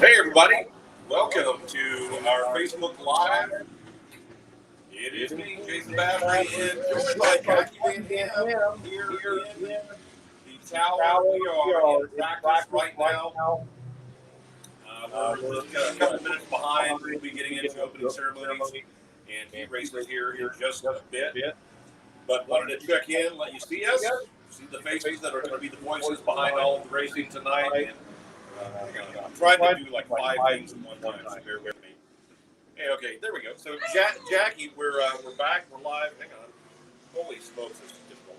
Hey everybody, welcome to our Facebook Live. It is me, Jason Battery, and joined by Jackie Van Ham here in the tower. We are in practice right now. We're just a couple minutes behind. We'll be getting into opening ceremonies and heat races here in just a bit. But wanted to check in, let you see us, see the faces that are going to be the voices behind all of the racing tonight. And I'm trying to do like 5 things at one time, so bear with me. Hey, okay, there we go. So Jackie, we're back. We're live. Hang on. Holy smokes, this is difficult.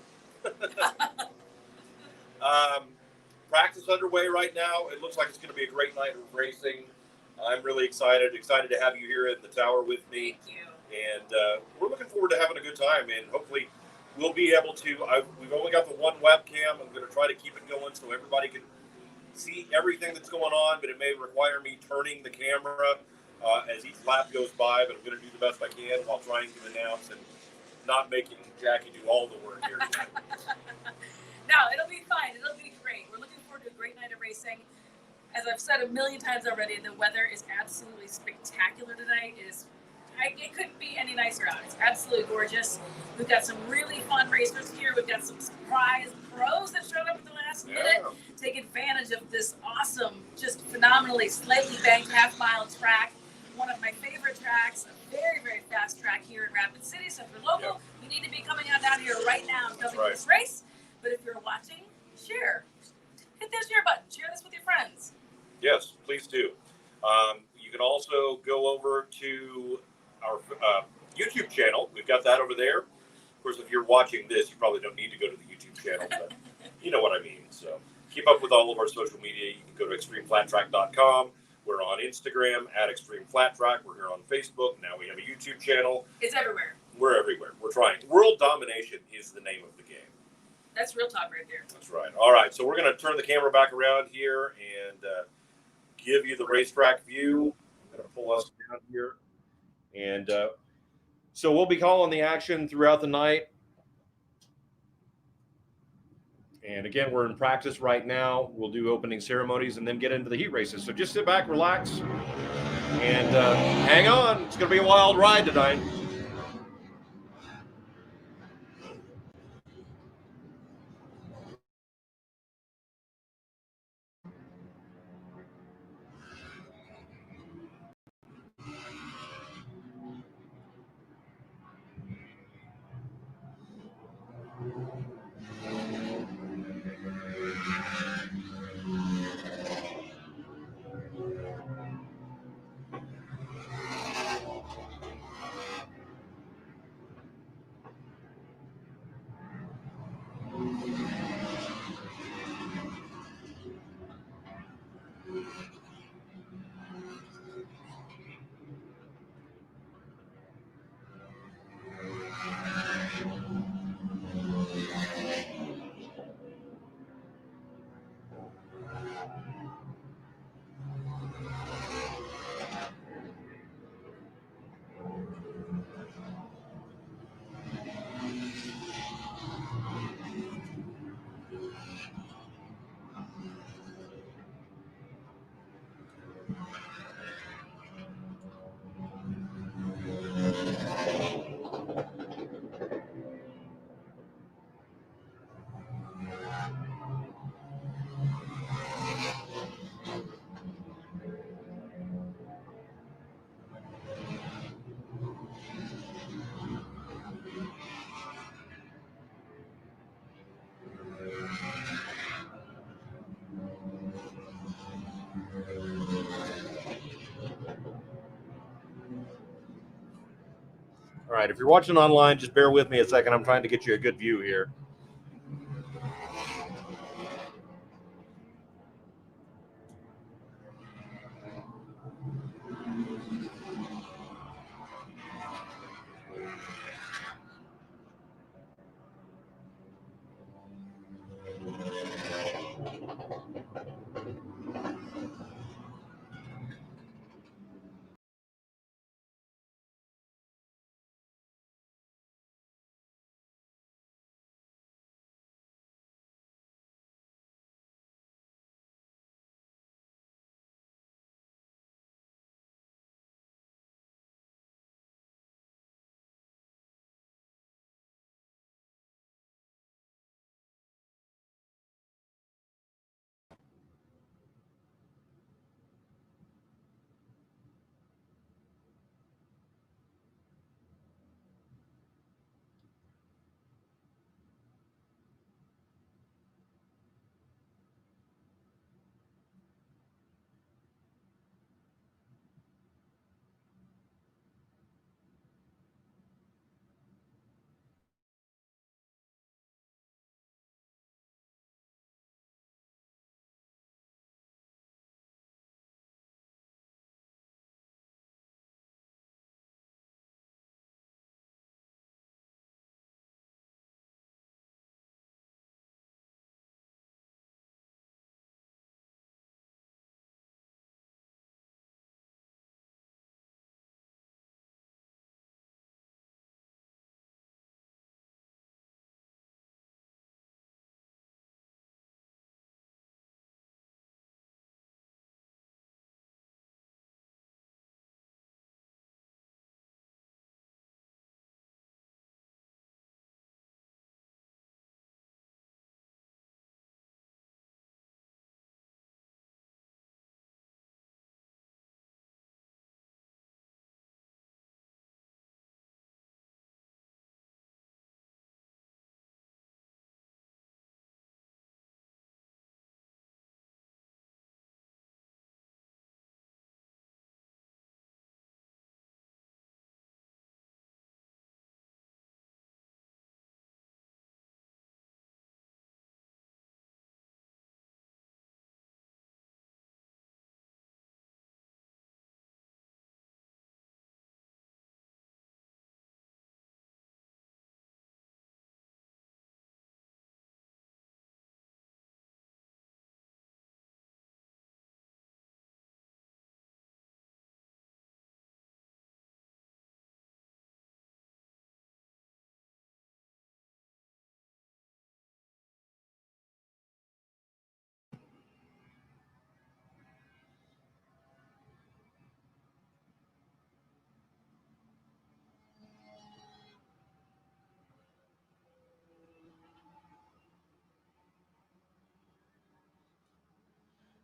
Practice underway right now. It looks like it's going to be a great night of racing. I'm really excited to have you here in the tower with me. Thank you. And we're looking forward to having a good time. And hopefully, we'll be able to. We've only got the one webcam. I'm going to try to keep it going so everybody can see everything that's going on. But it may require me turning the camera as each lap goes by. But I'm going to do the best I can while trying to announce and not making Jackie do all the work here tonight. No, it'll be fine. It'll be great. We're looking forward to a great night of racing. As I've said a million times already, the weather is absolutely spectacular tonight. It couldn't be any nicer out. It's absolutely gorgeous. We've got some really fun racers here. We've got some surprise pros that showed up at the last minute. Take advantage of this awesome, just phenomenally slightly banked half-mile track. One of my favorite tracks, a very, very fast track here in Rapid City. So if you're local, you need to be coming on down here right now and coming to this race. But if you're watching, share. Hit that share button. Share this with your friends. Yes, please do. You can also go over to our YouTube channel. We've got that over there. Of course, if you're watching this, you probably don't need to go to the YouTube channel, but you know what I mean. So keep up with all of our social media. You can go to xtremeflattrack.com. We're on Instagram at Xtreme Flat Track. We're here on Facebook. Now we have a YouTube channel. It's everywhere. We're everywhere. We're trying. World domination is the name of the game. That's real talk right there. That's right. All right. So we're going to turn the camera back around here and give you the racetrack view. I'm going to pull us down here. And so we'll be calling the action throughout the night. And again, we're in practice right now. We'll do opening ceremonies and then get into the heat races. So just sit back, relax, and hang on. It's going to be a wild ride tonight. All right, if you're watching online, just bear with me a second. I'm trying to get you a good view here.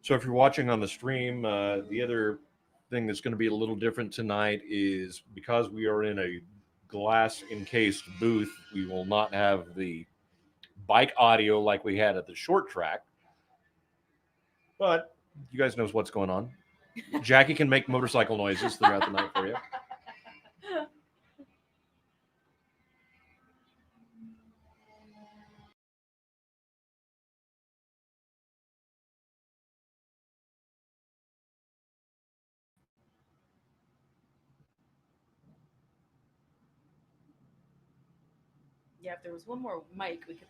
So if you're watching on the stream, the other thing that's going to be a little different tonight is because we are in a glass encased booth, we will not have the bike audio like we had at the short track. But you guys knows what's going on. Jackie can make motorcycle noises throughout the night for you. Yeah, if there was one more mic, we could.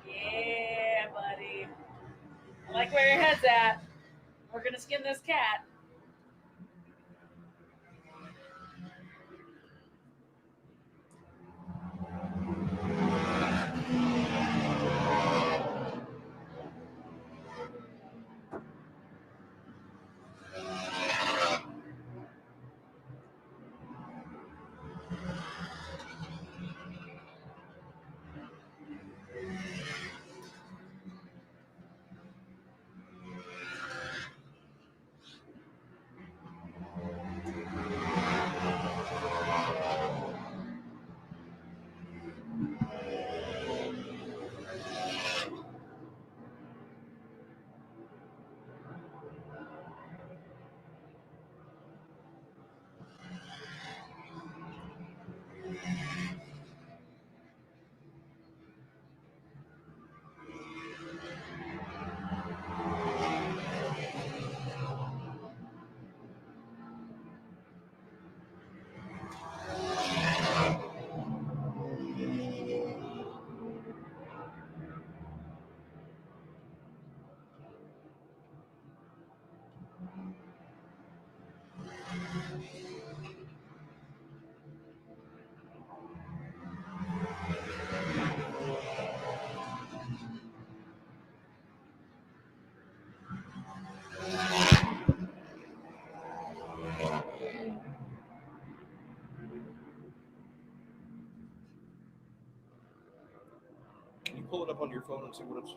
Yeah, buddy. I like where your head's at. We're gonna skin this cat. Can you pull it up on your phone and see what it's?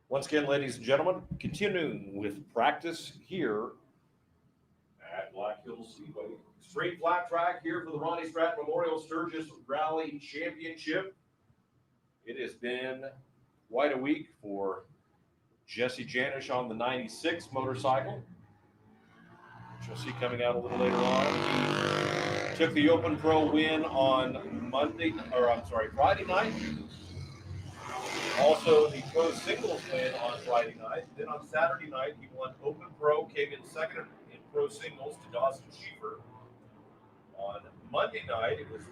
Once again, ladies and gentlemen, continuing with practice here at Black Hills Speedway. Straight flat track here for the Ronnie Stratton Memorial Sturgis Rally Championship. It has been quite a week for Jesse Janish on the 96 motorcycle, which you'll see coming out a little later on. He took the Open Pro win on Friday night. Also, the Pro Singles win on Friday night. Then on Saturday night, he won Open Pro, came in second in Pro Singles to Dawson Schieffer. On Monday night, it was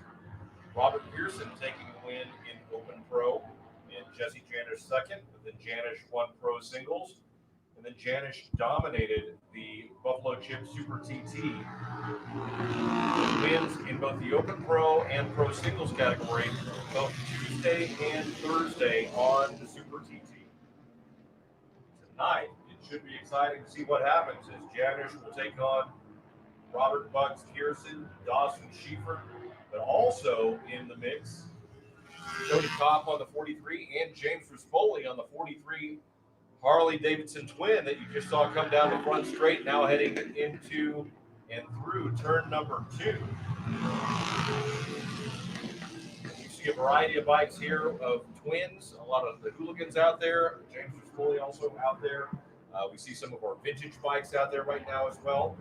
Robert Pearson taking the win in Open Pro, and Jesse Janish second. But then Janish won Pro Singles, and then Janish dominated the Buffalo Chip Super TT. Wins in both the Open Pro and Pro Singles category, both Tuesday and Thursday on the Super TT. Tonight, it should be exciting to see what happens as Janish will take on Robert Bugs Pearson, Dawson Schieffer, but also in the mix, Cody Kopp on the 43 and James Rispoli on the 43 Harley Davidson twin that you just saw come down the front straight, now heading into and through turn number 2. You see a variety of bikes here of twins, a lot of the hooligans out there, James Rispoli also out there. We see some of our vintage bikes out there right now as well.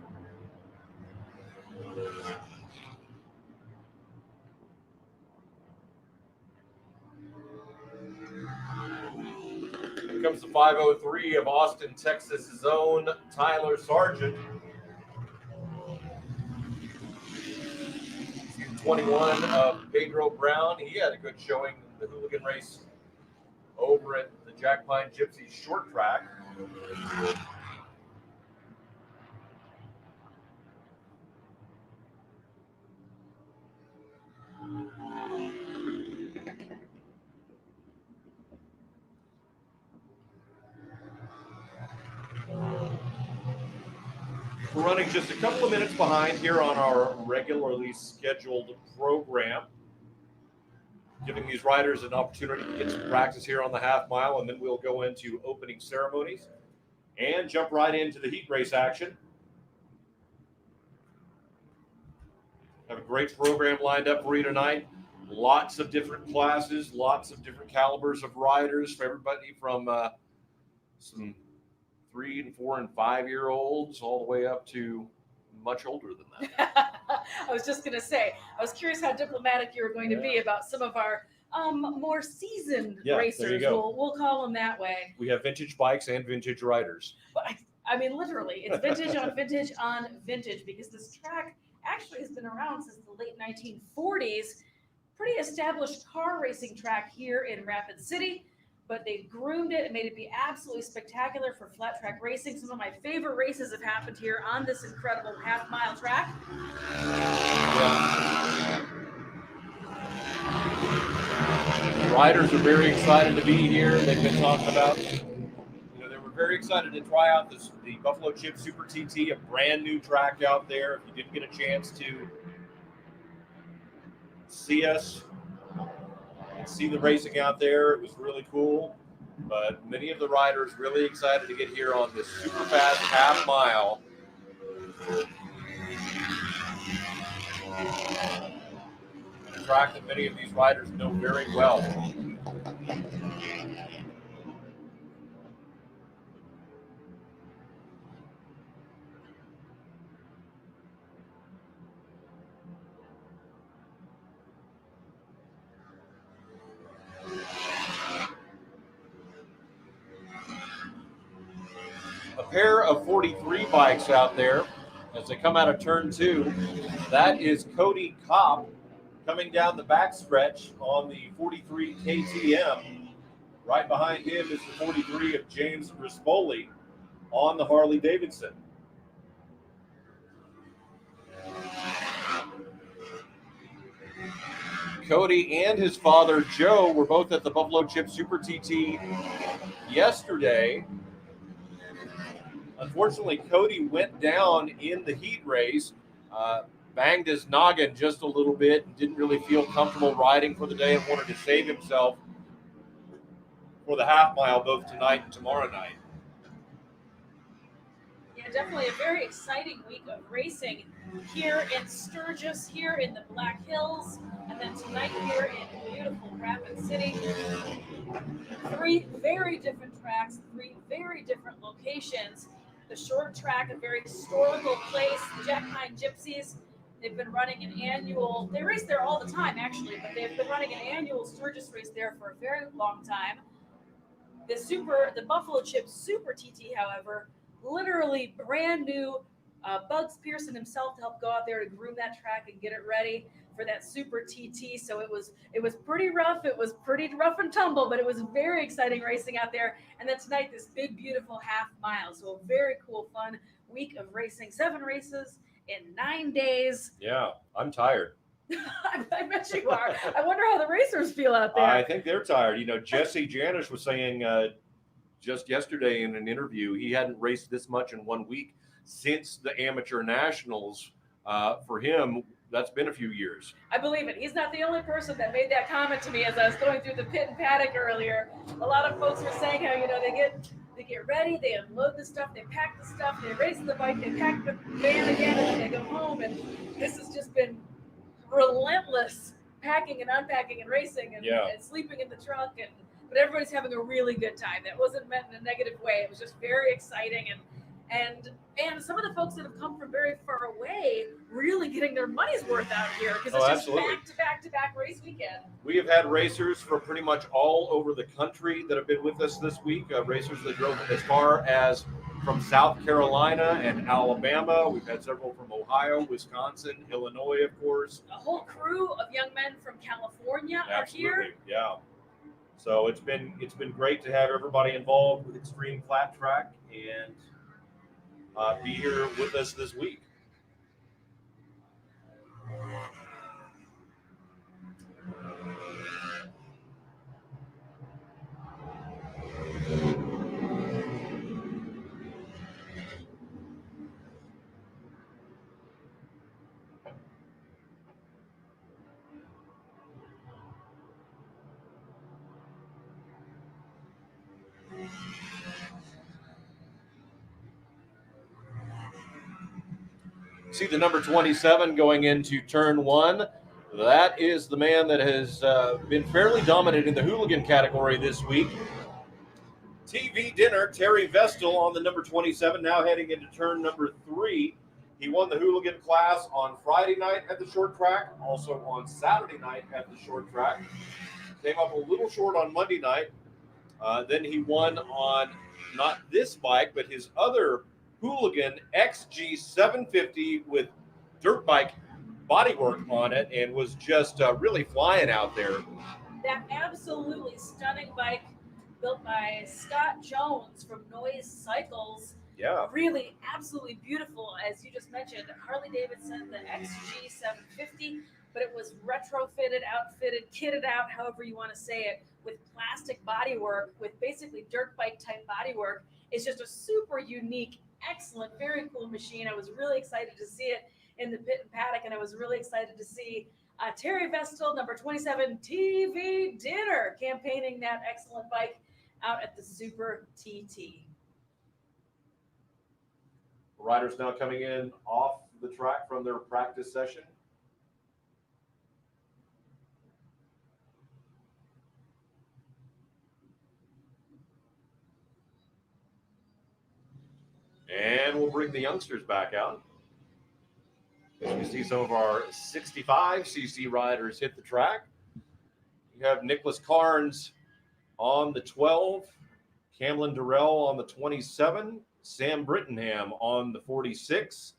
Here comes the 503 of Austin, Texas's own Tyler Sargent. 21 of Pedro Brown. He had a good showing in the hooligan race over at the Jack Pine Gypsies short track. We're running just a couple of minutes behind here on our regularly scheduled program, giving these riders an opportunity to get some practice here on the half mile, and then we'll go into opening ceremonies and jump right into the heat race action. Have a great program lined up for you tonight. Lots of different classes, lots of different calibers of riders for everybody from some 3 and 4 and 5-year-olds all the way up to much older than that. I was just going to say, I was curious how diplomatic you were going to be about some of our more seasoned racers. We'll call them that way. We have vintage bikes and vintage riders. But I mean, literally, it's vintage on vintage on vintage, because this track actually has been around since the late 1940s. Pretty established car racing track here in Rapid City. But they groomed it and made it be absolutely spectacular for flat track racing. Some of my favorite races have happened here on this incredible half-mile track. Yeah. The riders are very excited to be here. They've been talking about, they were very excited to try out the Buffalo Chip Super TT, a brand new track out there. If you didn't get a chance to see us, see the racing out there, it was really cool, but many of the riders really excited to get here on this super fast half mile. A track that many of these riders know very well. Pair of 43 bikes out there as they come out of turn 2. That is Cody Kopp coming down the backstretch on the 43 KTM. Right behind him is the 43 of James Rispoli on the Harley Davidson. Cody and his father Joe were both at the Buffalo Chip Super TT yesterday. Unfortunately, Cody went down in the heat race, banged his noggin just a little bit, and didn't really feel comfortable riding for the day and wanted to save himself for the half mile both tonight and tomorrow night. Yeah, definitely a very exciting week of racing here in Sturgis, here in the Black Hills, and then tonight here in beautiful Rapid City. 3 very different tracks, 3 very different locations. The short track, a very historical place, the Jack Pine Gypsies. They've been running an annual, they race there all the time actually, but they've been running an annual Sturgis race there for a very long time. The Buffalo Chip Super TT, however, literally brand new. Bugs Pearson himself to help go out there to groom that track and get it ready for that Super TT. So it was pretty rough. It was pretty rough and tumble, but it was very exciting racing out there. And then tonight, this big, beautiful half mile. So a very cool, fun week of racing. 7 races in 9 days. Yeah, I'm tired. I bet you are. I wonder how the racers feel out there. I think they're tired. Jesse Janish was saying just yesterday in an interview he hadn't raced this much in 1 week since the amateur nationals. For him, that's been a few years. I believe it. He's not the only person that made that comment to me as I was going through the pit and paddock earlier. A lot of folks were saying how they get ready, they unload the stuff, they pack the stuff, they race the bike, they pack the van again, and then they go home. And this has just been relentless packing and unpacking and racing and sleeping in the truck, but everybody's having a really good time. That wasn't meant in a negative way. It was just very exciting, and some of the folks that have come from very far away really getting their money's worth out here because it's just back-to-back race weekend. We have had racers from pretty much all over the country that have been with us this week. Racers that drove as far as from South Carolina and Alabama. We've had several from Ohio, Wisconsin, Illinois, of course. A whole crew of young men from California are here. Yeah. So it's been great to have everybody involved with Xtreem Flat Track and be here with us this week. See the number 27 going into turn 1. That is the man that has been fairly dominant in the hooligan category this week. TV Dinner, Terry Vestal on the number 27, now heading into turn number 3. He won the hooligan class on Friday night at the short track, also on Saturday night at the short track. Came up a little short on Monday night. Then he won on not this bike, but his other hooligan XG 750 with dirt bike bodywork on it, and was just really flying out there. That absolutely stunning bike built by Scott Jones from Noise Cycles. Yeah. Really absolutely beautiful, as you just mentioned. Harley Davidson, the XG 750, but it was retrofitted, outfitted, kitted out, however you want to say it, with plastic bodywork, with basically dirt bike type bodywork. It's just a super unique, excellent, very cool machine. I was really excited to see it in the pit and paddock, and I was really excited to see Terry Vestal, number 27, TV Dinner, campaigning that excellent bike out at the Super TT. Riders now coming in off the track from their practice session. And we'll bring the youngsters back out. As we see some of our 65cc riders hit the track. You have Nicholas Carnes on the 12, Camlin Durrell on the 27, Sam Brittenham on the 46.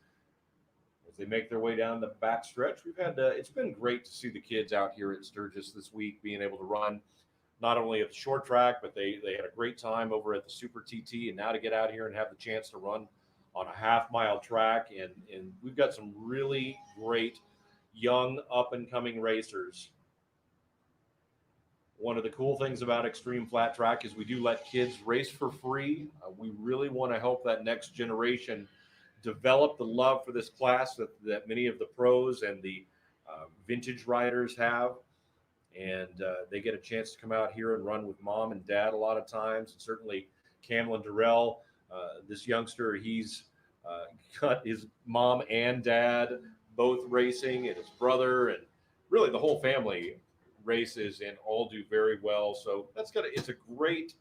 As they make their way down the back stretch, we've had it's been great to see the kids out here at Sturgis this week being able to run not only at the short track, but they had a great time over at the Super TT, and now to get out here and have the chance to run on a half-mile track, and we've got some really great young up-and-coming racers. One of the cool things about Xtreem Flat Track is we do let kids race for free. We really want to help that next generation develop the love for this class that many of the pros and the vintage riders have. and they get a chance to come out here and run with mom and dad a lot of times. And certainly Camlin Durrell, this youngster, he's got his mom and dad both racing, and his brother, and really the whole family races and all do very well. So it's a great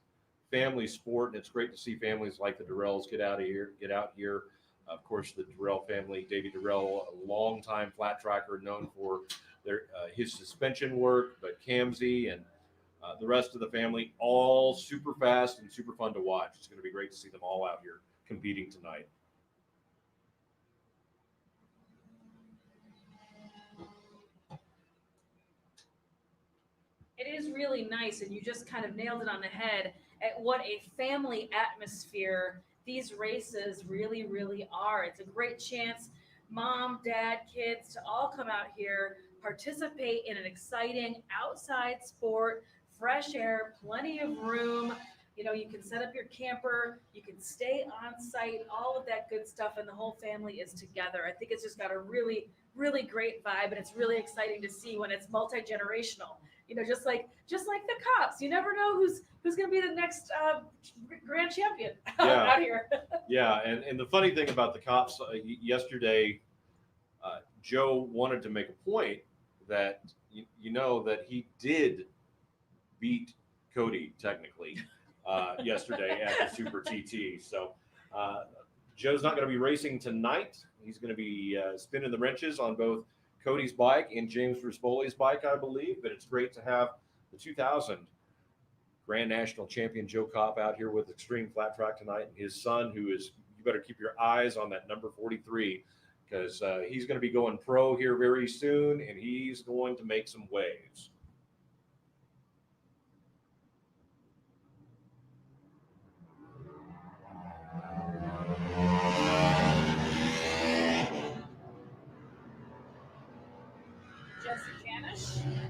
family sport, and it's great to see families like the Durrells get out here. Of course, the Durrell family, Davey Durrell, a longtime flat tracker known for his suspension work, but Camsey and the rest of the family, all super fast and super fun to watch. It's going to be great to see them all out here competing tonight. It is really nice, and you just kind of nailed it on the head at what a family atmosphere these races really, really are. It's a great chance, mom, dad, kids, to all come out here, participate in an exciting outside sport, fresh air, plenty of room. You know, you can set up your camper, you can stay on site, all of that good stuff, and the whole family is together. I think it's just got a really, really great vibe, and it's really exciting to see when it's multi-generational. You know, just like the cops, you never know who's going to be the next grand champion out here. Yeah, and the funny thing about the cops, yesterday, Joe wanted to make a point that that he did beat Cody technically yesterday at the Super TT. So Joe's not going to be racing tonight. He's going to be spinning the wrenches on both Cody's bike and James Rispoli's bike, I believe. But it's great to have the 2000 Grand National Champion Joe Kopp out here with Xtreem Flat Track tonight, and his son, who is, you better keep your eyes on that number 43, because he's going to be going pro here very soon, and he's going to make some waves.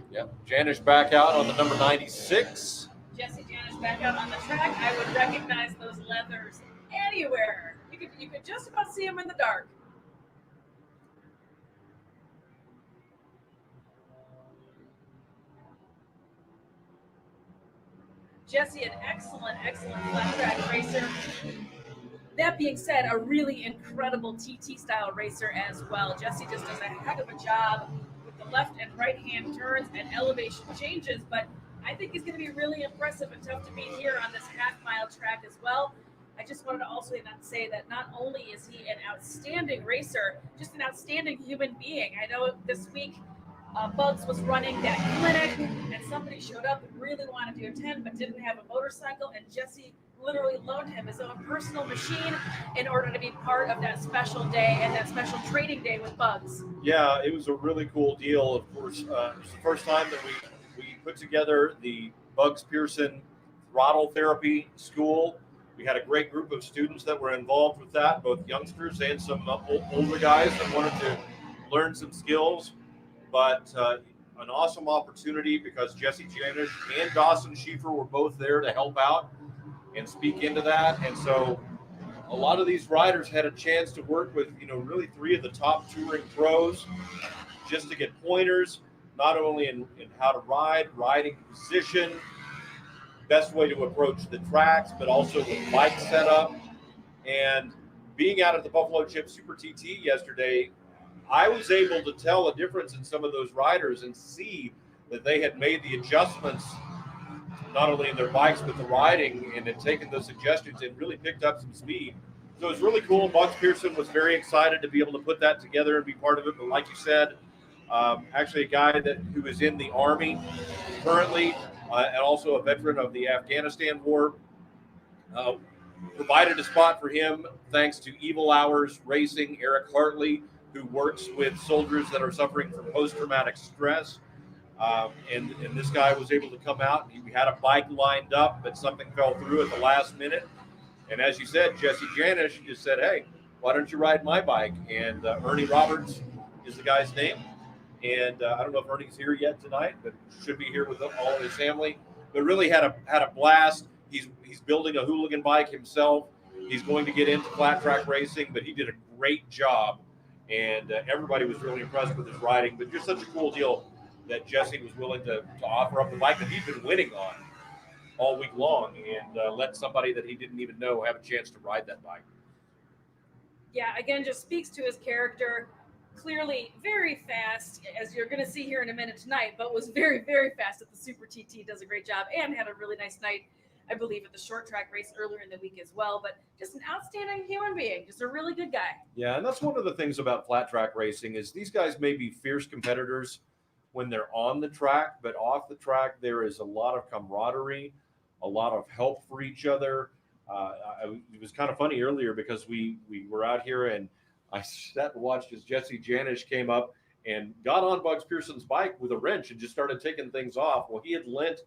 Yep, Janish back out on the number 96. Jesse Janish back out on the track. I would recognize those leathers anywhere. You could just about see them in the dark. Jesse, an excellent flat track racer. That being said, a really incredible TT style racer as well. Jesse just does a heck of a job with the left and right hand turns and elevation changes, but I think he's going to be really impressive and tough to beat here on this half-mile track as well. I just wanted to also say that not only is he an outstanding racer, just an outstanding human being. I know this week Bugs was running that clinic, and somebody showed up and really wanted to attend but didn't have a motorcycle, and Jesse literally loaned him his own personal machine in order to be part of that special day and that special training day with Bugs. Yeah, it was a really cool deal. Of course, it was the first time that we put together the Bugs Pearson throttle therapy school. We had a great group of students that were involved with that, both youngsters and some older guys that wanted to learn some skills. But an awesome opportunity, because Jesse Janish and Dawson Schieffer were both there to help out and speak into that. And so a lot of these riders had a chance to work with, really three of the top touring pros just to get pointers, not only in how to ride, riding position, best way to approach the tracks, but also the bike setup. And being out at the Buffalo Chip Super TT yesterday, I was able to tell a difference in some of those riders and see that they had made the adjustments, not only in their bikes, but the riding, and had taken those suggestions and really picked up some speed. So it was really cool. Bugs Pearson was very excited to be able to put that together and be part of it. But like you said, actually a guy who is in the Army currently, and also a veteran of the Afghanistan war, provided a spot for him thanks to Evil Hours Racing, Eric Hartley, who works with soldiers that are suffering from post-traumatic stress. And this guy was able to come out. We had a bike lined up, but something fell through at the last minute. And as you said, Jesse Janish just said, hey, why don't you ride my bike? And Ernie Roberts is the guy's name. And I don't know if Ernie's here yet tonight, but should be here with all of his family. But really had a blast. He's building a hooligan bike himself. He's going to get into flat track racing, but he did a great job. And everybody was really impressed with his riding. But just such a cool deal that Jesse was willing to offer up the bike that he'd been winning on all week long, and let somebody that he didn't even know have a chance to ride that bike. Yeah, again, just speaks to his character. Clearly very fast, as you're going to see here in a minute tonight, but was very, very fast at the Super TT, does a great job, and had a really nice night, I believe, at the short track race earlier in the week as well. But just an outstanding human being, just a really good guy. Yeah, and that's one of the things about flat track racing is these guys may be fierce competitors when they're on the track, but off the track there is a lot of camaraderie, a lot of help for each other. It was kind of funny earlier because we were out here and I sat and watched as Jesse Janish came up and got on Bugs Pearson's bike with a wrench and just started taking things off. Well, he had lent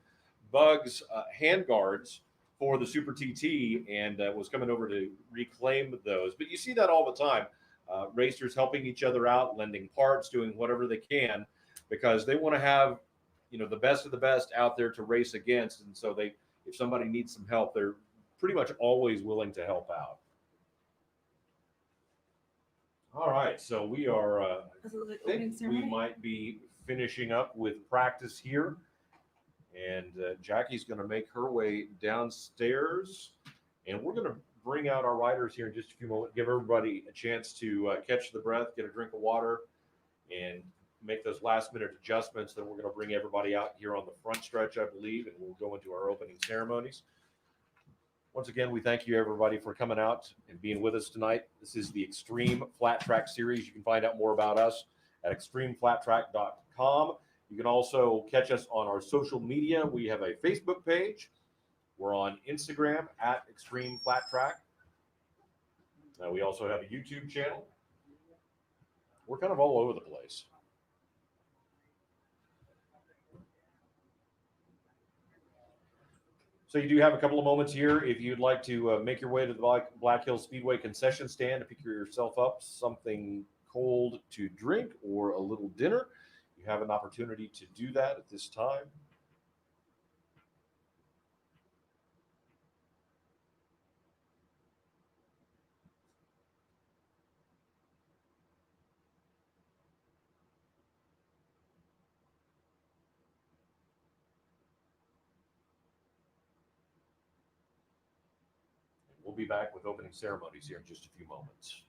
Bugs hand guards for the Super TT and was coming over to reclaim those. But you see that all the time. Racers helping each other out, lending parts, doing whatever they can because they want to have, the best of the best out there to race against. And so if somebody needs some help, they're pretty much always willing to help out. All right, so we are, I think we might be finishing up with practice here. And Jackie's going to make her way downstairs. And we're going to bring out our riders here in just a few moments, give everybody a chance to catch the breath, get a drink of water, and make those last-minute adjustments. Then we're going to bring everybody out here on the front stretch, I believe, and we'll go into our opening ceremonies. Once again, we thank you, everybody, for coming out and being with us tonight. This is the Xtreem Flat Track Series. You can find out more about us at xtreamflattrack.com. You can also catch us on our social media. We have a Facebook page. We're on Instagram at Xtreem Flat Track. We also have a YouTube channel. We're kind of all over the place. So you do have a couple of moments here. If you'd like to make your way to the Black Hills Speedway concession stand to pick yourself up something cold to drink or a little dinner, you have an opportunity to do that at this time. We'll be back with opening ceremonies here in just a few moments.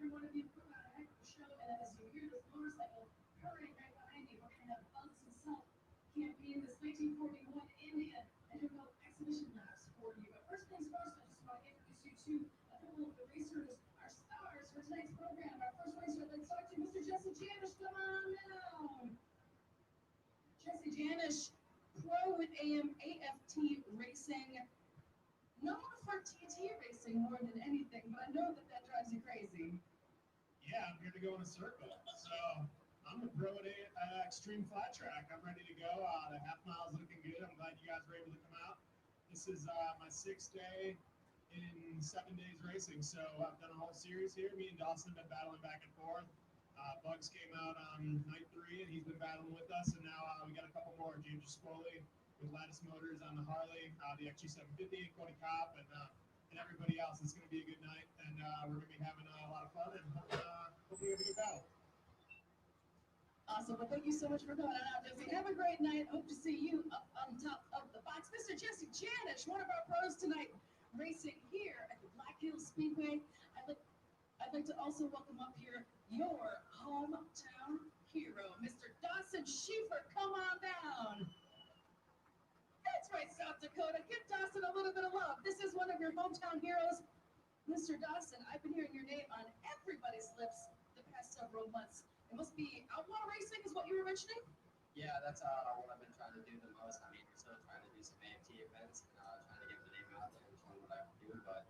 every one of you put on a heck of a show, and as you hear this motorcycle purring right behind you, we're going to have Bugs himself campaign this 1941 Indian and do a little exhibition laps for you. But first things first, I just want to introduce you to a couple of the racers, our stars for tonight's program. Our first racer, let's talk to Mr. Jesse Janish. Come on down. Jesse Janish, pro with AFT Racing. Known for TT racing more than anything, but I know that drives you crazy. Yeah, I'm here to go in a circle. So I'm a pro at Xtreem flat track. I'm ready to go. The half mile's looking good. I'm glad you guys were able to come out. This is my 6th day in 7 days racing. So I've done a whole series here. Me and Dawson have been battling back and forth. Bugs came out on night 3, and he's been battling with us. And now we got a couple more. James Spoley with Lattice Motors on the Harley, the XG750, Cody Kopp, and everybody else. It's going to be a good night, and we're going to be having a lot of fun, and hopefully have a good battle. Awesome. Well, thank you so much for coming out, Jesse. Have a great night. Hope to see you up on top of the box. Mr. Jesse Janish, one of our pros tonight, racing here at the Black Hills Speedway. I'd like to also welcome up here your hometown hero, Mr. Dawson Schiefer. Come on down. That's right, South Dakota. Give Dawson a little bit of love. This is one of your hometown heroes. Mr. Dawson, I've been hearing your name on everybody's lips the past several months. It must be outlaw racing is what you were mentioning? Yeah, that's what I've been trying to do the most. I mean, we're still trying to do some AFT events and trying to get the name out there and show what I can do, but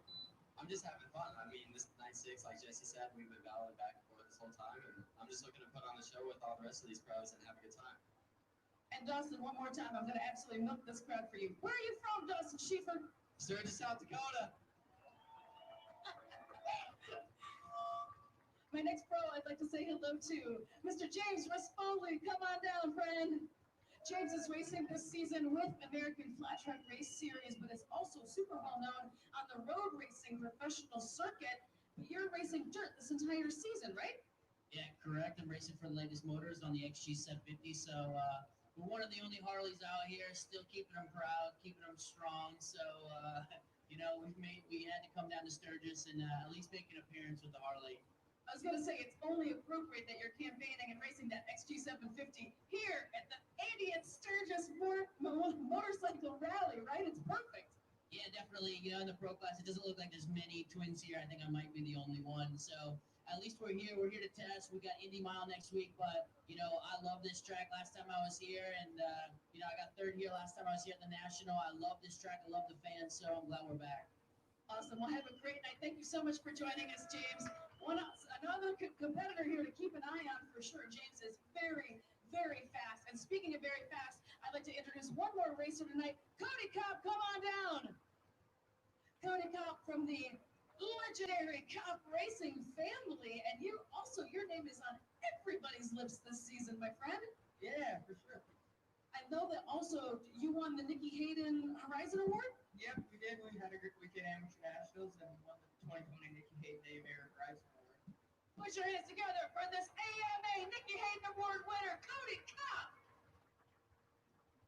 I'm just having fun. I mean, this night 6, like Jesse said, we've been battling back and forth this whole time, and I'm just looking to put on a show with all the rest of these pros and have a good time. And Dawson, one more time, I'm going to absolutely milk this crowd for you. Where are you from, Dawson Schiefer? Sturgis, South Dakota. My next pro, I'd like to say hello to Mr. James Respoli. Come on down, friend. James is racing this season with American Flat Track Race Series, but is also super well known on the road racing professional circuit. But you're racing dirt this entire season, right? Yeah, correct. I'm racing for the latest motors on the XG750, so we're one of the only Harleys out here, still keeping them proud, keeping them strong. So, we had to come down to Sturgis and at least make an appearance with the Harley. I was going to say it's only appropriate that you're campaigning and racing that XG750 here at the 80th Sturgis Motorcycle Rally, right? It's perfect. Yeah, definitely. In the pro class, it doesn't look like there's many twins here. I think I might be the only one. So at least we're here. We're here to test. We got Indy Mile next week, but I love this track. Last time I was here, and I got 3rd here last time I was here at the National. I love this track. I love the fans, so I'm glad we're back. Awesome. Well, have a great night. Thank you so much for joining us, James. Another competitor here to keep an eye on for sure. James is very, very fast. And speaking of very fast, I'd like to introduce one more racer tonight. Cody Kopp, come on down. Cody Kopp from the legendary Kopp Racing family. And your name is on everybody's lips this season, my friend. Yeah, for sure. I know that also you won the Nikki Hayden Horizon Award. Yep, we did. We had a good weekend at Amateur Nationals and won the 2020 Nikki Hayden Dave Eric Rice Award. Put your hands together for this AMA Nikki Hayden Award winner, Cody Kopp.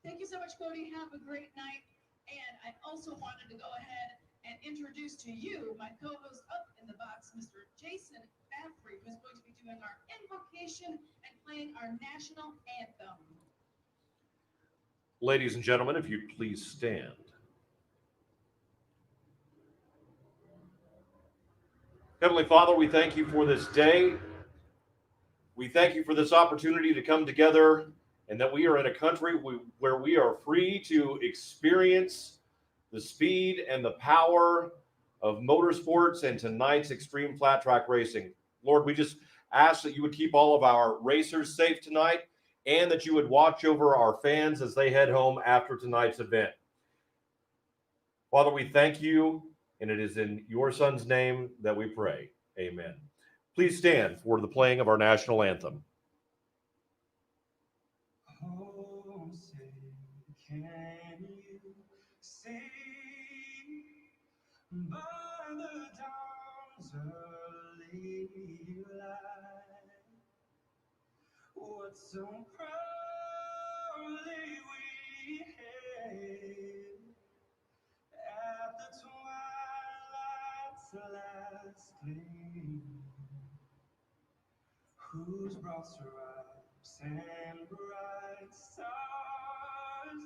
Thank you so much, Cody. Have a great night. And I also wanted to go ahead and introduce to you my co-host up in the box, Mr. Jason Baffrey, who's going to be doing our invocation and playing our national anthem. Ladies and gentlemen, if you'd please stand. Heavenly Father, we thank you for this day. We thank you for this opportunity to come together and that we are in a country where we are free to experience the speed and the power of motorsports and tonight's extreme flat track racing. Lord, we just ask that you would keep all of our racers safe tonight and that you would watch over our fans as they head home after tonight's event. Father, we thank you, and it is in your Son's name that we pray. Amen. Please stand for the playing of our national anthem. Oh, say, can you see by the dawn's early light what so proudly we hailed at the twilight's last gleam? whose broad stripes and bright stars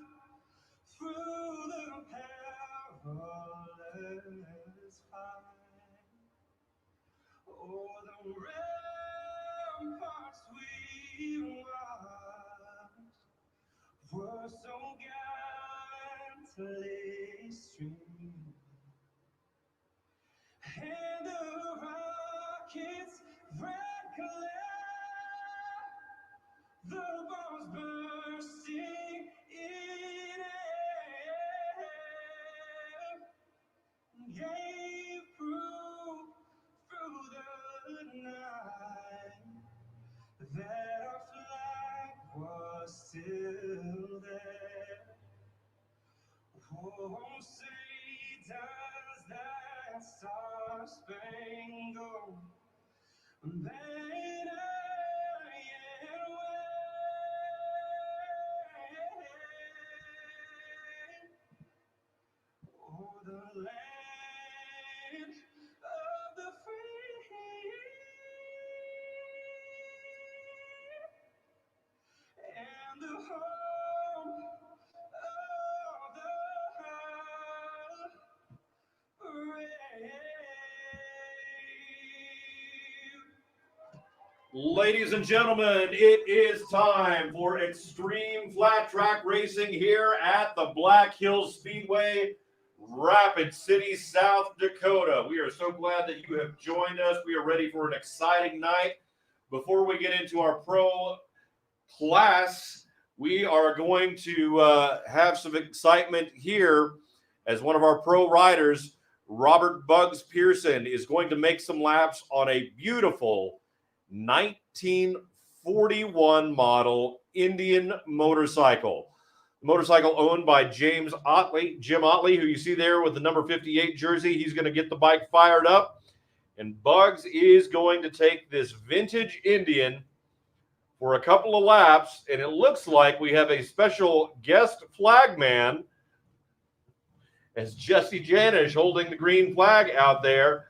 through the perilous fight. Oh, the ramparts we watched were so gallantly streamed, and the rocket's red glare, the bombs bursting in air, gave proof through the night that our flag was still there. Oh, say does that star-spangled banner yet wave? Oh, the land of the free and the home of the brave. Ladies and gentlemen, it is time for Xtreem flat track racing here at the Black Hills Speedway, Rapid City, South Dakota. We are so glad that you have joined us. We are ready for an exciting night. Before we get into our pro class, we are going to have some excitement here as one of our pro riders, Robert Bugs Pearson, is going to make some laps on a beautiful 1941 model Indian motorcycle. The motorcycle owned by Jim Otley, who you see there with the number 58 jersey. He's going to get the bike fired up, and Bugs is going to take this vintage Indian for a couple of laps, and it looks like we have a special guest flagman as Jesse Janish holding the green flag out there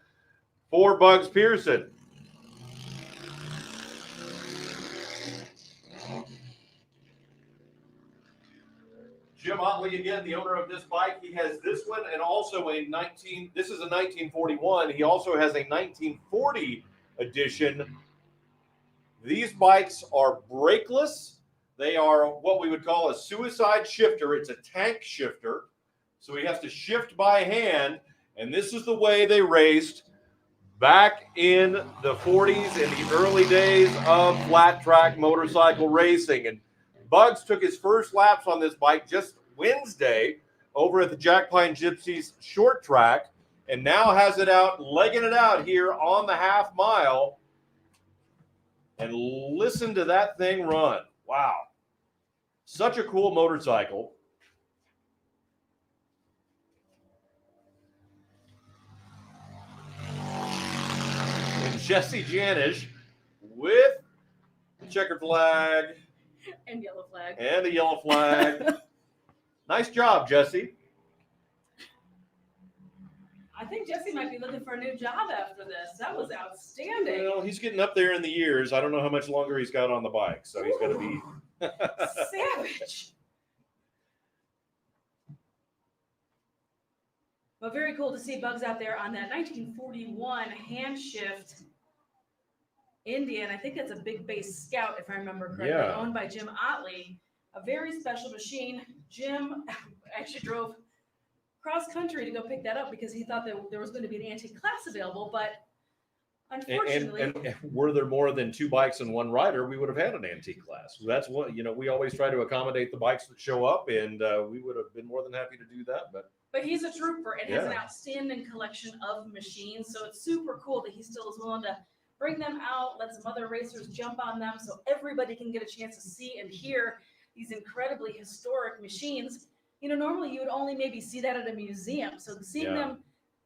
for Bugs Pearson. Jim Otley, again, the owner of this bike. He has this one and also this is a 1941. He also has a 1940 edition. These bikes are brakeless. They are what we would call a suicide shifter. It's a tank shifter. So he has to shift by hand. And this is the way they raced back in the 40s and the early days of flat track motorcycle racing. And Bugs took his first laps on this bike just Wednesday over at the Jack Pine Gypsies short track, and now has it out, legging it out here on the half mile. And listen to that thing run. Wow. Such a cool motorcycle. And Jesse Janish with the checkered flag. And yellow flag. And a yellow flag. Nice job, Jesse. I think Jesse might be looking for a new job after this. That was outstanding. Well, he's getting up there in the years. I don't know how much longer he's got on the bike, so he's going to be savage. But very cool to see Bugs out there on that 1941 hand shift Indian. I think that's a big base Scout, if I remember correctly, owned by Jim Otley. A very special machine. Jim actually drove cross country to go pick that up because he thought that there was going to be an antique class available, but unfortunately, and were there more than two bikes and one rider, we would have had an antique class. That's what, we always try to accommodate the bikes that show up, and we would have been more than happy to do that. But he's a trooper and has an outstanding collection of machines, so it's super cool that he still is willing to bring them out, let some other racers jump on them, so everybody can get a chance to see and hear these incredibly historic machines. Normally you would only maybe see that at a museum. So seeing them,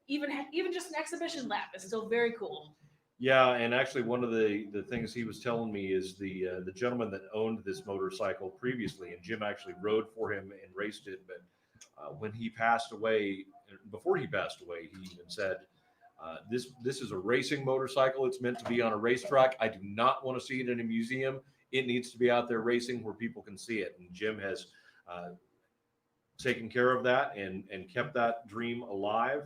even just an exhibition lap, is still very cool. Yeah, and actually one of the things he was telling me is the gentleman that owned this motorcycle previously, and Jim actually rode for him and raced it. But when he passed away, before he passed away, he even said This is a racing motorcycle. It's meant to be on a racetrack. I do not want to see it in a museum. It needs to be out there racing where people can see it. And Jim has taken care of that and kept that dream alive.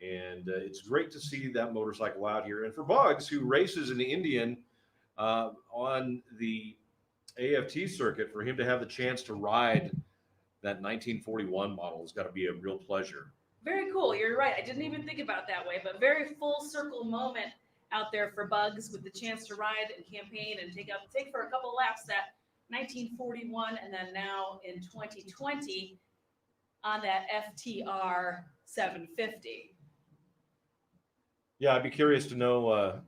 And it's great to see that motorcycle out here. And for Bugs, who races in the Indian on the AFT circuit, for him to have the chance to ride that 1941 model has got to be a real pleasure. Very cool. You're right. I didn't even think about that way, but very full circle moment out there for Bugs with the chance to ride and campaign and take for a couple laps that 1941 and then now in 2020 on that FTR 750. Yeah, I'd be curious to know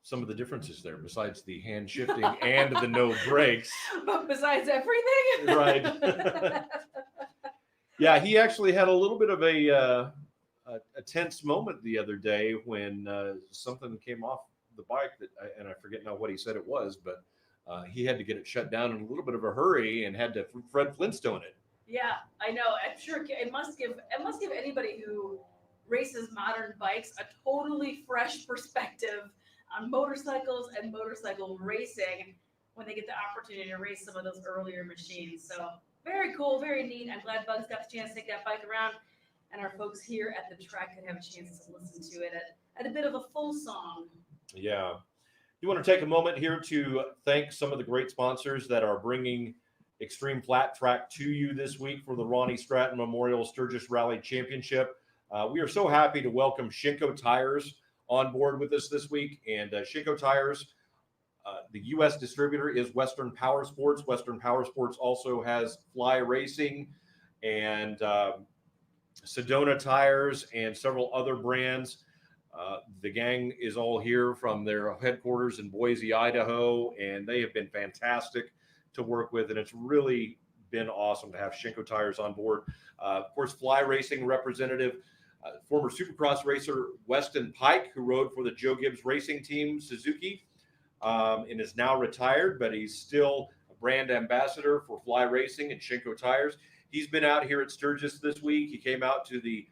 some of the differences there besides the hand shifting and the no brakes. But besides everything? Right. Yeah, he actually had a little bit of a tense moment the other day when something came off the bike and I forget now what he said it was, but he had to get it shut down in a little bit of a hurry and had to Fred Flintstone it. Yeah, I know. I'm sure it must give anybody who races modern bikes a totally fresh perspective on motorcycles and motorcycle racing when they get the opportunity to race some of those earlier machines. So very cool, very neat. I'm glad Bugs got the chance to take that bike around, and our folks here at the track could have a chance to listen to it at a bit of a full song. Yeah. You want to take a moment here to thank some of the great sponsors that are bringing Xtreem Flat Track to you this week for the Ronnie Stratton Memorial Sturgis Rally Championship. We are so happy to welcome Shinko Tires on board with us this week. And Shinko Tires, the U.S. distributor is Western Power Sports. Western Power Sports also has Fly Racing and Sedona Tires and several other brands. The gang is all here from their headquarters in Boise, Idaho, and they have been fantastic to work with. And it's really been awesome to have Shinko Tires on board. Of course, Fly Racing representative, former Supercross racer Weston Pike, who rode for the Joe Gibbs Racing Team Suzuki and is now retired, but he's still a brand ambassador for Fly Racing and Shinko Tires. He's been out here at Sturgis this week. He came out to the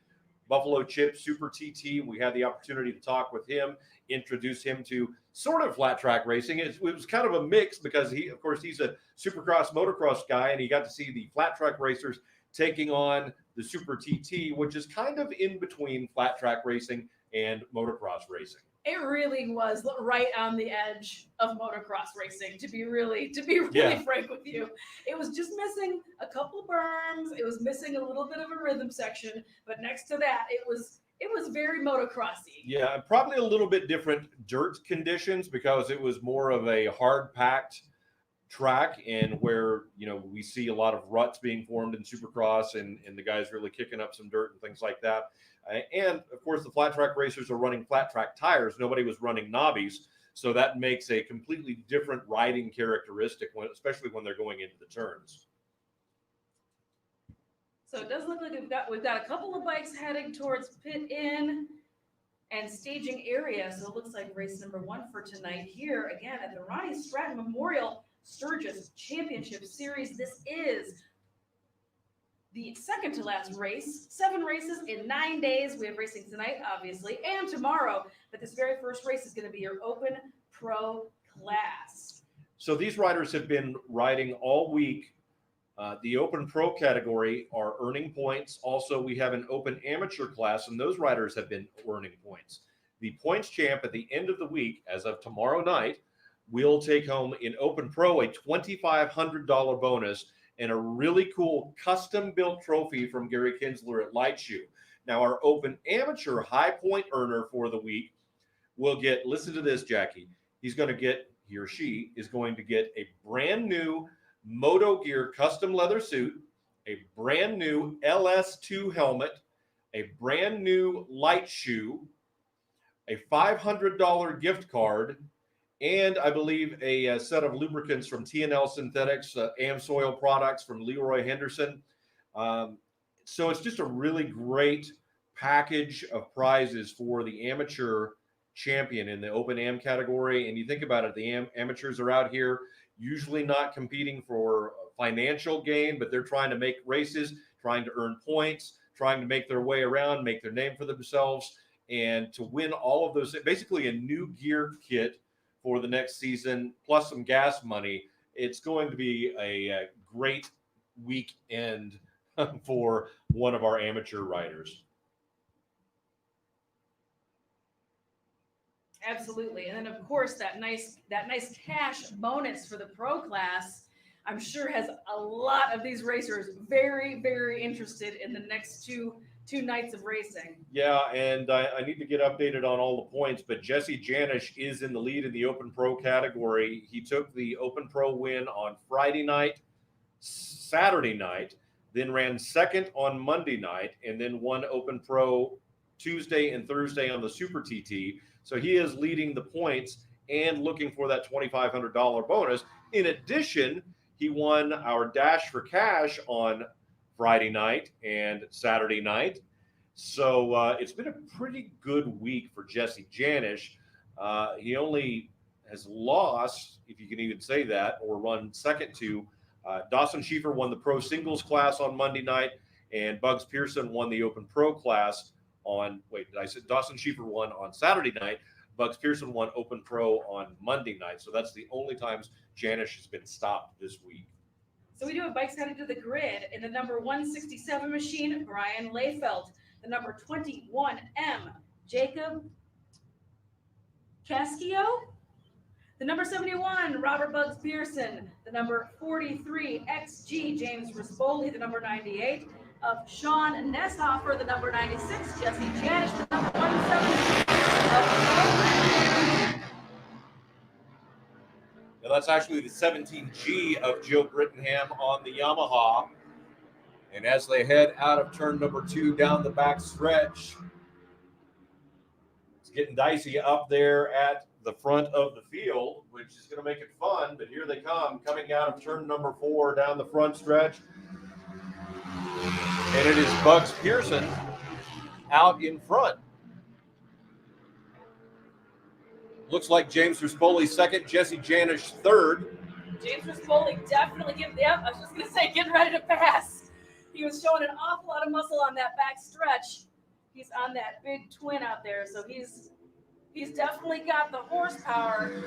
Buffalo Chip Super TT. We had the opportunity to talk with him, introduce him to sort of flat track racing. It was kind of a mix because of course, he's a Supercross motocross guy, and he got to see the flat track racers taking on the Super TT, which is kind of in between flat track racing and motocross racing. It really was right on the edge of motocross racing, to be really frank with you. It was just missing a couple berms. It was missing a little bit of a rhythm section, but next to that, it was very motocrossy. Yeah, probably a little bit different dirt conditions because it was more of a hard packed track, and where we see a lot of ruts being formed in Supercross and the guys really kicking up some dirt and things like that. And of course, the flat track racers are running flat track tires. Nobody was running knobbies, so that makes a completely different riding characteristic, especially when they're going into the turns. So it does look like we've got a couple of bikes heading towards pit in and staging area. So it looks like race number 1 for tonight here again at the Ronnie Stratton Memorial Sturgis Championship Series. This is the second to last race. 7 races in 9 days. We have racing tonight, obviously, and tomorrow. But this very first race is going to be your Open Pro class. So these riders have been riding all week. The Open Pro category are earning points. Also, we have an Open Amateur class, and those riders have been earning points. The points champ at the end of the week, as of tomorrow night, will take home in Open Pro a $2,500 bonus and a really cool custom-built trophy from Gary Kinsler at Light Shoe. Now, our Open Amateur high point earner for the week will get, listen to this, Jackie, he or she is going to get a brand new Moto Gear custom leather suit, a brand new LS2 helmet, a brand new Light Shoe, a $500 gift card, and I believe a set of lubricants from T&L Synthetics, Amsoil products from Leroy Henderson. So it's just a really great package of prizes for the amateur champion in the Open Am category. And you think about it, the amateurs are out here usually not competing for financial gain, but they're trying to make races, trying to earn points, trying to make their way around, make their name for themselves. And to win all of those, basically a new gear kit for the next season, plus some gas money, it's going to be a great weekend for one of our amateur riders. Absolutely. And then of course that nice cash bonus for the pro class, I'm sure has a lot of these racers very, very interested in the next two nights of racing. Yeah, and I need to get updated on all the points, but Jesse Janish is in the lead in the Open Pro category. He took the Open Pro win on Friday night, Saturday night, then ran second on Monday night, and then won Open Pro Tuesday and Thursday on the Super TT. So he is leading the points and looking for that $2,500 bonus. In addition, he won our Dash for Cash on Friday night and Saturday night. So it's been a pretty good week for Jesse Janish. He only has lost, if you can even say that, or run second to Dawson Schiefer won the pro singles class on Monday night, and Bugs Pearson won the Open Pro class on, Dawson Schiefer won on Saturday night. Bugs Pearson won Open Pro on Monday night. So that's the only times Janish has been stopped this week. So we do have bikes headed to the grid. In the number 167 machine, Brian Layfeld. The number 21M, Jacob Cascio. The number 71, Robert Bugs Pearson. The number 43, XG, James Rispoli. The number 98 of Sean Nesshofer. The number 96, Jesse Janish. The number 170 of Now that's actually the 17G of Joe Brittenham on the Yamaha. And as they head out of turn number 2 down the back stretch, it's getting dicey up there at the front of the field, which is going to make it fun. But here they come, coming out of turn number 4 down the front stretch. And it is Bugs Pearson out in front. Looks like James Rispoli second, Jesse Janish third. James Rispoli definitely I was just going to say, getting ready to pass. He was showing an awful lot of muscle on that back stretch. He's on that big twin out there, so he's definitely got the horsepower.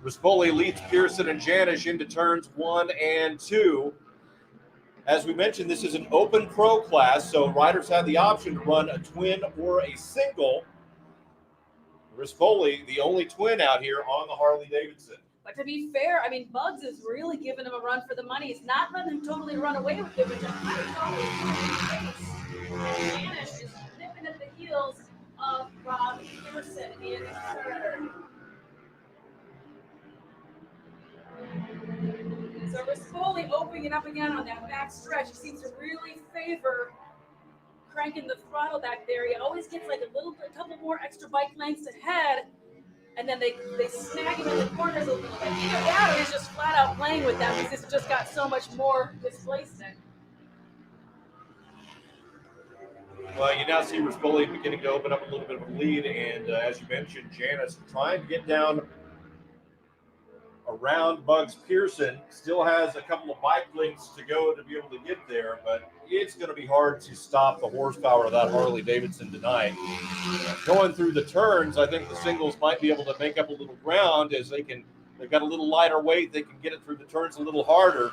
Rispoli leads Pearson and Janish into turns 1 and 2. As we mentioned, this is an Open Pro class, so riders have the option to run a twin or a single. Rispoli, the only twin out here on the Harley-Davidson. But to be fair, I mean, Bugs is really giving him a run for the money. He's not letting him totally run away with it, which I totally Janish is nipping at the heels of Rob Pearson in third. So Rispoli opening it up again on that back stretch. He seems to really favor cranking the throttle back there. He always gets like a couple more extra bike lengths ahead, and then they snag him in the corners a little bit. Either that or he's just flat out playing with them because it's just got so much more displacement. Well, you now see Rispoli beginning to open up a little bit of a lead, and as you mentioned, Janice trying to get down around Bugs Pearson, still has a couple of bike lengths to go to be able to get there, but it's going to be hard to stop the horsepower of that Harley-Davidson tonight. Going through the turns, I think the singles might be able to make up a little ground as they've got a little lighter weight, they can get it through the turns a little harder,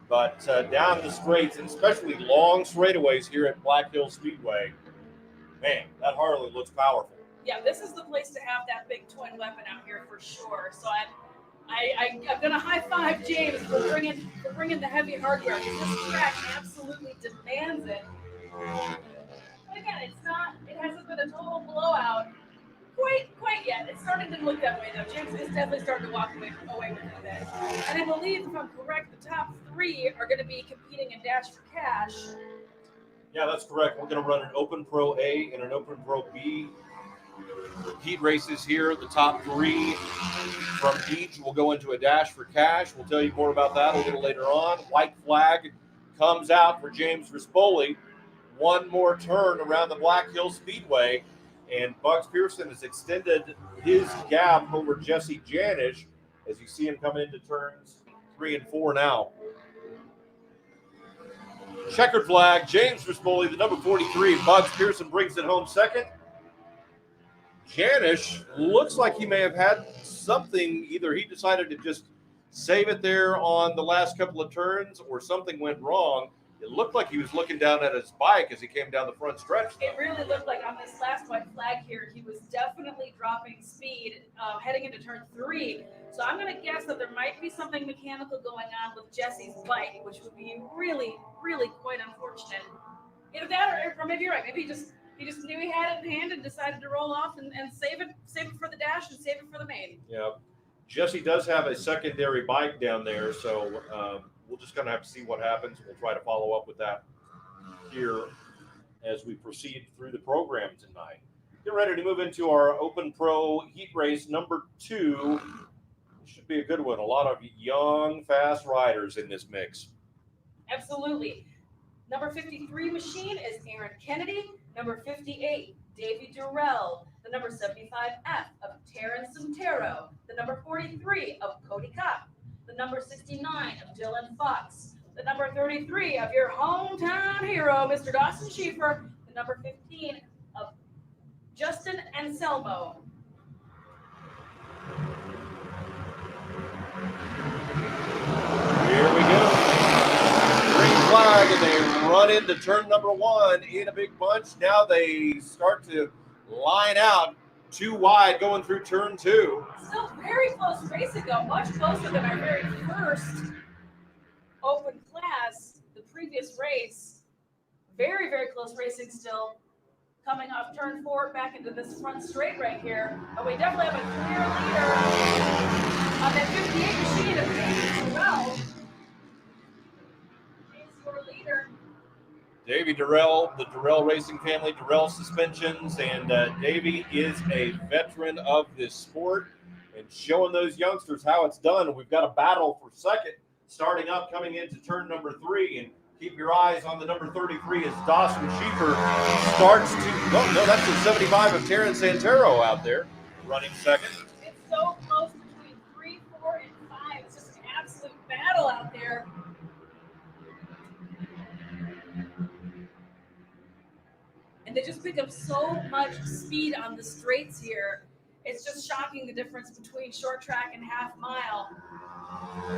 but down the straights, and especially long straightaways here at Black Hill Speedway, man, that Harley looks powerful. Yeah, this is the place to have that big twin weapon out here for sure. So I'm going to high five James for bringing the heavy hardware, because this track absolutely demands it. But again, it hasn't been a total blowout quite yet. It's starting to look that way though. James is definitely starting to walk away with it a bit. And I believe, if I'm correct, the top 3 are going to be competing in Dash for Cash. Yeah, that's correct. We're going to run an Open Pro A and an Open Pro B heat races here. The top 3 from each will go into a Dash for Cash. We'll tell you more about that a little later on. White flag comes out for James Rispoli. One more turn around the Black Hill Speedway, and Bugs Pearson has extended his gap over Jesse Janish as you see him coming into turns 3 and 4 now. Checkered flag, James Rispoli, the number 43. Bugs Pearson brings it home second. Janish looks like he may have had something. Either he decided to just save it there on the last couple of turns or something went wrong. It looked like he was looking down at his bike as he came down the front stretch. It really looked like on this last white flag here, he was definitely dropping speed heading into turn 3. So I'm going to guess that there might be something mechanical going on with Jesse's bike, which would be really, really quite unfortunate. Either that or maybe you're right. Maybe he just knew he had it in hand and decided to roll off and save it for the dash and save it for the main. Yeah. Jesse does have a secondary bike down there, so we'll just kind of have to see what happens. We'll try to follow up with that here as we proceed through the program tonight. Get ready to move into our Open Pro Heat Race number 2. Should be a good one. A lot of young, fast riders in this mix. Absolutely. Number 53 machine is Aaron Kennedy. Number 58, Davey Durrell. The number 75F of Terrence Santero. The number 43 of Cody Kopp. The number 69 of Dylan Fox. The number 33 of your hometown hero, Mr. Dawson Schieffer. The number 15 of Justin Anselmo. Here we go. Green flag, and they run into turn number 1 in a big bunch. Now they start to line out too wide going through turn 2. Still very close racing though, much closer than our very first open class, the previous race. Very, very close racing still. Coming off turn 4 back into this front straight right here. But we definitely have a clear leader on that 58 machine of Davey Durrell. He's your leader. Davey Durrell, the Durrell Racing family, Durrell Suspensions, and Davey is a veteran of this sport and showing those youngsters how it's done. We've got a battle for second starting up coming into turn number 3, and keep your eyes on the number 33 as Dawson Schieffer starts to, oh no, that's the 75 of Terrence Santero out there running second. It's so close between 3, 4, and 5. It's just an absolute battle out there. And they just pick up so much speed on the straights here. It's just shocking the difference between short track and half mile.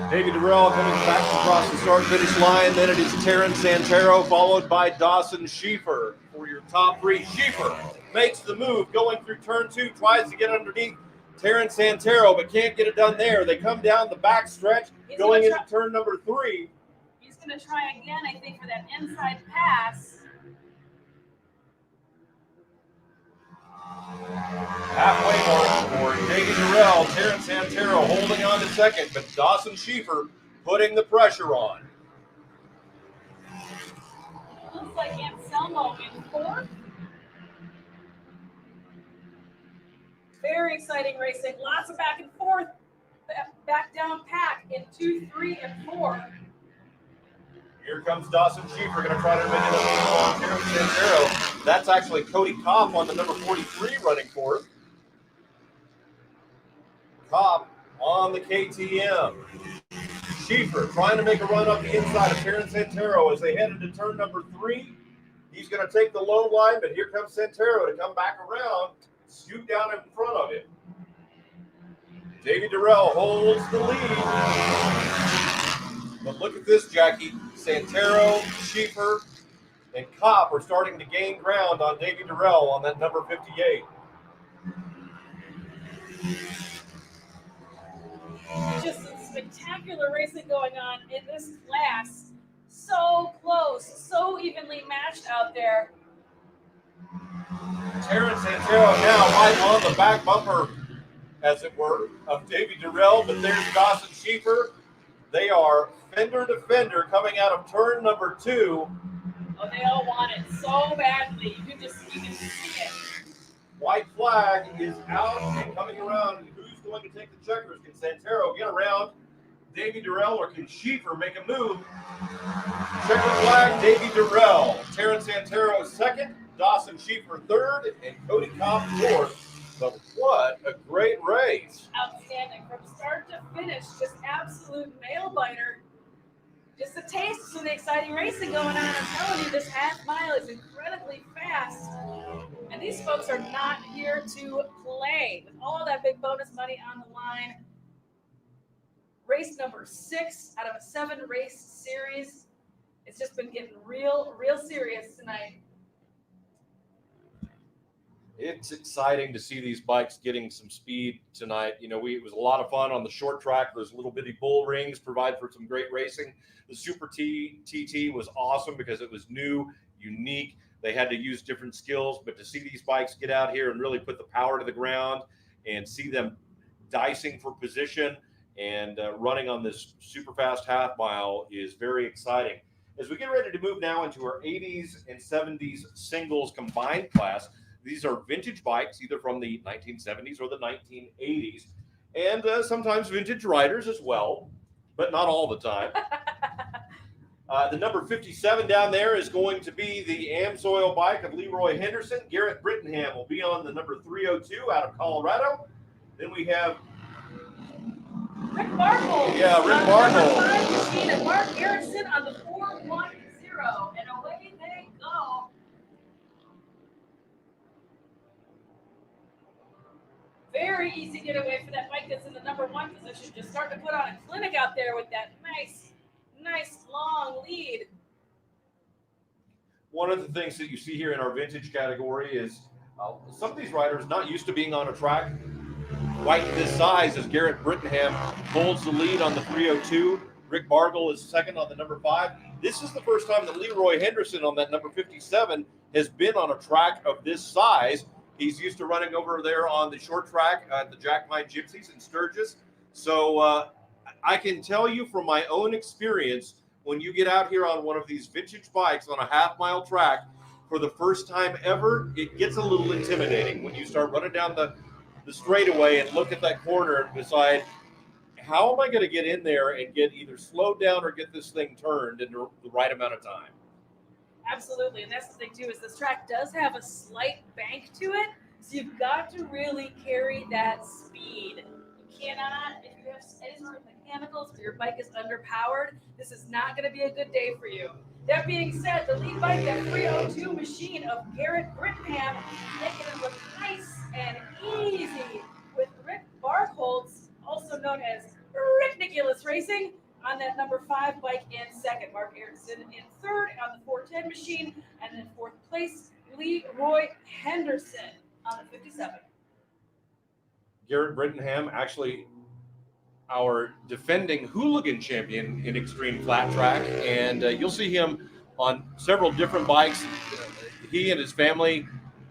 Davey Durrell coming back across the start-finish line. Then it is Terrence Santero, followed by Dawson Schieffer for your top 3. Schieffer makes the move, going through turn 2, tries to get underneath Terrence Santero, but can't get it done there. They come down the back stretch, going into turn number 3. He's going to try again, I think, for that inside pass. Halfway mark for Davey Durrell. Terrence Santero holding on to second, but Dawson Schieffer putting the pressure on. Looks like Anselmo in 4th. Very exciting racing. Lots of back and forth. Back down pack in 2, 3, and 4. Here comes Dawson Schieffer, going to try to make it up on Terrence Santero. That's actually Cody Kopp on the number 43 running fourth. Kopp on the KTM. Schieffer trying to make a run up the inside of Terrence Santero as they head into turn number 3. He's going to take the low line, but here comes Santero to come back around, scoot down in front of him. Davey Durrell holds the lead. But look at this, Jackie. Santero, Schieffer, and Kopp are starting to gain ground on Davey Durrell on that number 58. Just some spectacular racing going on in this class. So close, so evenly matched out there. Terrence Santero now right on the back bumper, as it were, of Davey Durrell, but there's Dawson Schieffer. They are fender to fender coming out of turn number 2. Oh, they all want it so badly. You can see it. White flag is out and coming around. Who's going to take the checkers? Can Santero get around Davey Durrell, or can Schieffer make a move? Checker flag, Davey Durrell. Terrence Santero second, Dawson Schieffer third, and Cody Kopp fourth. But what a great race. Outstanding. From start to finish, just absolute nail biter. Just a taste of some of the exciting racing going on. I'm telling you, this half mile is incredibly fast. And these folks are not here to play. With all that big bonus money on the line, race number 6 out of a 7-race series. It's just been getting real serious tonight. It's exciting to see these bikes getting some speed tonight. You know, it was a lot of fun on the short track. Those little bitty bull rings provide for some great racing. The Super TT was awesome because it was new, unique. They had to use different skills, but to see these bikes get out here and really put the power to the ground and see them dicing for position and running on this super fast half mile is very exciting. As we get ready to move now into our 80s and 70s singles combined class, these are vintage bikes, either from the 1970s or the 1980s, and sometimes vintage riders as well, but not all the time. The number 57 down there is going to be the Amsoil bike of Leroy Henderson. Garrett Brittenham will be on the number 302 out of Colorado. Then we have Rick Barkle. Yeah, Rick Barkle. Machine and Mark Erickson on the 410, and away they go. Very easy getaway for that bike that's in the number 1 position. Just starting to put on a clinic out there with that nice long lead. one of the things that you see here in our vintage category is some of these riders not used to being on a track quite this size as Garrett Brittenham holds the lead on the 302. Rick Bargle is second on the number 5. This is the first time that Leroy Henderson on that number 57 has been on a track of this size. He's used to running over there on the short track at the Jack Pine Gypsies in Sturgis. So I can tell you from my own experience, when you get out here on one of these vintage bikes on a half-mile track for the first time ever, it gets a little intimidating when you start running down the straightaway and look at that corner and decide, how am I going to get in there and get either slowed down or get this thing turned in the right amount of time? Absolutely, and that's the thing too, is this track does have a slight bank to it, so you've got to really carry that speed. You cannot, if you have any sort of mechanicals or your bike is underpowered, this is not going to be a good day for you. That being said, the lead bike, that 302 machine of Garrett Brittenham, making it look nice and easy with Rick Barkholtz, also known as Rick Nicholas Racing, on that number 5 bike in second. Mark Erickson in third on the 410 machine, and in fourth place, Leroy Henderson on the 57. Garrett Brittenham, actually our defending hooligan champion in Xtreem flat track, and you'll see him on several different bikes. He and his family,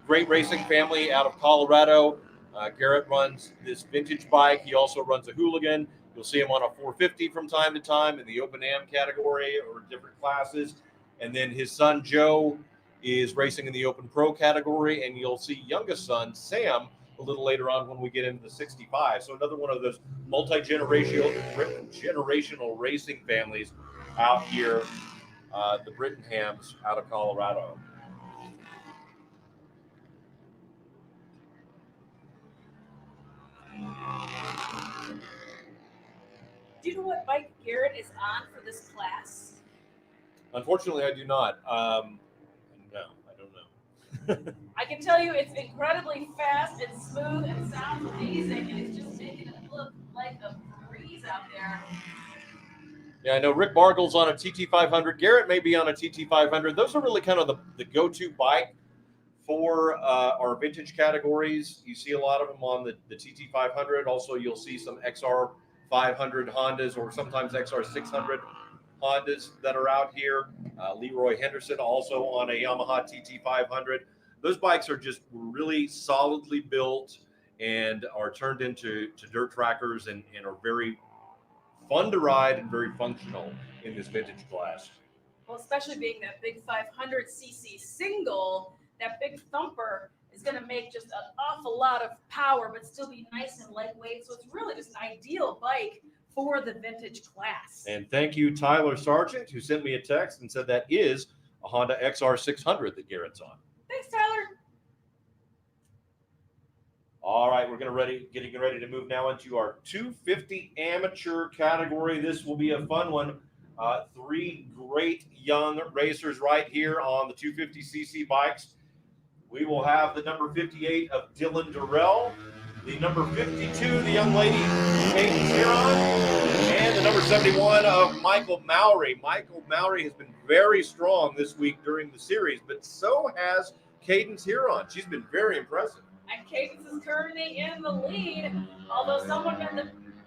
great racing family out of Colorado. Garrett runs this vintage bike. He also runs a hooligan. You'll see him on a 450 from time to time in the Open Am category or different classes. And then his son, Joe, is racing in the Open Pro category. And you'll see youngest son, Sam, a little later on when we get into the 65. So another one of those multi-generational racing families out here, the Brittenhams out of Colorado. Do you know what bike Garrett is on for this class? Unfortunately, I do not. No, I don't know. I can tell you it's incredibly fast and smooth and sounds amazing, and it's just making it look like a breeze out there. Yeah, I know Rick Bargle's on a TT500. Garrett may be on a TT500. Those are really kind of the go-to bike for our vintage categories. You see a lot of them on the TT500. Also, you'll see some XR500 Hondas or sometimes XR600 Hondas that are out here. Leroy Henderson also on a Yamaha TT500. Those bikes are just really solidly built and are turned into dirt trackers and are very fun to ride and very functional in this vintage class. Well, especially being that big 500cc single, that big thumper is going to make just an awful lot of power, but still be nice and lightweight. So it's really just an ideal bike for the vintage class. And thank you, Tyler Sargent, who sent me a text and said that is a Honda XR600 that Garrett's on. Thanks, Tyler. All right, we're getting ready to move now into our 250 amateur category. This will be a fun one. Three great young racers right here on the 250cc bikes. We will have the number 58 of Dylan Durrell, the number 52, the young lady, Kate Huron, and the number 71 of Michael Mowry. Michael Mowry has been very strong this week during the series, but so has Cadence Huron. She's been very impressive. And Cadence is currently in the lead, although someone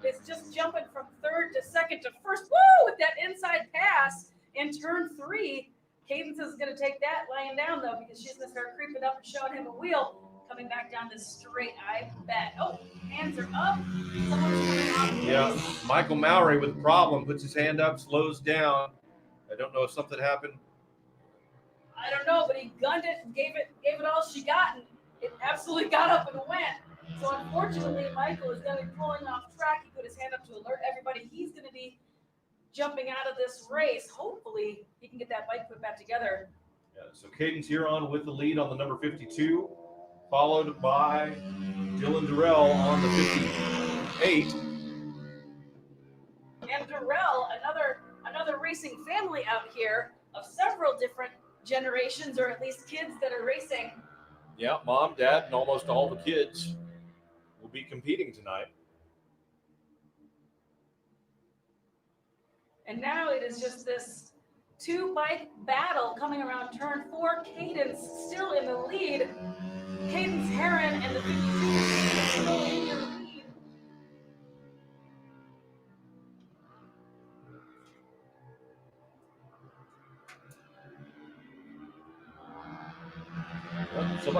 is just jumping from third to second to first. Woo! With that inside pass in turn 3. Cadence is going to take that laying down, though, because she's going to start creeping up and showing him a wheel. Coming back down this straight, I bet. Oh, hands are up. Someone's coming off. Yeah, Michael Mowry with a problem, puts his hand up, slows down. I don't know if something happened. I don't know, but he gunned it and gave it all she got, and it absolutely got up and went. So unfortunately, Michael is going to be pulling off track. He put his hand up to alert everybody. He's going to be jumping out of this race. Hopefully, he can get that bike put back together. Yeah, so Cadence Huron with the lead on the number 52, followed by Dylan Durrell on the 58. And Durrell, another racing family out here of several different generations, or at least kids that are racing. Yeah, mom, dad, and almost all the kids will be competing tonight. And now it is just this 2-bike battle coming around turn 4. Cadence still in the lead. Cadence Heron and the 52 still in the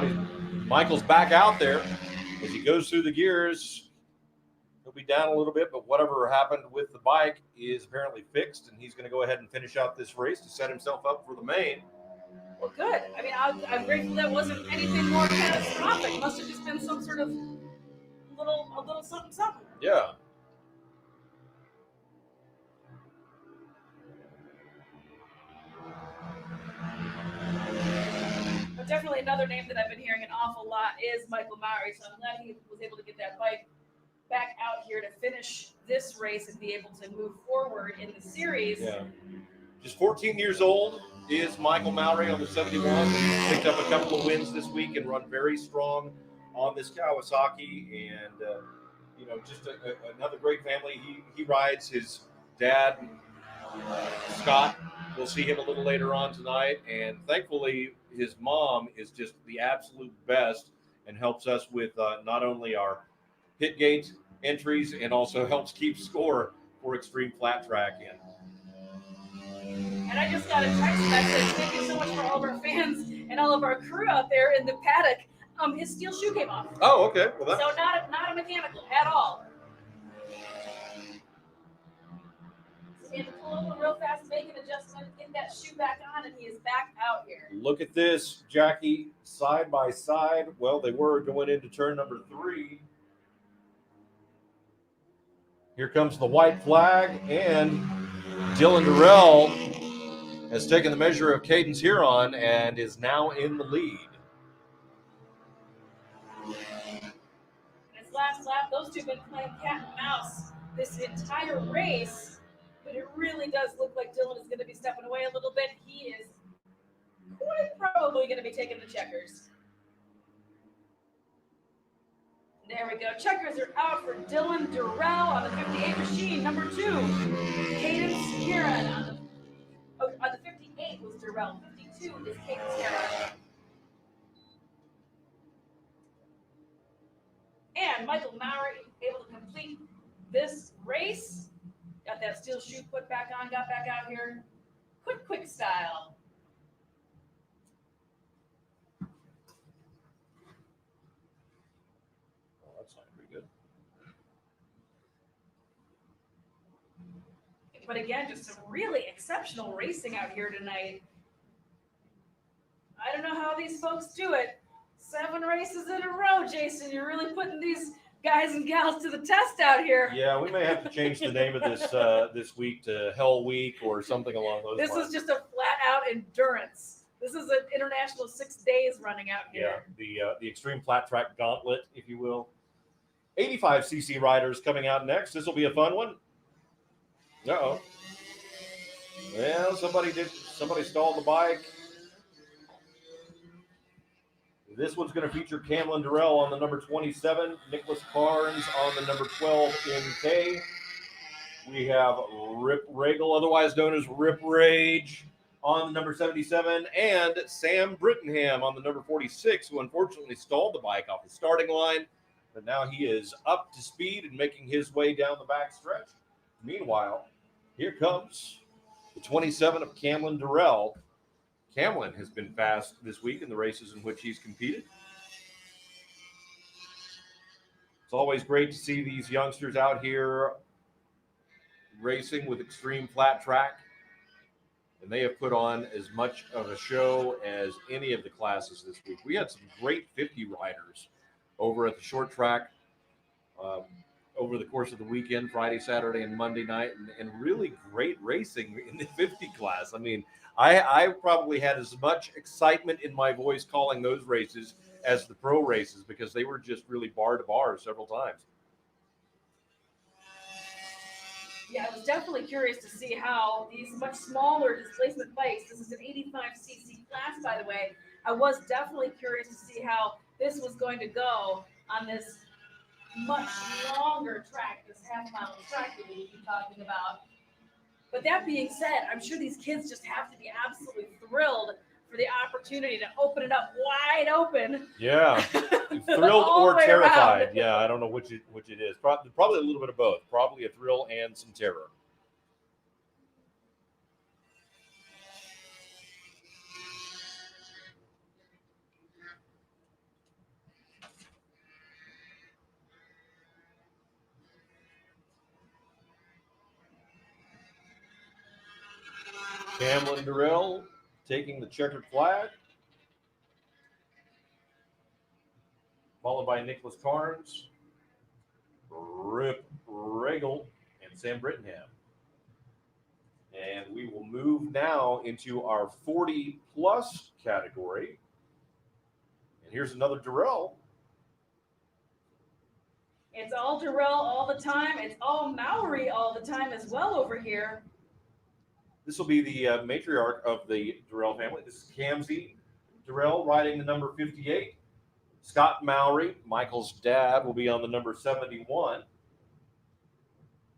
lead. Michael's back out there as he goes through the gears. He'll be down a little bit, but whatever happened with the bike is apparently fixed, and he's going to go ahead and finish out this race to set himself up for the main. Well, good. I mean, I'm grateful that wasn't anything more catastrophic. Must have just been some sort of a little something. Yeah. But definitely another name that I've been hearing an awful lot is Michael Mowry. So I'm glad he was able to get that bike back out here to finish this race and be able to move forward in the series. Yeah. Just 14 years old is Michael Mowry on the 71. He's picked up a couple of wins this week and run very strong on this Kawasaki. And, just another great family. He rides his dad, Scott. We'll see him a little later on tonight. And thankfully, his mom is just the absolute best and helps us with not only our hit gate entries and also helps keep score for Xtreem Flat Track in. And I just got a text message. Thank you so much for all of our fans and all of our crew out there in the paddock. His steel shoe came off. Oh, okay. Well, so not a mechanical at all. So he had to pull over real fast, make an adjustment, get that shoe back on, and he is back out here. Look at this, Jackie, side by side. Well, they were going into turn number 3. Here comes the white flag, and Dylan Durrell has taken the measure of Cadence Huron and is now in the lead. His last lap, those two have been playing cat and mouse this entire race, but it really does look like Dylan is going to be stepping away a little bit. He is quite probably going to be taking the checkers. There we go. Checkers are out for Dylan Durrell on the 58 machine. Number 2, Cadence Huron. On the 58 was Durrell. 52 is Cadence Huron. And Michael Mowry able to complete this race. Got that steel shoe put back on, got back out here. Quick style. That's not pretty good. But again, just some really exceptional racing out here tonight. I don't know how these folks do it. 7 races in a row, Jason. You're really putting these guys and gals to the test out here. Yeah, we may have to change the name of this this week to Hell Week or something along those lines. This is just a flat-out endurance. This is an international 6 days running out here. Yeah, the Xtreem Flat Track Gauntlet, if you will. 85cc riders coming out next. This will be a fun one. Uh-oh. Well, somebody stalled the bike. This one's going to feature Camlin Durrell on the number 27, Nicholas Carnes on the number 12 MK. We have Rip Regal, otherwise known as Rip Rage, on the number 77, and Sam Brittenham on the number 46, who unfortunately stalled the bike off the starting line, but now he is up to speed and making his way down the back stretch. Meanwhile, here comes the 27 of Camlin Durrell. Camlin has been fast this week in the races in which he's competed. It's always great to see these youngsters out here racing with Xtreem flat track, and they have put on as much of a show as any of the classes this week. We had some great 50 riders over at the short track over the course of the weekend, Friday, Saturday, and Monday night, and really great racing in the 50 class. I mean, I probably had as much excitement in my voice calling those races as the pro races, because they were just really bar to bar several times. Yeah, I was definitely curious to see how these much smaller displacement bikes, this is an 85cc class, by the way, I was definitely curious to see how this was going to go on this much longer track, this half-mile track that we keep talking about. But that being said, I'm sure these kids just have to be absolutely thrilled for the opportunity to open it up wide open. Yeah, thrilled All the or way terrified. around. Yeah, I don't know which it is. Probably a little bit of both. Probably a thrill and some terror. Camlin Durrell taking the checkered flag, followed by Nicholas Carnes, Rip Regal, and Sam Brittenham. And we will move now into our 40-plus category. And here's another Durrell. It's all Durrell all the time. It's all Maori all the time as well over here. This will be the matriarch of the Durrell family. This is Camzy Durrell riding the number 58. Scott Mowry, Michael's dad, will be on the number 71.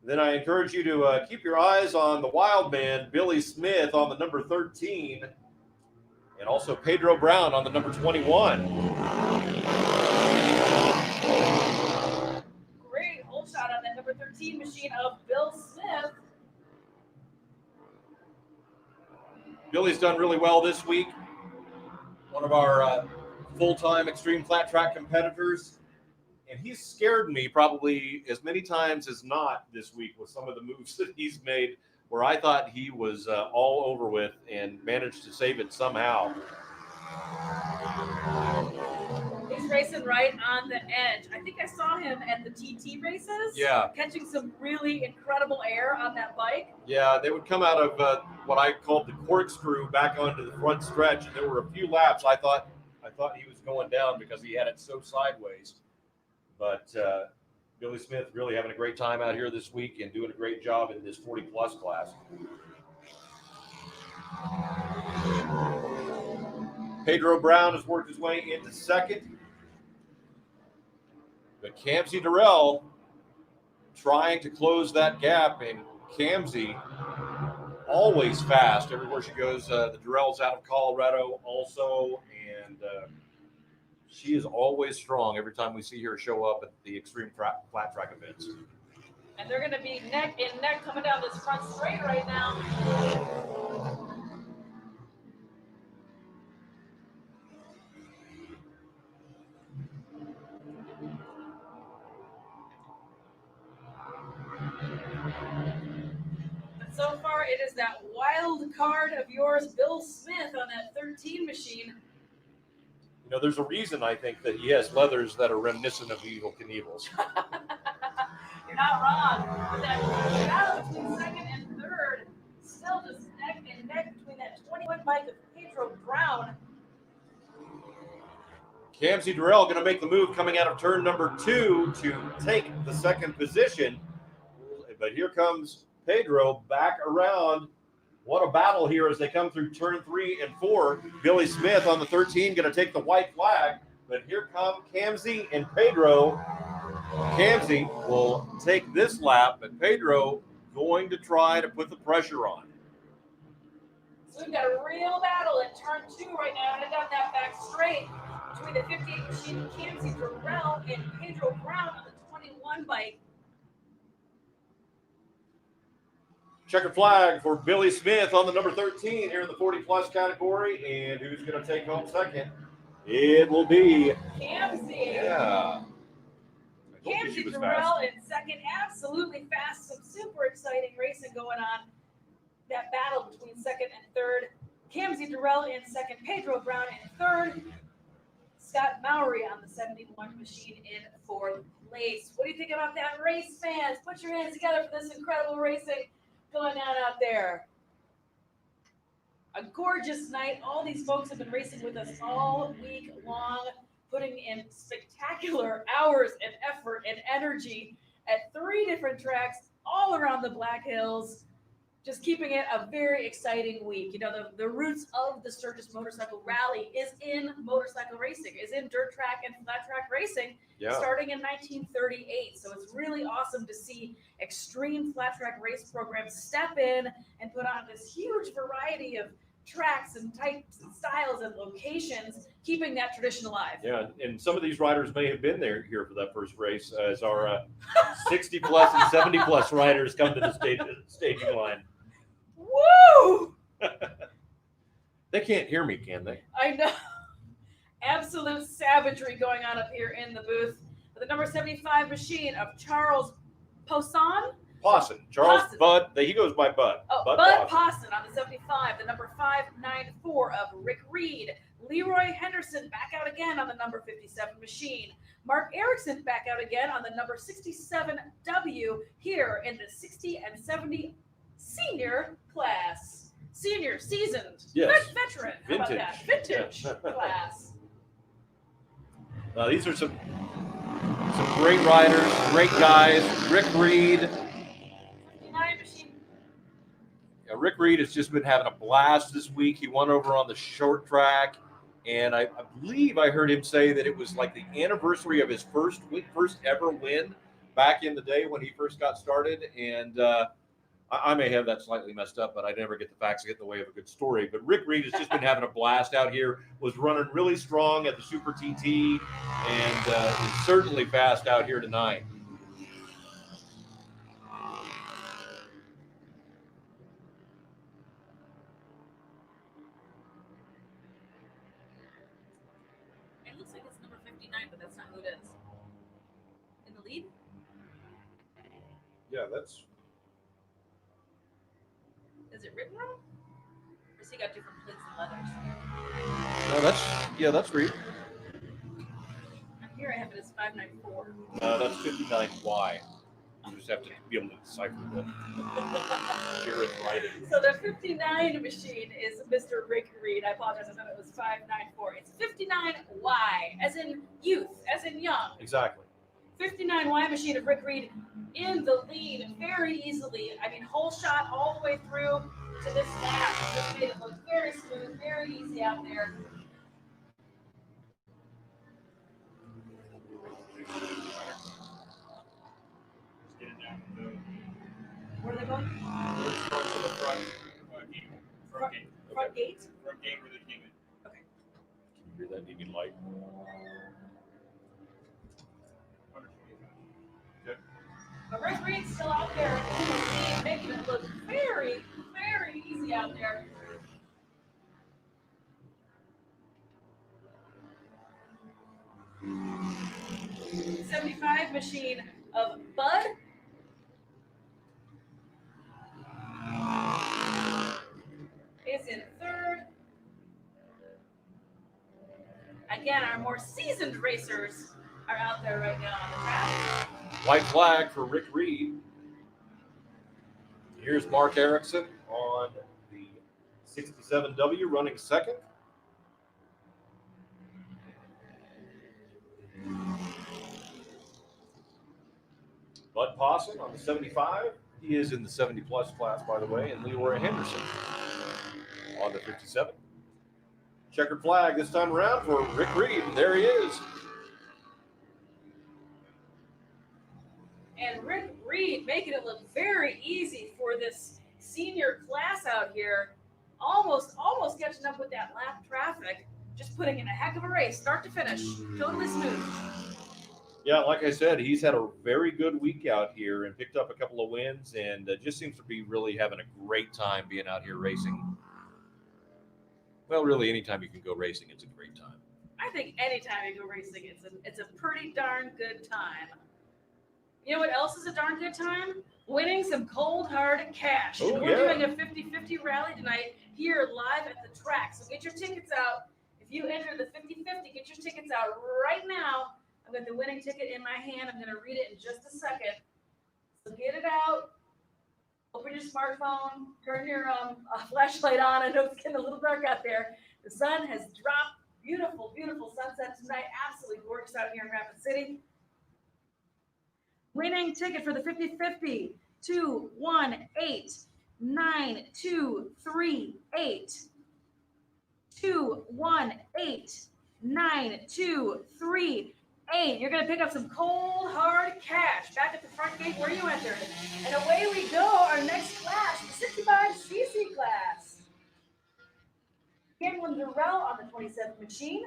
Then I encourage you to keep your eyes on the wild man, Billy Smith, on the number 13, and also Pedro Brown on the number 21. Great hole shot on that number 13 machine of Bill Smith. Billy's done really well this week. One of our full-time Xtreem flat track competitors. And he's scared me probably as many times as not this week with some of the moves that he's made, where I thought he was all over with and managed to save it somehow. He's racing right on the edge. I think I saw him at the TT races. Yeah. Catching some really incredible air on that bike. Yeah, they would come out of what I called the corkscrew back onto the front stretch. And there were a few laps I thought he was going down because he had it so sideways. But Billy Smith really having a great time out here this week and doing a great job in this 40-plus class. Pedro Brown has worked his way into second. But Camzy Durrell trying to close that gap, and Camzy always fast everywhere she goes. The Durrell's out of Colorado also, and she is always strong every time we see her show up at the Xtreem flat track events. And they're going to be neck and neck coming down this front straight right now. But so far, it is that wild card of yours, Bill Smith, on that 13 machine. You know, there's a reason I think that he has leathers that are reminiscent of Evel Knievel's. You're not wrong. But that battle between second and third, still just neck and neck between that 21 bike of Pedro Brown. Camzy Durrell going to make the move coming out of turn number 2 to take the second position. But here comes Pedro back around What a battle here as they come through turn 3 and 4. Billy Smith on the 13 going to take the white flag. But here come Kamsey and Pedro. Kamsey will take this lap, but Pedro going to try to put the pressure on. So we've got a real battle in turn 2 right now, headed down that back straight between the 58 machine Kamsey Durrell and Pedro Brown on the 21 bike. Checkered flag for Billy Smith on the number 13 here in the 40-plus category. And who's going to take home second? It will be Kamsey. Yeah. Kamsey Durrell in second, absolutely fast. Some super exciting racing going on. That battle between second and third. Kamsey Durrell in second, Pedro Brown in third. Scott Mowry on the 71 machine in fourth place. What do you think about that, race fans? Put your hands together for this incredible racing going on out there. A gorgeous night. All these folks have been racing with us all week long, putting in spectacular hours and effort and energy at 3 different tracks all around the Black Hills, just keeping it a very exciting week. You know, the roots of the Sturgis Motorcycle Rally is in motorcycle racing, is in dirt track and flat track racing, starting in 1938. So it's really awesome to see Xtreem flat track race programs step in and put on this huge variety of tracks and types and styles and locations, keeping that tradition alive. Yeah, and some of these riders may have been there here for that first race as our 60-plus and 70-plus riders come to the staging line. Woo! They can't hear me, can they? I know. Absolute savagery going on up here in the booth. With the number 75 machine of Charles Poisson. Charles Posson. Bud. He goes by Bud. Oh, Bud Posson on the 75. The number 594 of Rick Reed. Leroy Henderson back out again on the number 57 machine. Mark Erickson back out again on the number 67W here in the 60 and 70 senior class. Senior, seasoned, veteran. How about that? Vintage class. These are some great riders, great guys. Rick Reed. Rick Reed has just been having a blast this week. He won over on the short track, and I believe I heard him say that it was like the anniversary of his first ever win back in the day when he first got started. And I may have that slightly messed up, but I never get the facts to get in the way of a good story. But Rick Reed has just been having a blast out here, was running really strong at the Super TT, and is certainly fast out here tonight. It looks like it's number 59, but that's not who it is. In the lead? Yeah, that's... Is it written wrong? Or has he got different plates and leathers? No, that's Reed. And here I have it as 594. That's 59Y. You just have to be able to decipher the accurate writing. So the 59 machine is Mr. Rick Reed. I apologize, I thought it was 594. It's 59Y, as in youth, as in young. Exactly. 59Y machine of Rick Reed in the lead very easily. I mean, whole shot all the way through to this lap. Just made it look very smooth, very easy out there. Where are they going? Front gate? Front gate where they came in. Okay. Can you hear that needing light? But Rick Reed's still out there in the lead, making it look very, very easy out there. The 75 machine of Bud. Is in third. Again, our more seasoned racers are out there right now on the track. White flag for Rick Reed. Here's Mark Erickson on the 67W running second. Bud Posson on the 75. He is in the 70-plus class, by the way, and Leroy Henderson on the 57. Checkered flag this time around for Rick Reed. There he is. And Rick Reed making it look very easy for this senior class out here. Almost catching up with that lap traffic. Just putting in a heck of a race, start to finish. Totally smooth. Yeah, like I said, he's had a very good week out here and picked up a couple of wins and just seems to be really having a great time being out here racing. Well, really, anytime you can go racing, it's a great time. I think anytime you go racing, it's a pretty darn good time. You know what else is a darn good time? Winning some cold, hard cash. Oh, We're yeah. doing a 50-50 rally tonight here live at the track. So get your tickets out. If you enter the 50-50, get your tickets out right now. I've got the winning ticket in my hand. I'm going to read it in just a second. So get it out. Open your smartphone. Turn your flashlight on. I know it's getting a little dark out there. The sun has dropped. Beautiful, beautiful sunset tonight. Absolutely gorgeous out here in Rapid City. Winning ticket for the 50-50, 218-9238. 218-9238. You're going to pick up some cold, hard cash back at the front gate where you entered. And away we go, our next class, the 65cc class. Cameron Durrell on the 27 machine.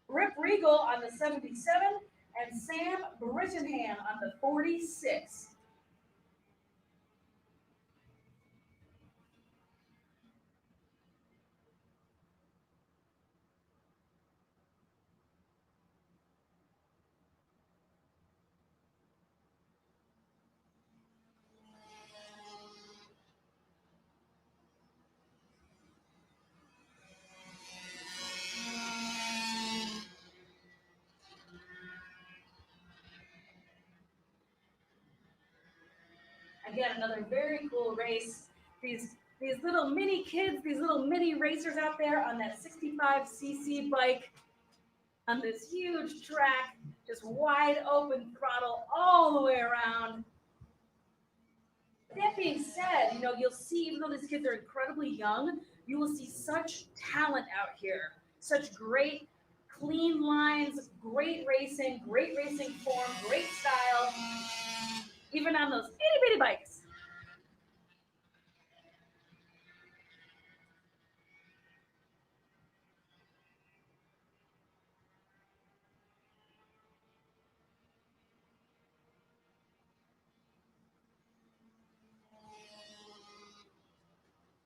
Rip Regal on the 77. And Sam Brittingham on the 46. Again, another very cool race. These little mini kids, these little mini racers out there on that 65cc bike on this huge track, just wide open throttle all the way around. That being said, you'll see, even though these kids are incredibly young, you will see such talent out here, such great, clean lines, great racing form, great style, even on those itty bitty bikes.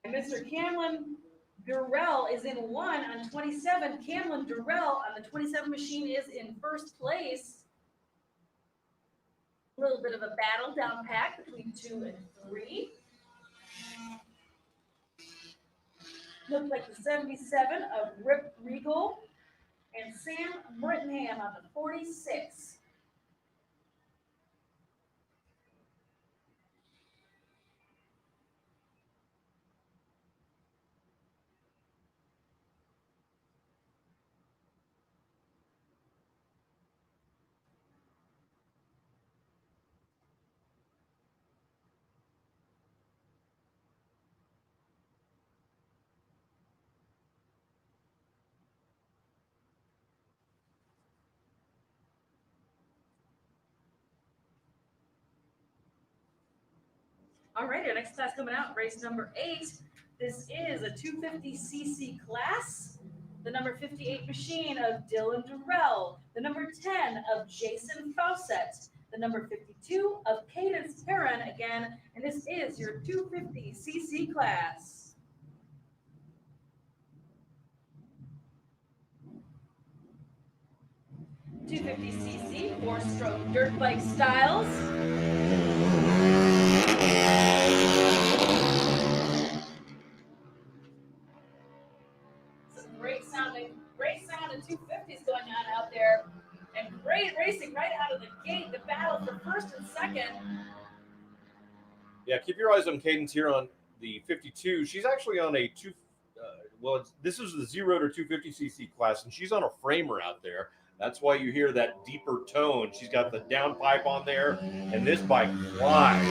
And Mr. Cameron Durrell is in 1 on 27. Cameron Durrell on the 27 machine is in first place. A little bit of a battle down pack between 2 and 3. Looks like the 77 of Rip Regal and Sam Brittingham on the 46. All right, our next class coming out, race number 8. This is a 250cc class. The number 58 machine of Dylan Durrell. The number 10 of Jason Fawcett. The number 52 of Cadence Heron again. And this is your 250cc class. .250cc, 4-stroke dirt bike styles. Some great sounding 250s going on out there. And great racing right out of the gate. The battle for first and second. Yeah, keep your eyes on Cadence here on the 52. She's actually on a this is the 0 to 250cc class, and she's on a framer out there. That's why you hear that deeper tone. She's got the downpipe on there, and this bike flies.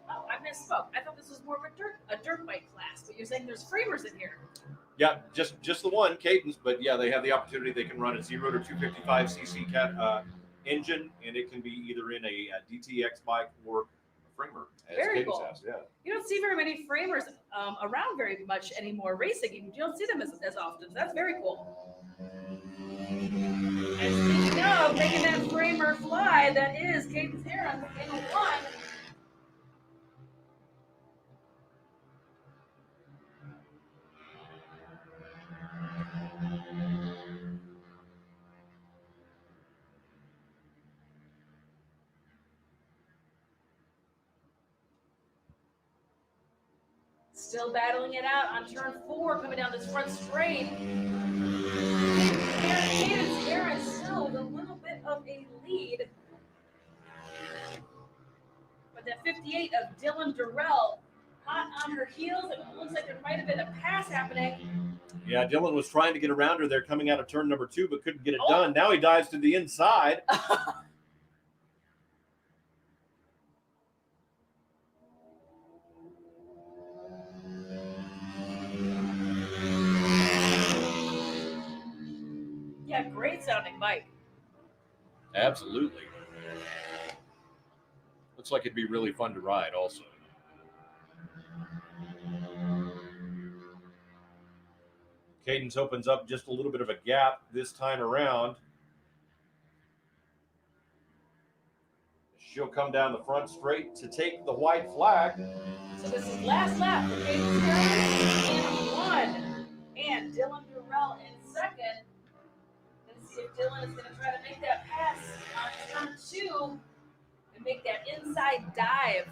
Oh, I misspoke. I thought this was more of a dirt bike class, but you're saying there's framers in here. Yeah, just the one Cadence, but yeah, they have the opportunity. They can run a 0 to 255cc engine, and it can be either in a DTX bike or a framer, as Very Cadence cool. has. Yeah. You don't see very many framers around very much anymore racing. You don't see them as often. So that's very cool. And speaking of making that framer fly, that is Cadence Heron in a 1. Still battling it out on turn 4, coming down this front straight. Cadence Heron still with a little bit of a lead. But that 58 of Dylan Durrell hot on her heels. It looks like there might have been a pass happening. Yeah, Dylan was trying to get around her there coming out of turn number 2, but couldn't get it done. Now he dives to the inside. Yeah, great sounding bike. Absolutely. Looks like it'd be really fun to ride also. Cadence opens up just a little bit of a gap this time around. She'll come down the front straight to take the white flag. So this is last lap for Cadence Heron in 1. And Dylan Durrell in 2nd. Let's see if Dylan is going to try to make that pass on turn 2 and make that inside dive.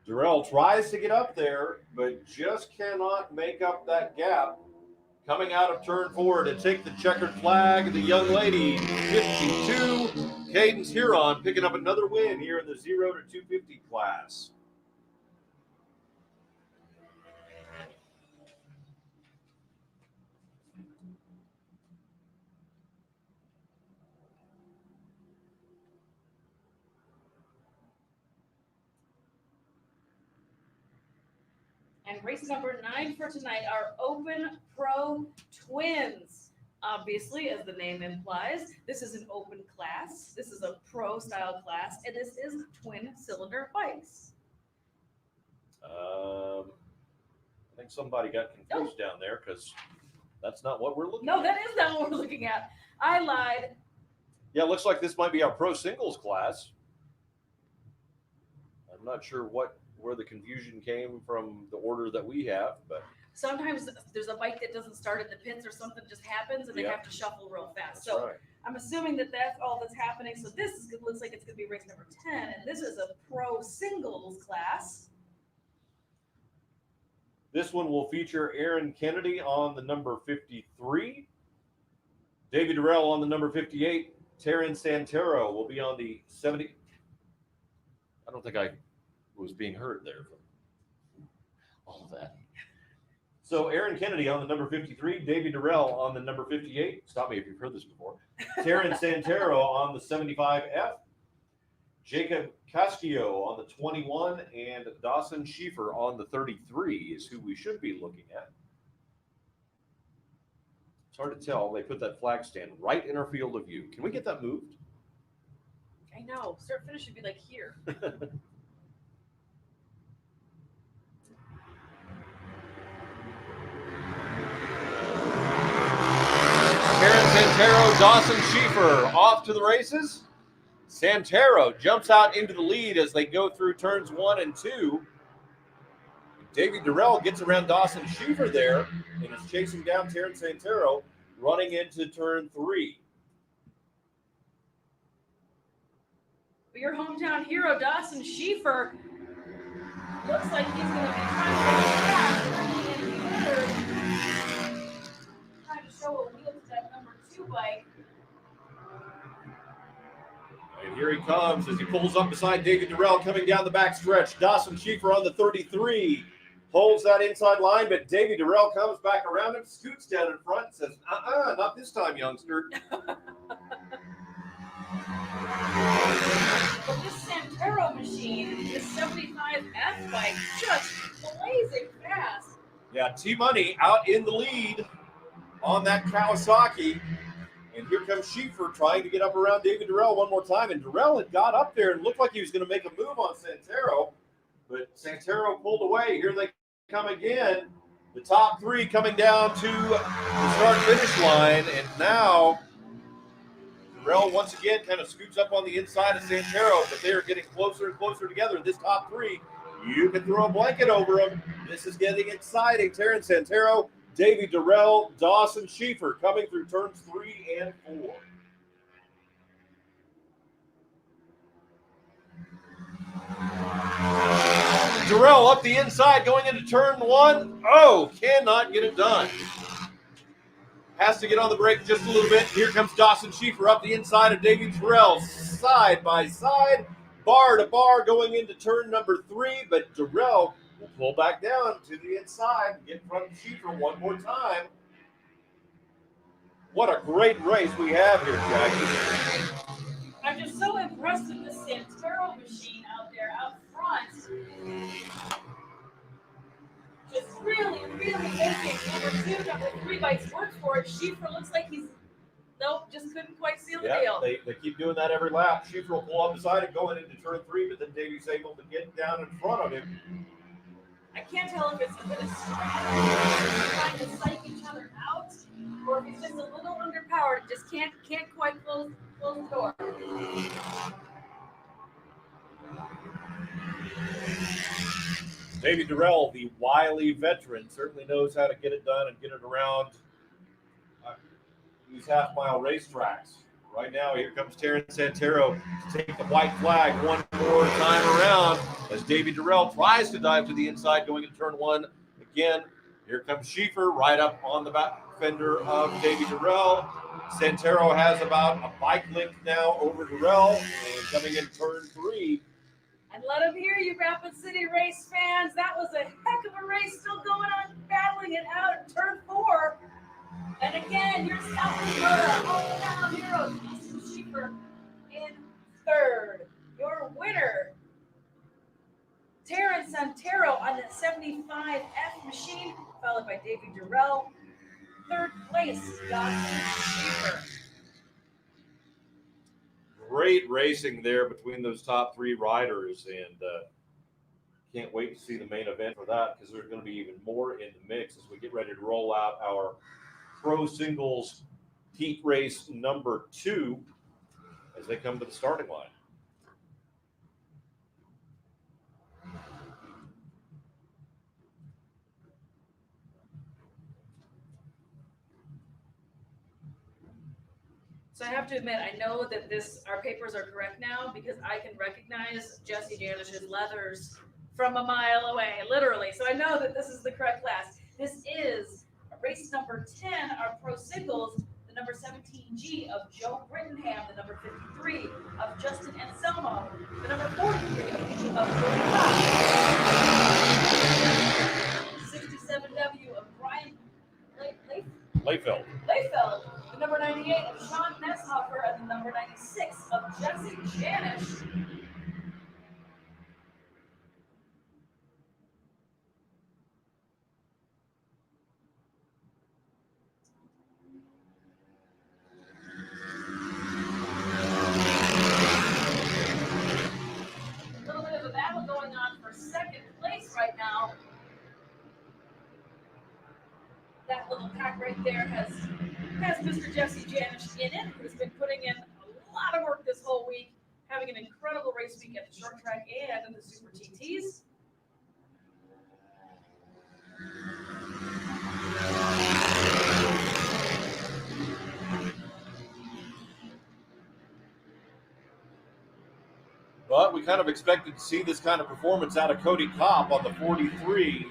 Durrell tries to get up there, but just cannot make up that gap. Coming out of turn 4 to take the checkered flag, the young lady, 52, Cadence Huron, picking up another win here in the 0 to 250 class. And race number 9 for tonight are Open Pro Twins. Obviously, as the name implies, this is an open class. This is a pro style class, and this is twin cylinder bikes. I think somebody got confused down there because that's not what we're looking at. No, that is not what we're looking at. I lied. Yeah, it looks like this might be our pro singles class. I'm not sure where the confusion came from the order that we have, but Sometimes there's a bike that doesn't start in the pits or something just happens and they have to shuffle real fast. that's So right. I'm assuming that that's all that's happening. So looks like it's going to be race number 10, and this is a pro singles class. This one will feature Aaron Kennedy on the number 53. David Durrell on the number 58. Taryn Santero will be on the 70. I don't think I was being heard there from all of that. So Aaron Kennedy on the number 53. David Durrell on the number 58. Stop me if you've heard this before. Taryn Santero on the 75F. Jacob Castillo on the 21 and Dawson Schieffer on the 33 is who we should be looking at. It's hard to tell. They put that flag stand right in our field of view. Can we get that moved? I know. Start finish should be like here. Karen Santero, Dawson Schieffer off to the races. Santero jumps out into the lead as they go through turns 1 and 2. David Durrell gets around Dawson Schieffer there and is chasing down Terrence Santero running into turn 3. Your hometown hero, Dawson Schieffer, looks like he's going to be trying to make it back. Trying to show a wheel to that number 2 bike. And here he comes as he pulls up beside David Durrell coming down the back stretch. Dawson Schieffer on the 33 holds that inside line, but David Durrell comes back around him, scoots down in front, and says, not this time, youngster. But this Santero machine, this 75F bike, just blazing fast. Yeah, T-Money out in the lead on that Kawasaki. And here comes Schieffer trying to get up around David Durrell one more time. And Durrell had got up there and looked like he was going to make a move on Santero. But Santero pulled away. Here they come again. The top three coming down to the start-finish line. And now Durrell once again kind of scoots up on the inside of Santero. But they are getting closer and closer together. This top three, you can throw a blanket over them. This is getting exciting. Terrence Santero, Davey Durrell, Dawson Schieffer coming through turns 3 and 4. Durrell up the inside going into turn 1. Oh, cannot get it done. Has to get on the brake just a little bit. Here comes Dawson Schieffer up the inside of Davey Durrell, side by side, bar to bar going into turn number 3, but Durrell will pull back down to the inside and get in front of Schieffer one more time. What a great race we have here, Jackie. I'm just so impressed with this Santero machine out there, out front. Just really making number 2, number 3 bikes work for it. Schieffer looks like he's, nope, just couldn't quite seal the deal. They keep doing that every lap. Schieffer will pull up beside him going into turn 3, but then Davey's able to get down in front of him. I can't tell if it's a bit of strategy, trying to psych each other out, or if he's just a little underpowered, just can't quite close the door. Davey Durrell, the wily veteran, certainly knows how to get it done and get it around these half-mile racetracks. Right now, here comes Terrence Santero to take the white flag one more time around as Davey Durrell tries to dive to the inside going into turn 1. Again, here comes Schieffer right up on the back fender of Davey Durrell. Santero has about a bike length now over Durrell and coming in turn 3. And let them hear you, Rapid City race fans. That was a heck of a race still going on, battling it out at turn 4. And again, your South Dakota hometown hero, Dawson Schieffer, in 3rd. Your winner, Terrence Santero on the 75F machine, followed by Davey Durrell. 3rd place, Dawson Schieffer. Great racing there between those top 3 riders, and can't wait to see the main event for that because there's going to be even more in the mix as we get ready to roll out our Pro Singles Heat Race number 2 as they come to the starting line. So I have to admit, I know that our papers are correct now because I can recognize Jesse Janish's leathers from a mile away, literally. So I know that this is the correct class. This is race number 10, our Pro Singles, the number 17G of Joe Brittenham, the number 53 of Justin Anselmo, the number 43 of 67W of Brian Layfeld. The number 98 of Sean Nesshoffer, and the number 96 of Jesse Janish. A little bit of a battle going on for 2nd place right now. That little pack right there has Mr. Jesse Janish in it, who's been putting in a lot of work this whole week, having an incredible race week at the short track and in the Super TTs. But we kind of expected to see this kind of performance out of Cody Kopp on the 43.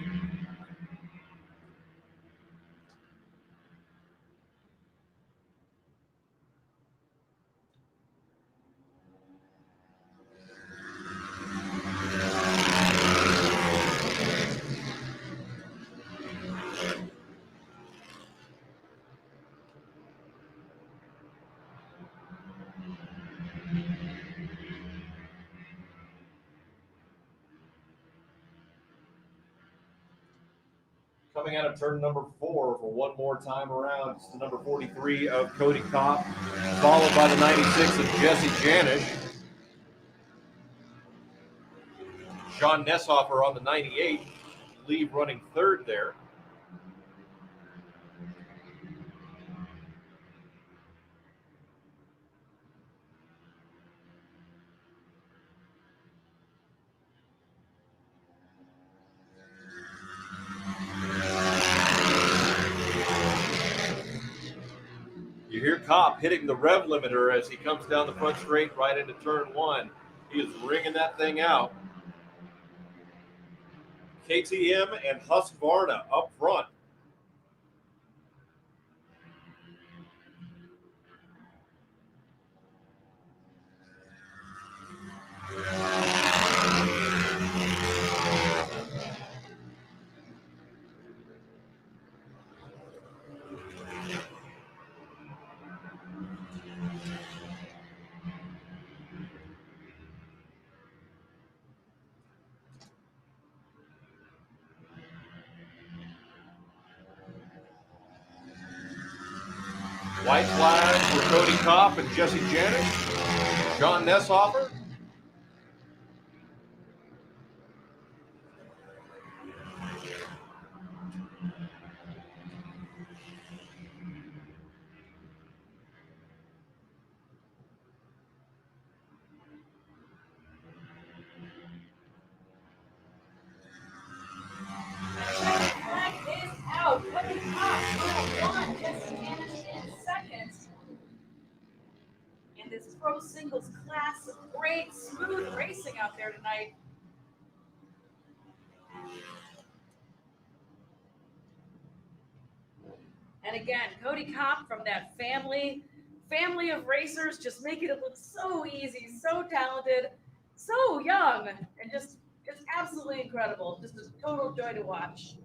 Coming out of turn number 4 for one more time around. It's the number 43 of Cody Kopp, followed by the 96 of Jesse Janish. Sean Nesshofer on the 98, leave running third there. You hear Kopp hitting the rev limiter as he comes down the front straight right into turn 1. He is ringing that thing out. KTM and Husqvarna up front. White flag for Cody Kopp and Jesse Janish. Sean Nesshofer. Flag is out. Cody Kopp on 1, Jesse Janish in second. And this pro singles class, great smooth racing out there tonight. And again, Cody Kopp from that family of racers, just making it look so easy, so talented, so young, and just absolutely incredible. Just a total joy to watch.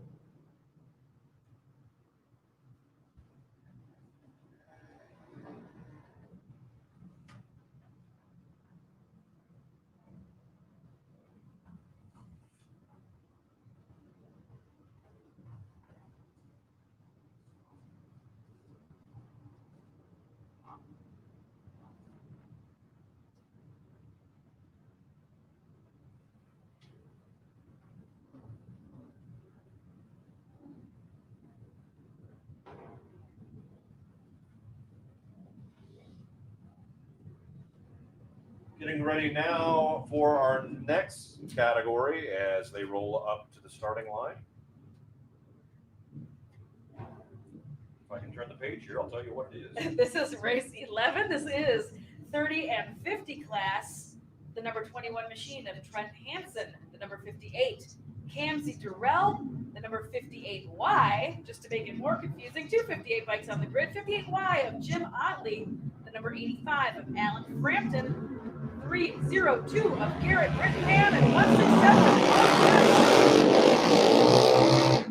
Getting ready now for our next category as they roll up to the starting line. If I can turn the page here, I'll tell you what it is. This is race 11. This is 30 and 50 class. The number 21 machine of Trent Hansen, the number 58. Camsey Durrell, the number 58Y, just to make it more confusing, 258 bikes on the grid. 58Y of Jim Otley, the number 85 of Alan Frampton, 302 of Garrett Rittenham, and 167 of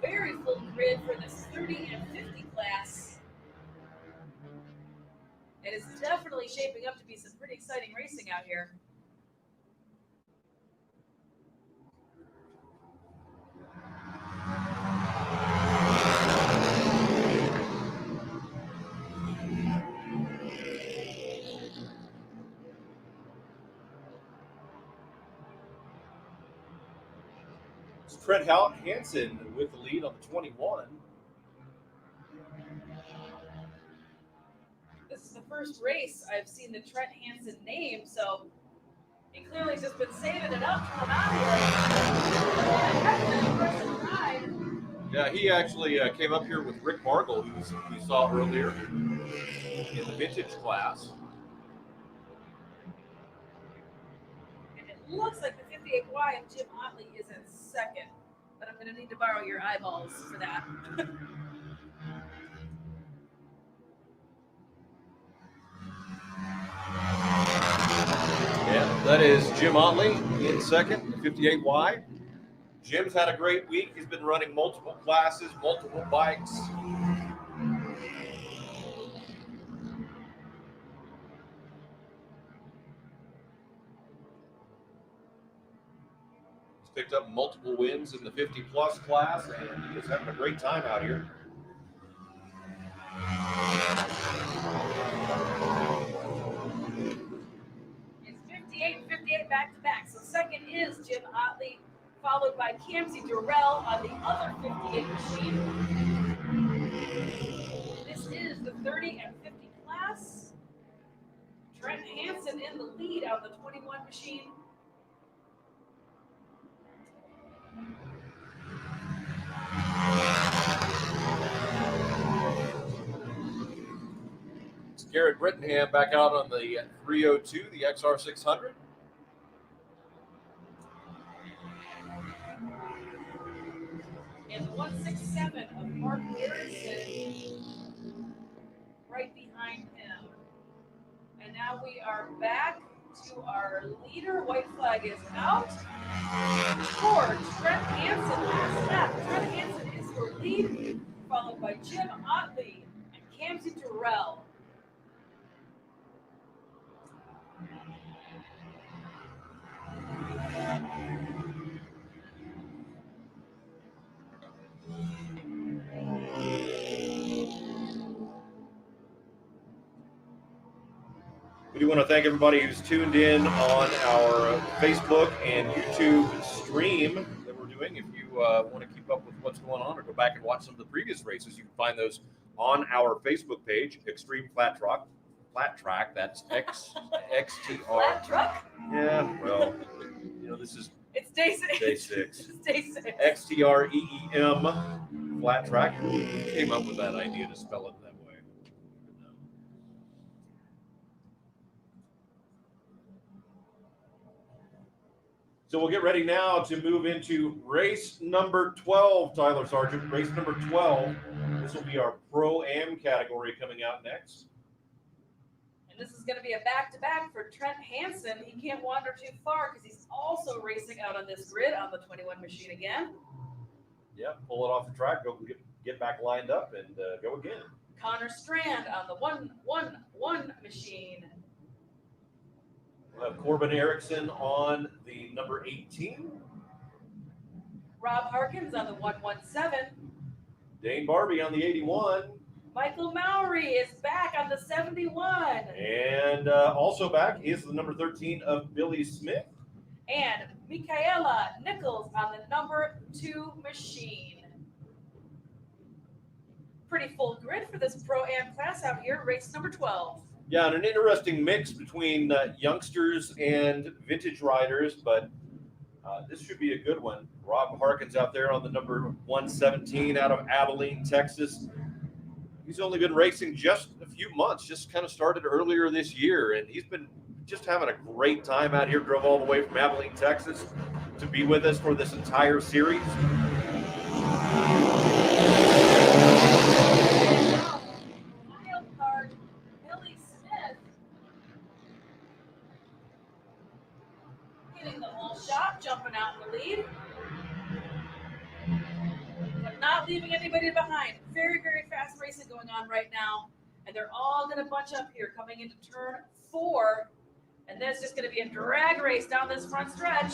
very full grid for this 30 and 50 class. It is definitely shaping up to be some pretty exciting racing out here. It's Trent Hansen with the lead on the 21. This is the first race I've seen the Trent Hansen name, so he clearly has just been saving it up to come out here. Yeah, he actually came up here with Rick Margle, who we saw earlier in the vintage class. And it looks like the 58Y of Jim Otley is in second, but I'm going to need to borrow your eyeballs for that. Yeah, that is Jim Otley in second, 58Y. Jim's had a great week. He's been running multiple classes, multiple bikes. picked up multiple wins in the 50-plus class, and he is having a great time out here. It's 58-58 back-to-back. So second is Jim Otley, followed by Kamsey Durrell on the other 58 machine. This is the 30 and 50 class. Trent Hansen in the lead on the 21 machine. It's Garrett Brittingham back out on the 302, the XR600. And the 167 of Mark Harrison right behind him. And now we are back to our leader. White flag is out for Trent Hansen. Last lap. Trent Hansen is your lead, followed by Jim Otley and Kamsey Durrell. We do want to thank everybody who's tuned in on our Facebook and YouTube stream that we're doing. If you want to keep up with what's going on or go back and watch some of the previous races, you can find those on our Facebook page, Xtreem Flat Track. That's XTR. Flat truck? Yeah, well, this is It's day 6. day 6. It's day 6. XTREEM Flat Track. Who came up with that idea to spell it that way? So we'll get ready now to move into race number 12, Tyler Sargent. Race number 12. This will be our Pro-Am category coming out next. And this is going to be a back-to-back for Trent Hansen. He can't wander too far because he's also racing out on this grid on the 21 machine again. Yeah, pull it off the track, go get back lined up, and go again. Connor Strand on the 111 machine. We'll have Corbin Erickson on the number 18. Rob Harkins on the 117. Dane Barbie on the 81. Michael Mowry is back on the 71. And also back is the number 13 of Billy Smith. And Michaela Nichols on the number 2 machine. Pretty full grid for this Pro-Am class out here, race number 12. Yeah, and an interesting mix between youngsters and vintage riders, but this should be a good one. Rob Harkins out there on the number 117 out of Abilene, Texas. He's only been racing just a few months, just kind of started earlier this year, and he's been just having a great time out here. Drove all the way from Abilene, Texas to be with us for this entire series. Wild card, Billy Smith. Getting the whole shot, jumping out in the lead. But not leaving anybody behind. Very, very fast racing going on right now. And they're all going to bunch up here coming into turn 4. And then it's just going to be a drag race down this front stretch.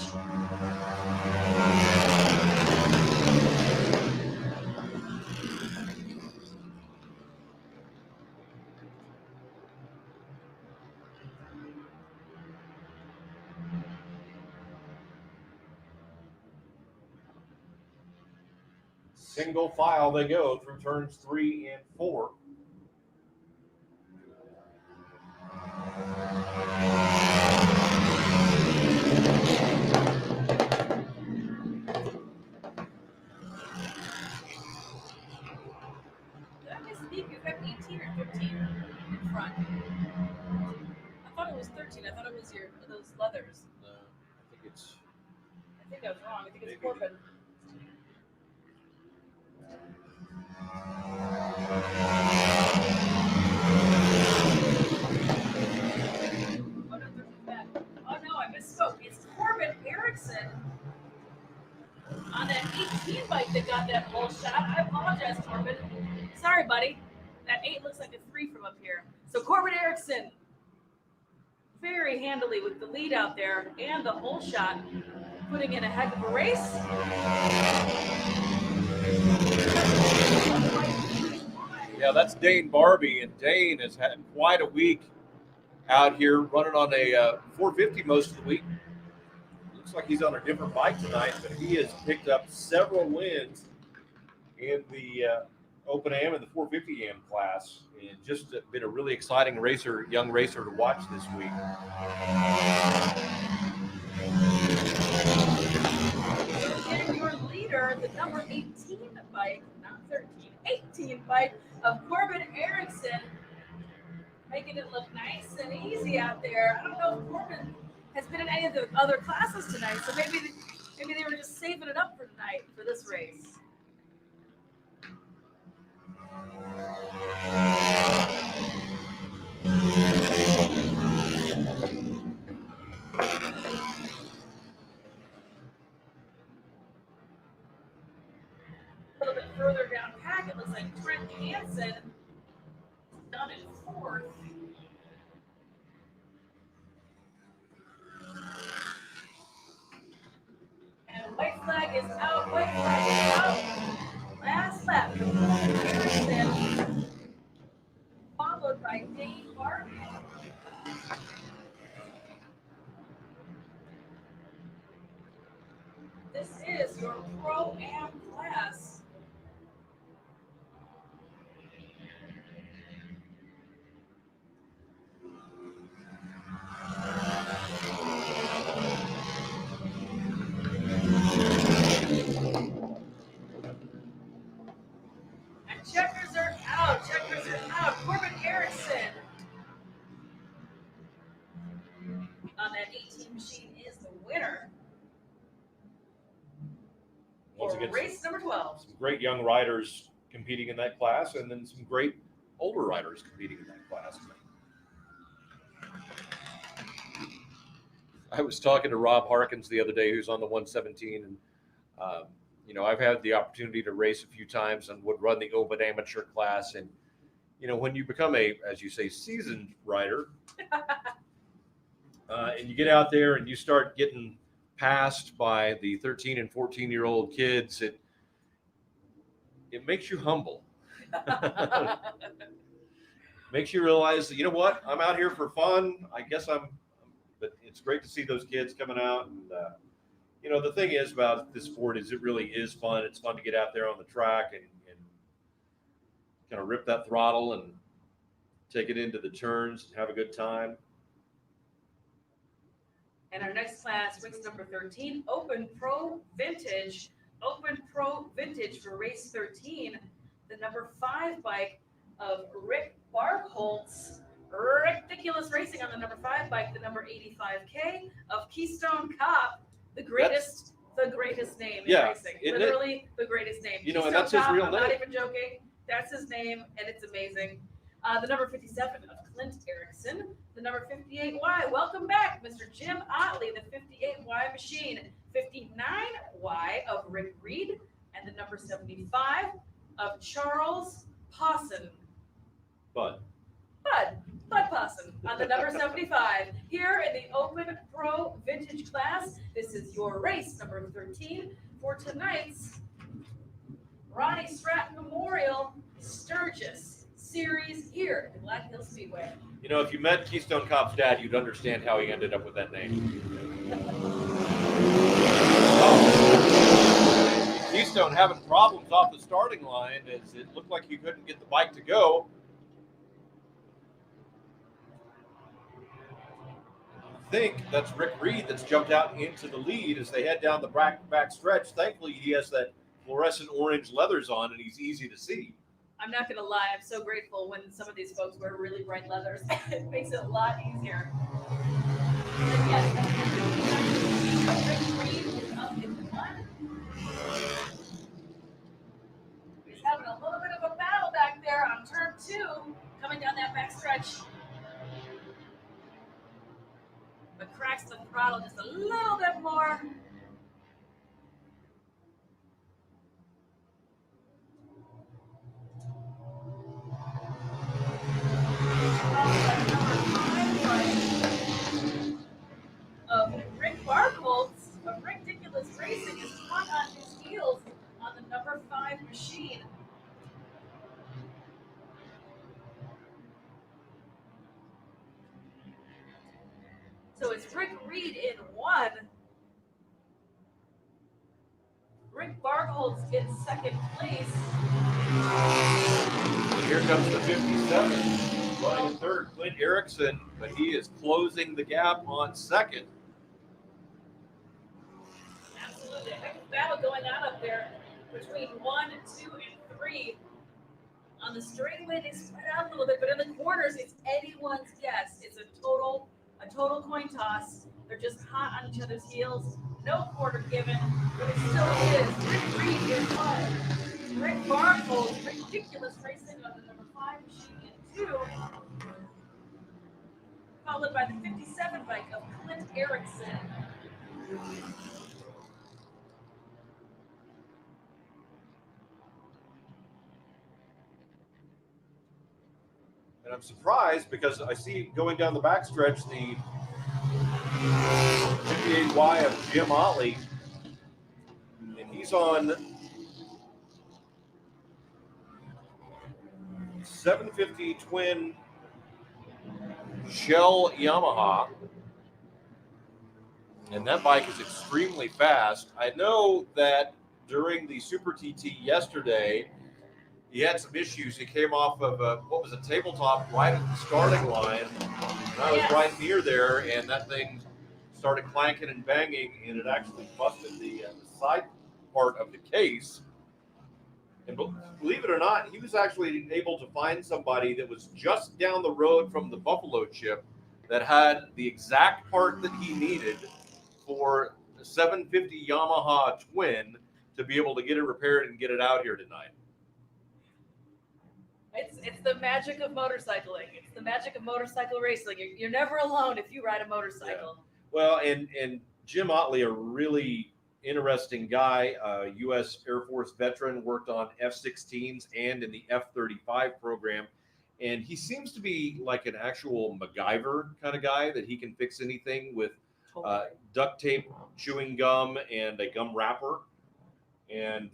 Single file they go through turns 3 and 4. Did I misspeak? You have 18 or 15 in front? I thought it was 13. I thought it was those leathers. No, I think it's I think I was wrong. I think it's Maybe. Corbin. Oh, no, 13's back. Oh, no, I misspoke. It's Corbin Erickson on that 18 bike that got that whole shot. I apologize, Corbin. Sorry, buddy. That 8 looks like a 3 from up here. So Corbin Erickson, very handily with the lead out there and the whole shot putting in a heck of a race. Yeah, that's Dane Barbie, and Dane has had quite a week out here running on a 450 most of the week. Looks like he's on a different bike tonight, but he has picked up several wins in the Open AM and the 450 AM class, and just been a really exciting racer, young racer to watch this week. And your leader, the number 18 bike, not 13, 18 bike of Corbin Erickson, making it look nice and easy out there. I don't know if Corbin has been in any of the other classes tonight, so maybe they were just saving it up for tonight for this race. A little bit further down pack, it looks like Trent Hansen done in fourth. And white flag is out, white flag is out. Last lap, Harrison, followed by Dane Barbie. This is your Pro-Am class. And checkers are out. Checkers are out. Corbin Erickson on that 18 machine is the winner. Once For again, race number 12. some great young riders competing in that class, and then some great older riders competing in that class. I was talking to Rob Harkins the other day, who's on the 117, and I've had the opportunity to race a few times and would run the Open Amateur class. And when you become a, as you say, seasoned rider, and you get out there and you start getting passed by the 13 and 14-year-old kids, it makes you humble. Makes you realize that, you know what, I'm out here for fun. I guess but it's great to see those kids coming out. And, the thing is about this sport is it really is fun. It's fun to get out there on the track and kind of rip that throttle and take it into the turns and have a good time. And our next class, race number 13, Open Pro Vintage. Open Pro Vintage for race 13, the number 5 bike of Rick Barkholtz. Ridiculous racing on the number 5 bike, the number 85K of Keystone Cop, the greatest name in racing. Literally the greatest name. And Keystone that's his Cop, real I'm name. not even joking. That's his name, and it's amazing. The number 57 of Clint Erickson, the number 58Y. Welcome back, Mr. Jim Otley, the 58Y machine. 59Y of Rick Reed, and the number 75 of Charles Pawson. Bud Pawson on the number 75. Here in the Open Pro Vintage class, this is your race number 13 for tonight's Ronnie Stratt Memorial Sturgis Series here at Black Hill Speedway. If you met Keystone Cop's dad, you'd understand how he ended up with that name. Keystone having problems off the starting line as it looked like he couldn't get the bike to go. I think that's Rick Reed that's jumped out into the lead as they head down the back stretch. Thankfully, he has that fluorescent orange leathers on, and he's easy to see. I'm not going to lie, I'm so grateful when some of these folks wear really bright leathers. It makes it a lot easier. And yes, Rick Reed is up in the mud. He's having a little bit of a battle back there on turn 2, coming down that back stretch. But cracks the throttle just a little bit more. Rick Bargholtz in second place. Here comes the 57, running in third, Clint Erickson, but he is closing the gap on second. Absolutely. A heck of a battle going on up there between 1, 2, and 3. On the straightaway, they spread out a little bit, but in the corners, it's anyone's guess. It's a total coin toss. They're just hot on each other's heels. No quarter given, but it still is. Rick Reed is one. Rick Bargholtz, ridiculous racing on the number 5 machine in 2. Followed by the 57 bike of Clint Erickson. And I'm surprised because I see going down the backstretch the 58Y of Jim Otley, and he's on 750 twin Shell Yamaha, and that bike is extremely fast. I know that during the Super TT yesterday, he had some issues. He came off of a tabletop right at the starting line. And I was right near there, and that thing started clanking and banging, and it actually busted the side part of the case. And believe it or not, he was actually able to find somebody that was just down the road from the Buffalo chip that had the exact part that he needed for the 750 Yamaha twin to be able to get it repaired and get it out here tonight. It's the magic of motorcycling. It's the magic of motorcycle racing. You're never alone if you ride a motorcycle. Yeah. Well, and Jim Otley, a really interesting guy, U.S. Air Force veteran, worked on F-16s and in the F-35 program. And he seems to be like an actual MacGyver kind of guy, that he can fix anything with duct tape, chewing gum, and a gum wrapper. And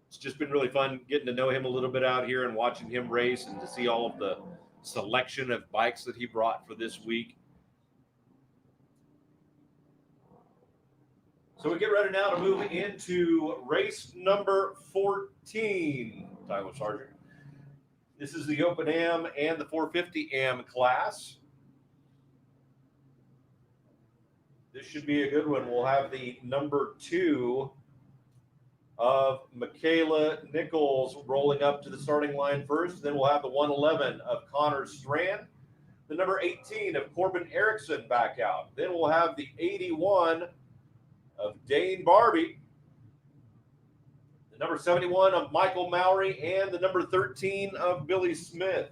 it's just been really fun getting to know him a little bit out here and watching him race, and to see all of the selection of bikes that he brought for this week. So we get ready now to move into race number 14, Tyler Sargent. This is the Open Am and the 450 Am class. This should be a good one. We'll have the number 2 of Michaela Nichols rolling up to the starting line first. Then we'll have the 111 of Connor Strand. The number 18 of Corbin Erickson back out. Then we'll have the 81 of Dane Barbie. The number 71 of Michael Mowry, and the number 13 of Billy Smith.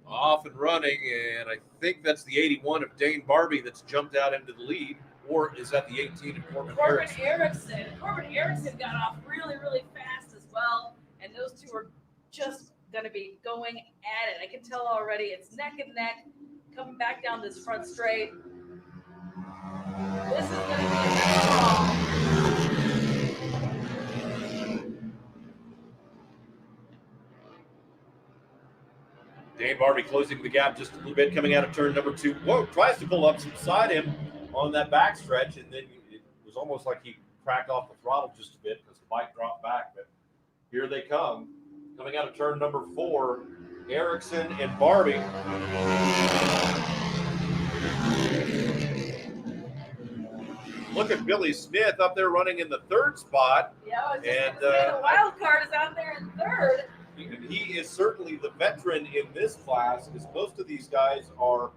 Off and running, and I think that's the 81 of Dane Barbie that's jumped out into the lead, or is that the 18 of Corbin Erickson? Corbin Erickson got off really, really fast as well, and those two are just going to be going at it. I can tell already it's neck and neck, coming back down this front straight. This is going to be a big Dane Barbie closing the gap just a little bit, coming out of turn number 2. Whoa, tries to pull up beside him on that back stretch, and then it was almost like he cracked off the throttle just a bit because the bike dropped back. But here they come. Coming out of turn number 4, Erickson and Barbie. Look at Billy Smith up there running in the 3rd spot. Yeah, I was just going to say the wild card is out there in 3rd. He is certainly the veteran in this class, because most of these guys are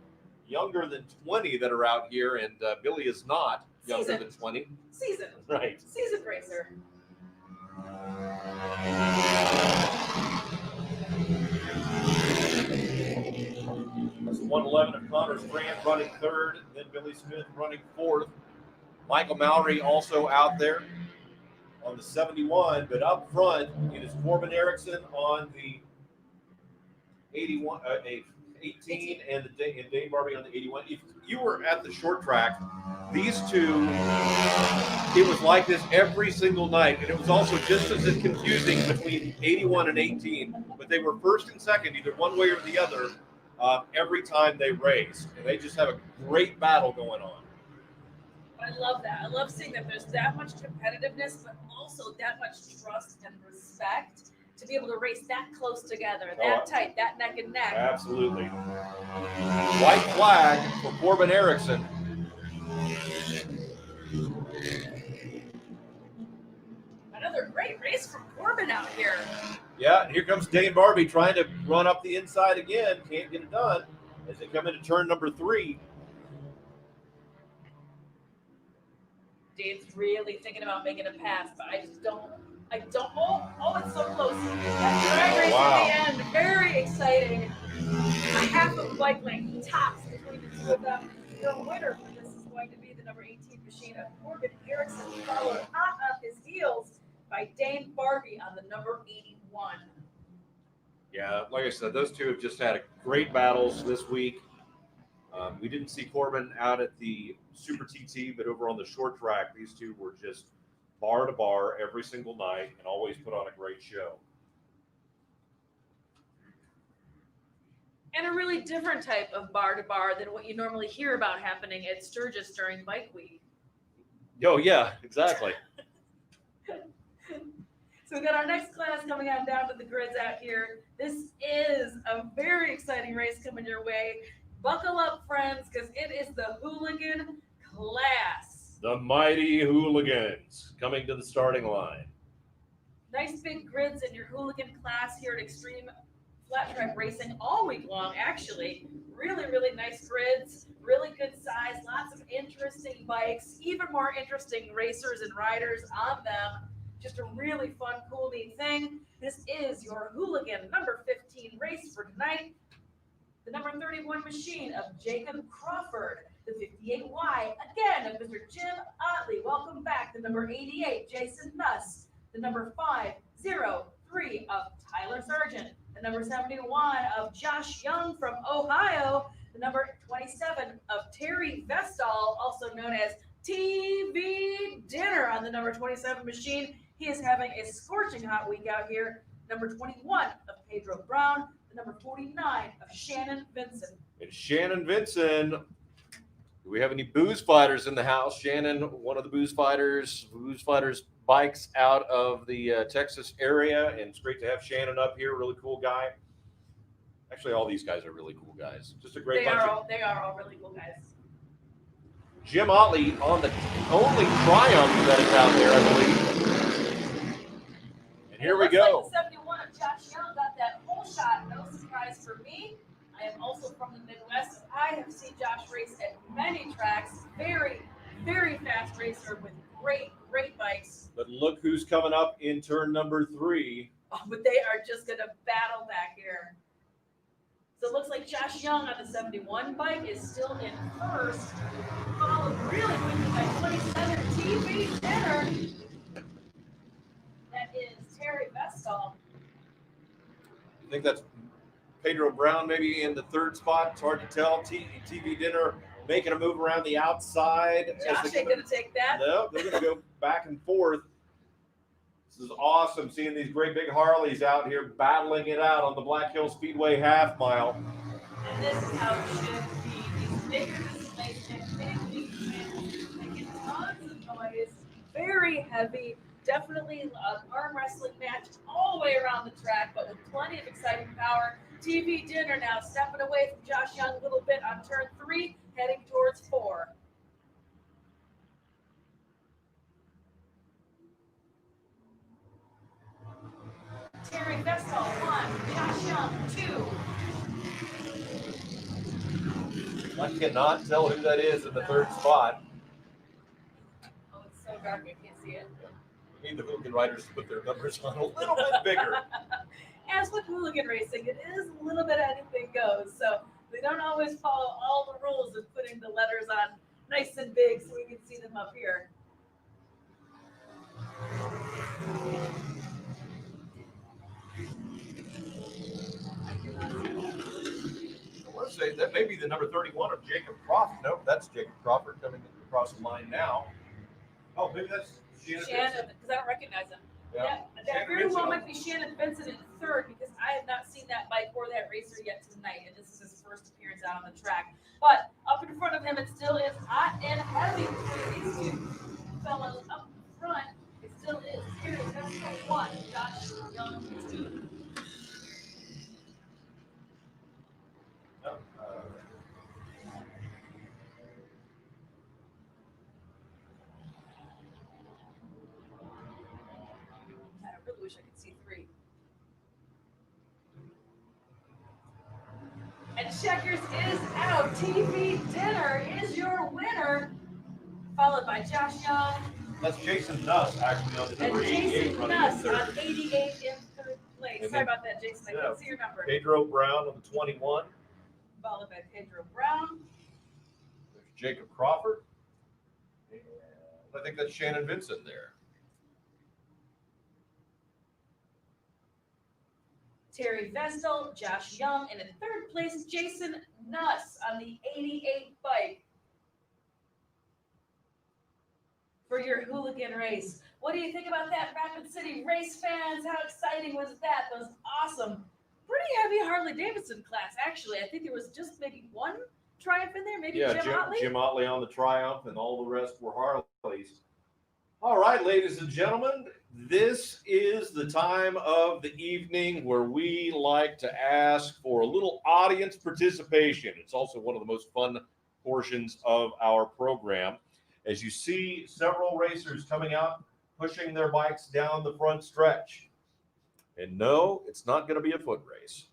younger than 20 that are out here, and Billy is not younger than 20. Seasoned. Right. Seasoned racer. That's 111 of Connor Strand running 3rd, then Billy Smith running 4th. Michael Mowry also out there on the 71, but up front it is Corbin Erickson on the 81, 18 and Dane Barbie on the 81. If you were at the short track, these two, it was like this every single night, and it was also just as confusing between 81 and 18. But they were first and second, either one way or the other, every time they raced, and they just have a great battle going on. I love that. I love seeing that there's that much competitiveness, but also that much trust and respect to be able to race that close together, that tight, that neck and neck. Absolutely. White flag for Corbin Erickson. Another great race from Corbin out here. Yeah, and here comes Dane Barbie trying to run up the inside again. Can't get it done as they come into turn number 3. Dane's really thinking about making a pass, but I don't. Oh, it's so close. That dry race at the end, very exciting. A half of a bike length tops between the two of them. The winner for this is going to be the number 18 machine of Corbin Erickson, followed hot on his heels by Dane Barbie on the number 81. Yeah, like I said, those two have just had great battles this week. We didn't see Corbin out at the Super TT, but over on the short track, these two were just bar to bar every single night and always put on a great show. And a really different type of bar to bar than what you normally hear about happening at Sturgis during Bike Week. Oh, yeah, exactly. So we got our next class coming on down to the grids out here. This is a very exciting race coming your way. Buckle up, friends, because it is the Hooligan class. The mighty Hooligans coming to the starting line. Nice big grids in your Hooligan class here at Xtreem Flat Track Racing all week long, actually. Really, really nice grids, really good size, lots of interesting bikes, even more interesting racers and riders on them. Just a really fun, cool, neat thing. This is your Hooligan number 15 race for tonight. The number 31 machine of Jacob Crawford. The 58Y, again, of Mr. Jim Otley. Welcome back. The number 88, Jason Nuss. The number 503 of Tyler Sargent. The number 71 of Josh Young from Ohio. The number 27 of Terry Vestal, also known as TV Dinner on the number 27 machine. He is having a scorching hot week out here. Number 21 of Pedro Brown. The number 49 of Shannon Vinson. And Shannon Vinson, do we have any booze fighters in the house? Shannon, one of the booze fighters bikes out of the Texas area, and it's great to have Shannon up here. Really cool guy. Actually, all these guys are really cool guys. Just a great bunch. They are all really cool guys. Jim Otley on the only Triumph that is out there, I believe. And here we go. Like the 71 of Josh Young got that whole shot. No surprise for me. I am also from the Midwest. I have seen Josh race at many tracks. Very, very fast racer with great bikes. But look who's coming up in turn number 3. Oh, but they are just going to battle back here. So it looks like Josh Young on the 71 bike is still in first. Followed really quickly by 27 TV Dinner. That is Terry Vestal. I think that's Pedro Brown maybe in the 3rd spot. It's hard to tell. TV Dinner making a move around the outside. Josh ain't going to take that. No, they're going to go back and forth. This is awesome, seeing these great big Harleys out here battling it out on the Black Hill Speedway half mile. And this is how it should be. These bigger displays and big making tons of noise. Very heavy. Definitely an arm wrestling match all the way around the track, but with plenty of exciting power. TV Dinner now stepping away from Josh Young a little bit on turn 3, heading towards 4. Terry Vestal, 1. Josh Young, 2. I cannot tell who that is in the 3rd spot. Oh, it's so dark, I can't see it. We need the Hooligan riders to put their numbers on a little bit bigger. As with hooligan racing, it is a little bit anything goes. So we don't always follow all the rules of putting the letters on nice and big so we can see them up here. would say that may be the number 31 of Jacob Crawford. No, that's Jacob Crawford coming across the line now. Oh, maybe that's Shannon, because I don't recognize him. Yeah. That very well might be Shannon Vincent in third, because I have not seen that bike or that racer yet tonight, and this is his first appearance out on the track. But up in front of him, it still is hot and heavy between these two fellows up front. It still is. Here is Mexico 1, Josh Young 2. I really wish I could see 3. And Checkers is out. TV Dinner is your winner, followed by Josh Young. That's Jason Nuss, actually, on the And number 88 Jason running in Nuss third. on 88 in third place. And Sorry then- about that, Jason. I couldn't see your number. Pedro Brown on the 21. Followed by Pedro Brown. There's Jacob Crawford. And I think that's Shannon Vincent there. Terry Vestal, Josh Young, and in third place, Jason Nuss on the 88 bike for your hooligan race. What do you think about that, Rapid City race fans? How exciting was that? Those awesome, pretty heavy Harley Davidson class, actually. I think there was just maybe one Triumph in there, maybe Jim Otley. Jim Otley on the Triumph, and all the rest were Harleys. All right, ladies and gentlemen, this is the time of the evening where we like to ask for a little audience participation. It's also one of the most fun portions of our program. As you see several racers coming out, pushing their bikes down the front stretch. And no, it's not going to be a foot race.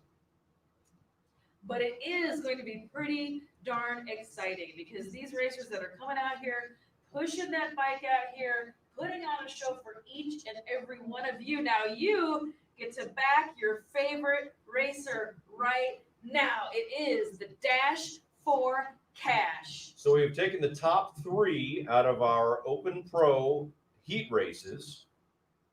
But it is going to be pretty darn exciting, because these racers that are coming out here, pushing that bike out here, putting on a show for each and every one of you. Now you get to back your favorite racer right now. It is the Dash for Cash. So we've taken the top 3 out of our Open Pro heat races,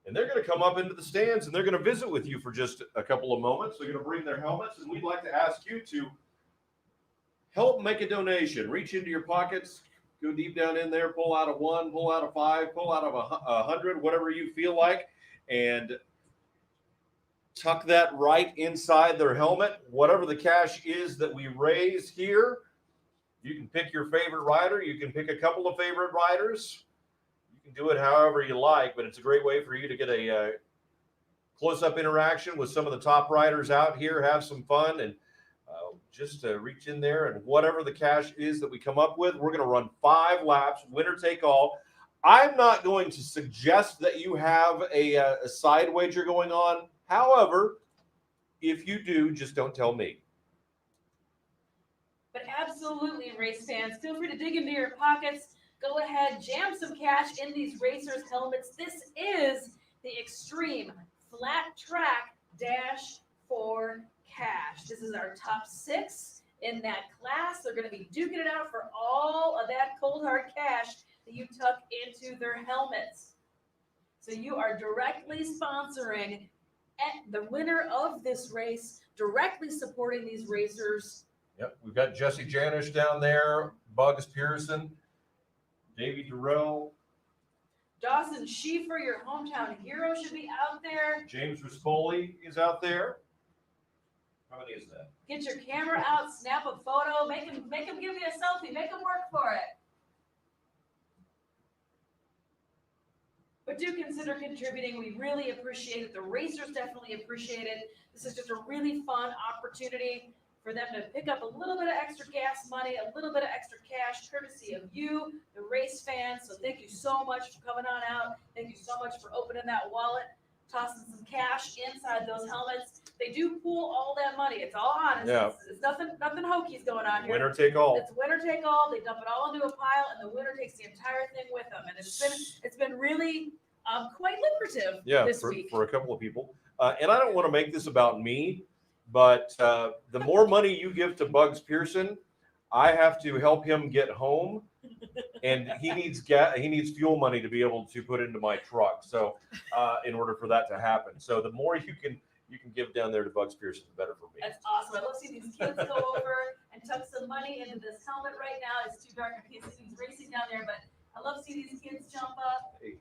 and they're going to come up into the stands, and they're going to visit with you for just a couple of moments. They're going to bring their helmets, and we'd like to ask you to help make a donation. Reach into your pockets, go deep down in there, pull out a 1, pull out a 5, pull out of 100, whatever you feel like, and tuck that right inside their helmet. Whatever the cash is that we raise here, you can pick your favorite rider. You can pick a couple of favorite riders. You can do it however you like, but it's a great way for you to get a close-up interaction with some of the top riders out here, have some fun, and just reach in there, and whatever the cash is that we come up with, we're going to run 5 laps, winner take all. I'm not going to suggest that you have a side wager going on. However, if you do, just don't tell me. But absolutely, race fans, feel free to dig into your pockets. Go ahead, jam some cash in these racers' helmets. This is the Xtreem Flat Track Dash for Cash. This is our top 6 in that class. They're going to be duking it out for all of that cold hard cash that you tuck into their helmets. So you are directly sponsoring the winner of this race, directly supporting these racers. Yep, we've got Jesse Janish down there, Bugs Pearson, Davey Durrell. Dawson Schieffer, your hometown hero, should be out there. James Rispoli is out there. How many is that? Get your camera out, snap a photo, make him give you a selfie, make him work for it. But do consider contributing. We really appreciate it. The racers definitely appreciate it. This is just a really fun opportunity for them to pick up a little bit of extra gas money, a little bit of extra cash, courtesy of you, the race fans. So thank you so much for coming on out. Thank you so much for opening that wallet, tossing some cash inside those helmets. They do pool all that money. It's all honest. Yeah. It's nothing hokies going on here. Winner take all. It's winner take all. They dump it all into a pile, and the winner takes the entire thing with them. And it's been really quite lucrative this week. For a couple of people. And I don't want to make this about me, but the more money you give to Bugs Pearson, I have to help him get home, and he needs fuel money to be able to put into my truck. So in order for that to happen, so the more you can give down there to Bugs Pearson, the better for me. That's awesome. I love seeing these kids go over and tuck some money into this helmet right now. It's too dark. I can't see who's racing down there, but I love seeing these kids jump up. Hey.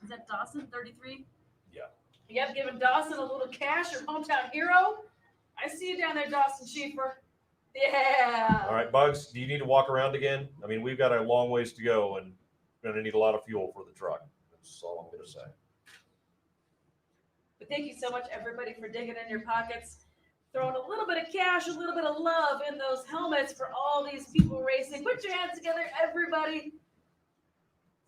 Is that Dawson, 33? Yeah. Yep, giving Dawson a little cash, your hometown hero. I see you down there, Dawson Schieffer. Yeah. All right, Bugs, do you need to walk around again? I mean, we've got a long ways to go, and we're going to need a lot of fuel for the truck. That's all I'm going to say. But thank you so much, everybody, for digging in your pockets, throwing a little bit of cash, a little bit of love in those helmets for all these people racing. Put your hands together, everybody.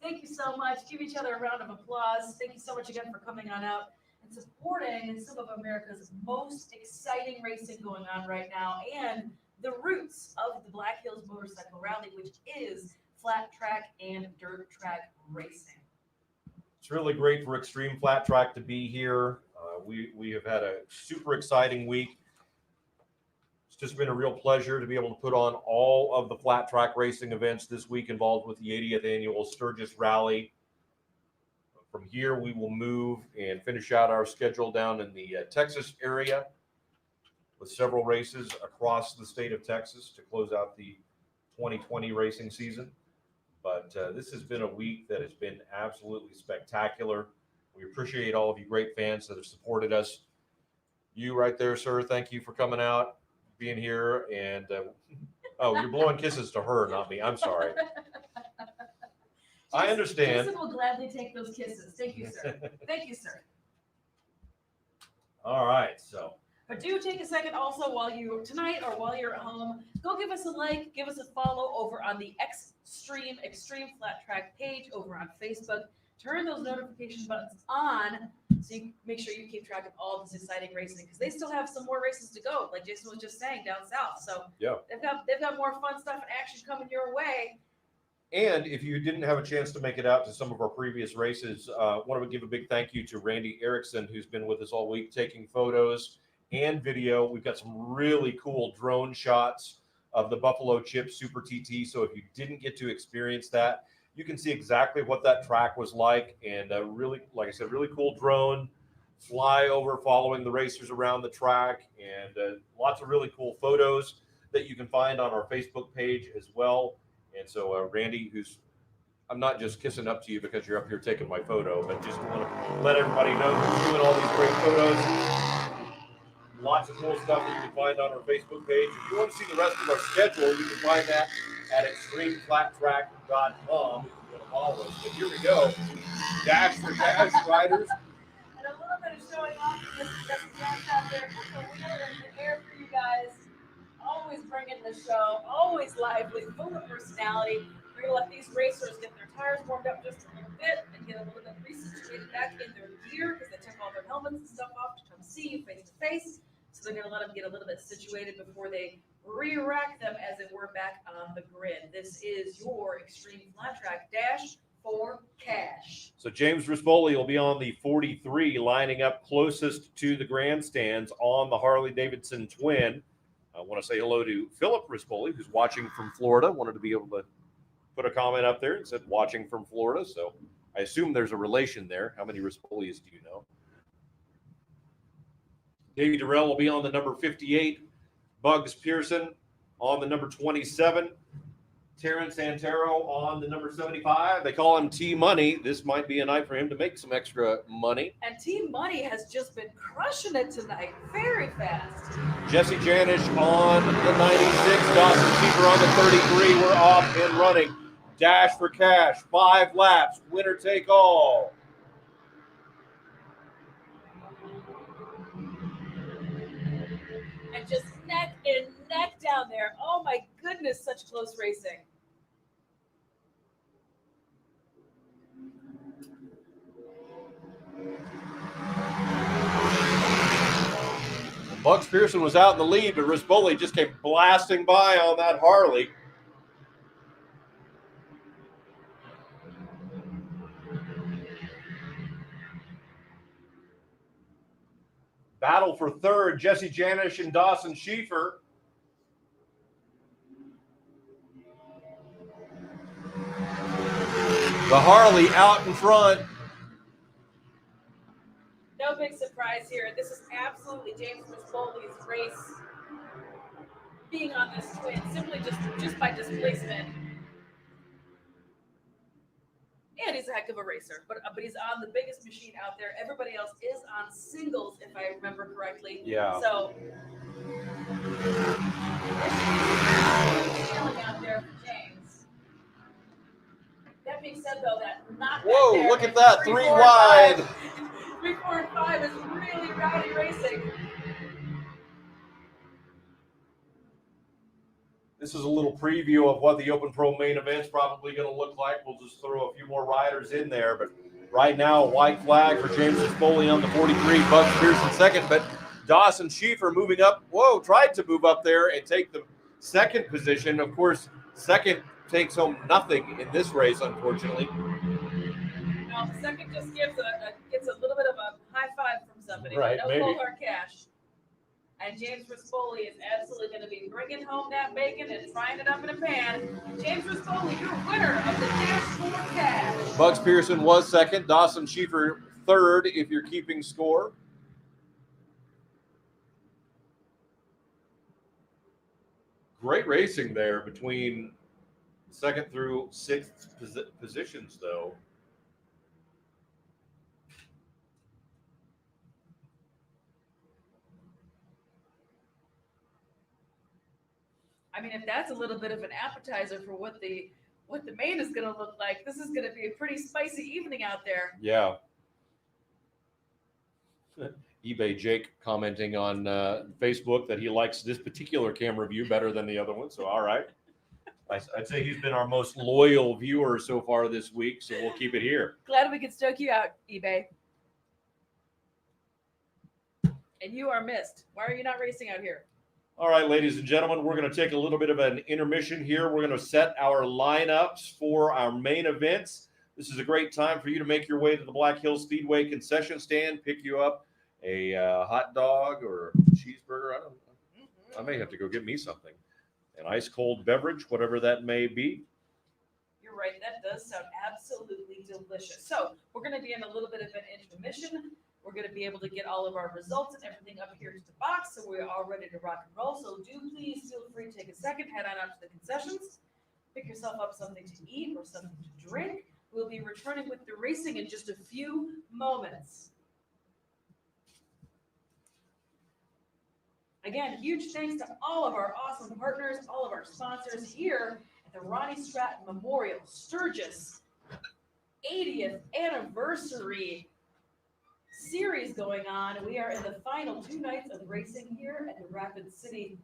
Thank you so much. Give each other a round of applause. Thank you so much again for coming on out and supporting some of America's most exciting racing going on right now, and the roots of the Black Hills Motorcycle Rally, which is flat track and dirt track racing. It's really great for Xtreem Flat Track to be here. We have had a super exciting week. It's just been a real pleasure to be able to put on all of the flat track racing events this week involved with the 80th annual Sturgis Rally. From here, we will move and finish out our schedule down in the Texas area with several races across the state of Texas to close out the 2020 racing season. But this has been a week that has been absolutely spectacular. We appreciate all of you great fans that have supported us. You right there, sir, thank you for coming out, being here. And, oh, you're blowing kisses to her, not me. I'm sorry. I understand. Jason will gladly take those kisses. Thank you, sir. Thank you, sir. All right, so. But do take a second also while you, tonight or while you're at home, go give us a like, give us a follow over on the Xtreem Flat Track page over on Facebook. Turn those notification buttons on so you make sure you keep track of all this exciting racing, because they still have some more races to go, like Jason was just saying, down south. So yeah, they've got more fun stuff and action coming your way. And if you didn't have a chance to make it out to some of our previous races, I want to give a big thank you to Randy Erickson, who's been with us all week taking photos and video. We've got some really cool drone shots of the Buffalo Chip Super TT. So if you didn't get to experience that, you can see exactly what that track was like. And really, like I said, really cool drone flyover following the racers around the track, and lots of really cool photos that you can find on our Facebook page as well. And so Randy, who's, I'm not just kissing up to you because you're up here taking my photo, but just want to let everybody know who's doing all these great photos. Lots of cool stuff that you can find on our Facebook page. If you want to see the rest of our schedule, you can find that at extremeflattrack.com if you want to follow us. But here we go. Dash for Cash riders. And a little bit of showing off this dance out there. Put the wheel in the air for you guys. Always bringing the show, always lively, full of personality. We're going to let these racers get their tires warmed up just a little bit and get a little bit resituated back in their gear, because they took all their helmets and stuff off to come see you face to face. So they're going to let them get a little bit situated before they re-rack them, as it were, back on the grid. This is your Xtreem Flat Track Dash for Cash. So James Rispoli will be on the 43, lining up closest to the grandstands on the Harley-Davidson Twin. I want to say hello to Philip Rispoli, who's watching from Florida. Wanted to be able to put a comment up there and said watching from Florida. So I assume there's a relation there. How many Rispolis do you know? Davey Durrell will be on the number 58. Bugs Pearson on the number 27. Terrence Antero on the number 75. They call him T-Money. This might be a night for him to make some extra money. And T-Money has just been crushing it tonight. Very fast. Jesse Janish on the 96. Dawson Keeper on the 33. We're off and running. Dash for Cash. 5 laps. Winner take all. And just neck and neck down there. Oh my goodness, such close racing. Bugs Pearson was out in the lead, but Rispoli just came blasting by on that Harley. Battle for third, Jesse Janish and Dawson Schieffer. The Harley out in front. No big surprise here. This is absolutely James Maspoli's race being on this twin, simply just by displacement. And he's a heck of a racer, but he's on the biggest machine out there. Everybody else is on singles, if I remember correctly. Yeah. So feeling out there for James. That being said, though, that not Whoa, back there, look at that, 3, 3 4, wide. 3, 4, and 5 is really rowdy racing. This is a little preview of what the Open Pro main event's probably going to look like. We'll just throw a few more riders in there. But right now, white flag for James Spoli on the 43, Bugs Pearson second. But Dawson Schieffer moving up. Whoa, tried to move up there and take the second position. Of course, second takes home nothing in this race, unfortunately. No, the second just gets a little bit of a high five from somebody. Right, no maybe. cold hard cash. And James Rispoli is absolutely going to be bringing home that bacon and frying it up in a pan. James Rispoli, your winner of the Dash for Cash. Bugs Pearson was second. Dawson Schieffer third, if you're keeping score. Great racing there between second through sixth positions, though. I mean, if that's a little bit of an appetizer for what the main is going to look like, this is going to be a pretty spicy evening out there. Yeah. eBay Jake commenting on Facebook that he likes this particular camera view better than the other one. So, all right. I'd say he's been our most loyal viewer so far this week, so we'll keep it here. Glad we could stoke you out, eBay. And you are missed. Why are you not racing out here? All right, ladies and gentlemen, we're going to take a little bit of an intermission here. We're going to set our lineups for our main events. This is a great time for you to make your way to the Black Hills Speedway concession stand, pick you up a hot dog or a cheeseburger. I may have to go get me something. An ice cold beverage, whatever that may be. You're right. That does sound absolutely delicious. So we're going to be in a little bit of an intermission. We're going to be able to get all of our results and everything up here to the box, so we're all ready to rock and roll. So do please feel free to take a second, head on out to the concessions, pick yourself up something to eat or something to drink. We'll be returning with the racing in just a few moments. Again, huge thanks to all of our awesome partners, all of our sponsors here at the Ronnie Stratton Memorial Sturgis 80th anniversary series going on. We are in the final 2 nights of racing here at the Rapid City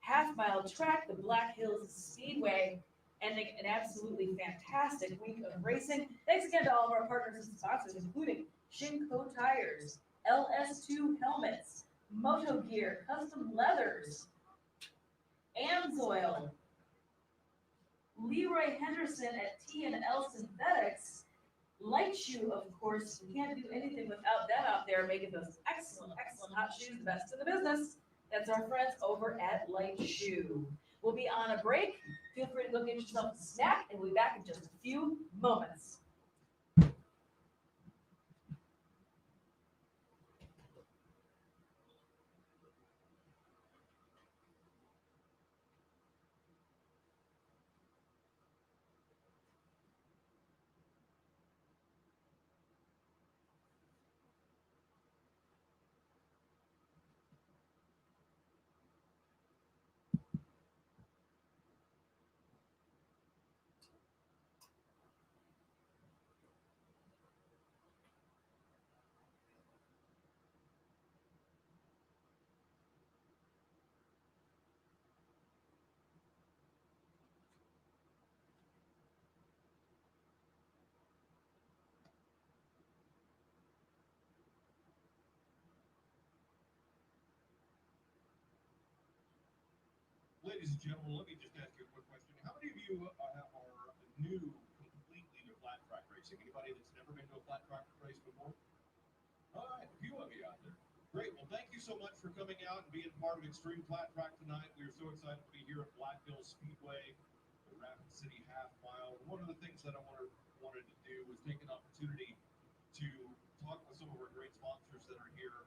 half-mile track, the Black Hills Speedway, ending an absolutely fantastic week of racing. Thanks again to all of our partners and sponsors, including Shinko Tires, LS2 Helmets, Moto Gear, Custom Leathers, Amsoil, Leroy Henderson at T&L Synthetics, Light Shoe, of course. We can't do anything without them out there making those excellent, excellent hot shoes, the best in the business. That's our friends over at Light Shoe. We'll be on a break. Feel free to go get yourself a snack, and we'll be back in just a few moments. Ladies and gentlemen, let me just ask you a quick question. How many of you are new completely to flat track racing? Anybody that's never been to a flat track race before? All right, a few of you out there. Great. Well, thank you so much for coming out and being part of Xtreem Flat Track tonight. We are so excited to be here at Black Hills Speedway, the Rapid City Half Mile. One of the things that I wanted to do was take an opportunity to talk with some of our great sponsors that are here,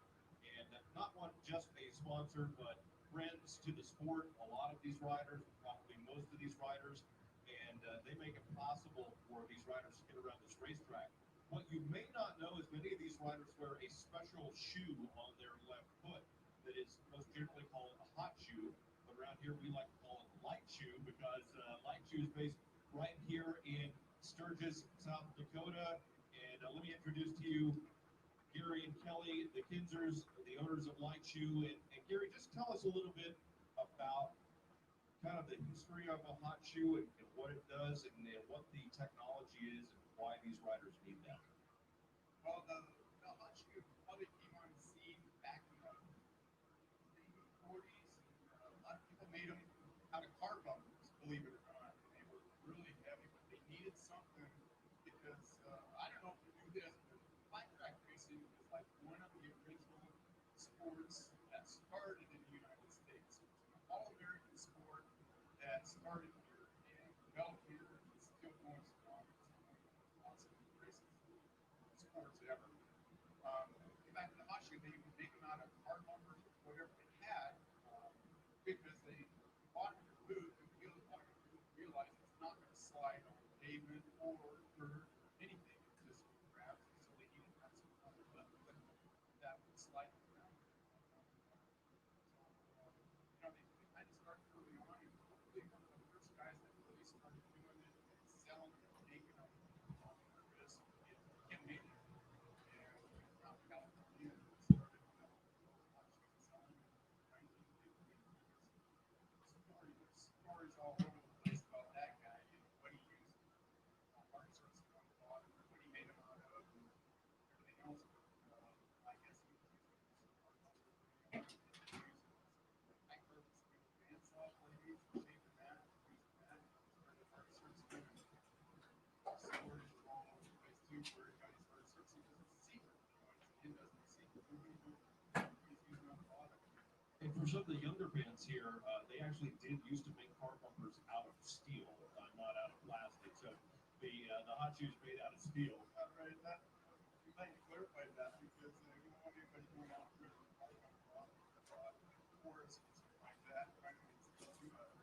and not one just a sponsor, but friends to the sport. A lot of these riders, probably most of these riders, and they make it possible for these riders to get around this racetrack. What you may not know is many of these riders wear a special shoe on their left foot that is most generally called a hot shoe, but around here we like to call it a light shoe because light shoe is based right here in Sturgis, South Dakota. And let me introduce to you Gary and Kelly, the Kinzers, the owners of Light Shoe. And Gary, just tell us a little bit about kind of the history of a hot shoe and what it does and what the technology is and why these riders need that. Well, the hot shoe probably came on the scene back in the 40s. A lot of people made them out of car bumpers, believe it or not. And they were really heavy, but they needed something because I don't know if you knew this, but flat track racing is like one of the original sports that started in the United States. It's an all-American sport that started here and developed here and is still going strong. It's one of the most awesome racing sports ever. Back in the hot shoe, they would make them out of car bumpers, whatever they had, because they bought your boot and realized it's not going to slide on pavement or dirt or anything. It's just gravity, so they needed to have some kind of weapon that would slide around. So, they kind of started early on, and probably one of the first guys that really started doing it and selling it and making them on purpose is Kim Maynard. Out in California, started developing hot shoes and selling them in 1950. Stories all over the place about that guy and what he used hard surfaces on the bottom, what he made them out of, and everything else. I guess he was using some hard high purpose bandsaw blades, shaping that, using that, started hard surfacing, and storage all over the place too, where he got his hard surfacing because it's a secret. It doesn't see he's using on the bottom. And for some of the younger bands here, they actually did used to make car bumpers out of steel, not out of plastic. So the hot shoes made out of steel. Right, that you might clarify that because you don't want anybody going out there with a car bumper off or something like that, trying to install too much.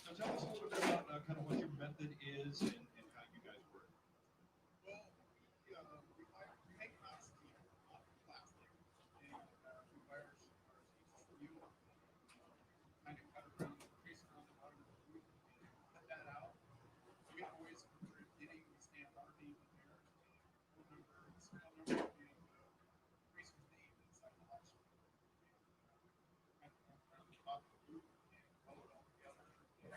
So tell us a little bit about kind of what your method is and how you guys work. Well, we make them out of steel, not plastic, and we wire our sheets of steel, kind of cut around, trace around the bottom of the boot, and cut that out. We always, when we're getting, we stand our name in there, and phone number, and serial number, and racer's name inside the hot shoe. And kind of around the top of the boot and roll it all together. And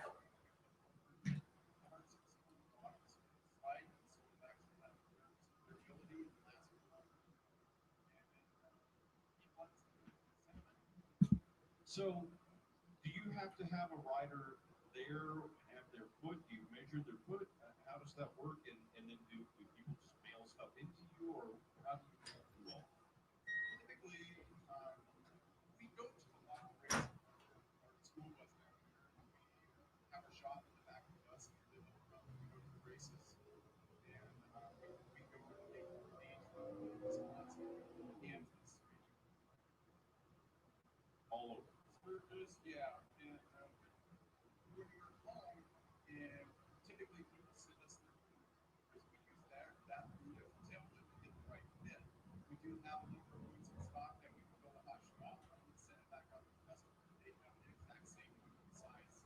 hard surface on the bottom, so it slides, so it actually has durability and lasts longer. And then keep lots of sentiment. So do you have to have a rider there and have their foot? Do you measure their foot? How does that work? And then do people just mail stuff into you, or how do you do all? Typically, we go to a lot of races. Our school bus down here. We have a shop in the back of the bus. We go to the races, and we go to the big stage Wisconsin, Kansas region. All over. Sturgis, yeah. And when we're home, and typically people send us their boot because we use that boot as a template to get the right fit. We do have a number of boots in stock that we can build a hot shoe out of and send it back out to the customer. They have the exact same boot and size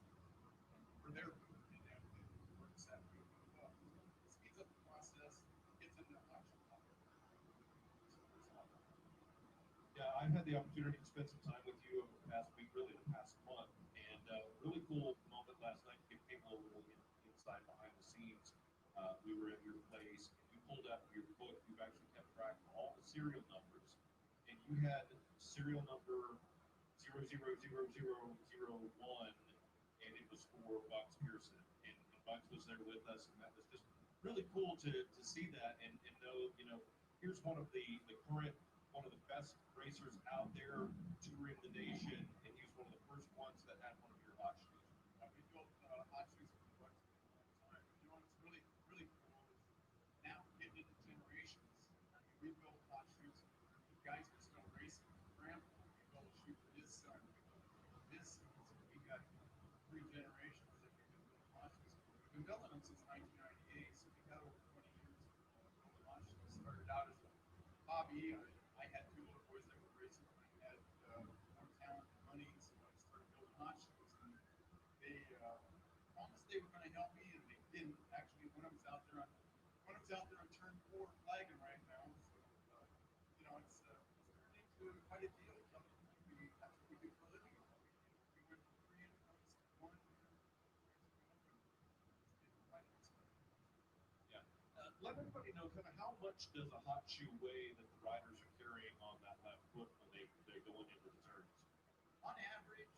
for their boot, and then it works that boot really well. It speeds up the process, gets in the hot shoe pocket. Yeah, I've had the opportunity to spend some time with you over the past week, really the past month, and really cool moment last night to give people a little inside behind the scenes. We were at your place, and you pulled out your book. You've actually kept track of all the serial numbers, and you had serial number 00001, and it was for Bucks Pearson, and Bucks was there with us, and that was just really cool to see that and know, here's one of the current, one of the best racers out there touring the nation, and he was one of the first ones that had one of your hot shoes. We built hot shoes for the Bucks for a long time. What's really, really cool is now we're getting into generations. I mean, we built hot three generations that we've been building launches. We've been building them since 1998, so we got over 20 years of building launches. We started out as a hobby. I had two little boys that were racing when I had more talent and money, so I started building launches. And they promised they were going to help me, and they didn't. Actually, one of them's out there on turn 4 flagging right now. So it's turned into quite a deal. That's what we do for a living. We went from 3 endpoints to 1. Yeah. Let everybody know kind of how much does a hot shoe weigh that the riders are carrying on that left foot when they're going into the turns? On average,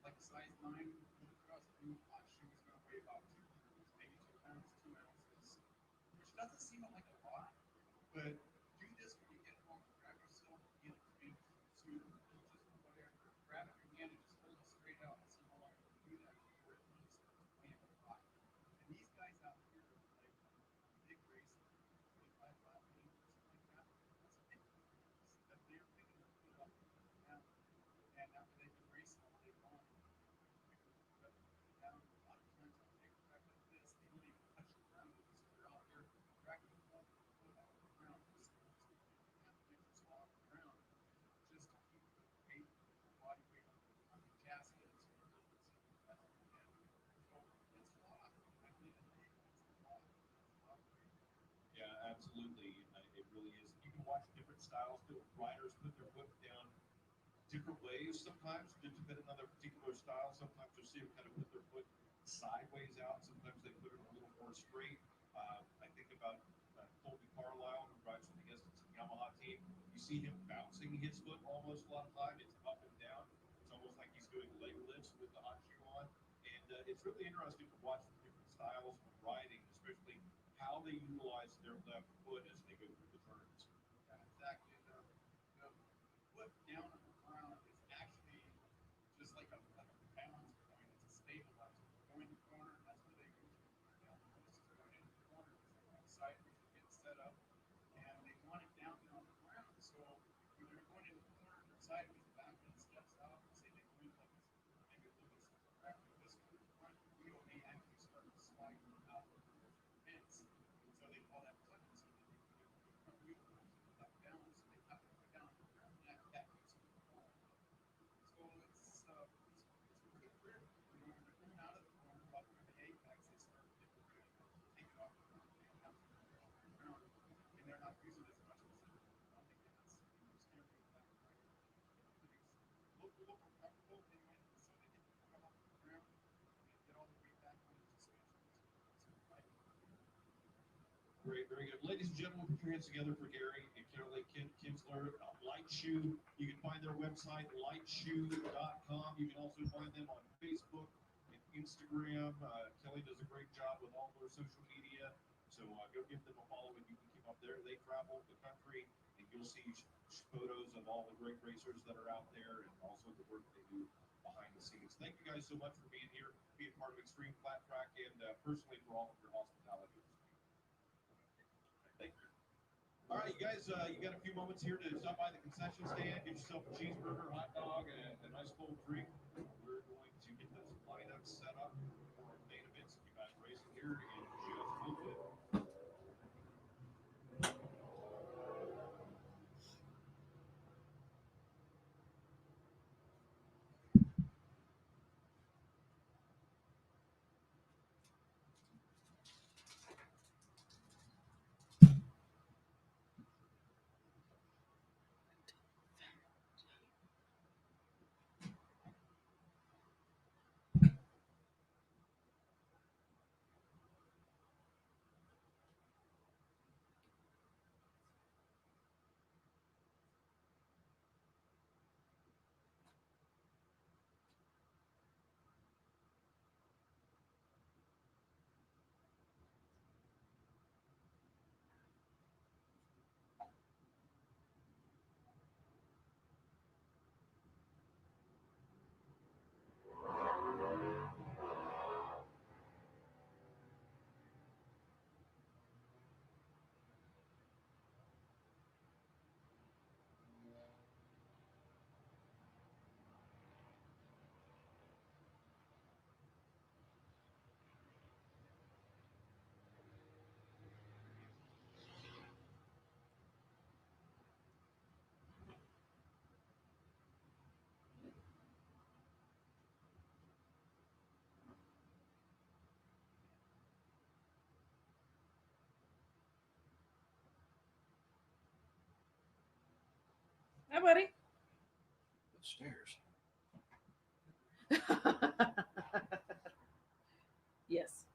like a size 9 motocross blue hot shoe is going to weigh about 2 kilos, maybe 2 pounds, 2 ounces, which doesn't seem like a lot, but do this when you get home. Grab yourself a Felix Phoenix suit, or just whatever. Grab it in your hand and just hold it straight out and see how long you can do that before it really starts weighing a lot. And these guys out here, like big racing, 25, 5 million, something like that, that's big that they're picking their foot up now. And after they've been racing all day long, down a lot of times on a big track like this, they don't even touch the ground. So they're out there tracking the foot off the ground, just half an inch or so off the ground, just to keep the weight, the body weight on the chassis. And so it doesn't seem that so it's a lot. At the end of the day, it's a lot. It's a lot of weight. Yeah, absolutely. It really is. You can watch different styles. Riders put their foot down different ways sometimes to fit another particular style. Sometimes you'll see them kind of put their foot sideways out. Sometimes they put it a little more straight. I think about Colby Carlisle, who drives for the Estes Yamaha team. You see him bouncing his foot almost a lot of time. It's up and down. It's almost like he's doing leg lifts with the hot shoe on. And it's really interesting to watch the different styles of riding, especially how they utilize their left foot as they go through the turns. Yeah, exactly. The foot down on the ground is actually just like a balance point. It's a stabilizer. Going to the corner, that's where they usually put it down. This is going into the corner because they want sideways to get set up, and they want it down there on the ground. So when they're going into the corner, they're sideways, the back end steps out. Say they go in like maybe a little bit correct with this one, the front wheel may actually start to slide out of the fence. And so they call that tucking. So they put the front wheel that balance, so they have to put down on the ground. That keeps them from falling. So it's a good grip. When they're coming out of the corner, about through the apex, they start to take it off the ground. They have to pressure the ground, and they're not using as much as on the gas. Steering wheel back right. So they look more comfortable anyway, so they get the foot off the ground and get all the weight back on the suspension. Great, very good. Ladies and gentlemen, put your hands together for Gary and Carolee Kinsler. Light Shoe. You can find their website, lightshoe.com. You can also find them on Facebook and Instagram. Kelly does a great job with all their social media. So go give them a follow and you can keep up there. They travel the country and you'll see photos of all the great racers that are out there and also the work they do behind the scenes. Thank you guys so much for being here, being part of Xtreem Flat Track, and personally for all of your hospitality. Thank you. All right, you guys, you got a few moments here to stop by the concession stand, get yourself a cheeseburger, hot dog, and a nice cold drink. We're going to get this lineup set up for our main events. You guys racing here in just a little bit. Hi, buddy. Stairs. Yes.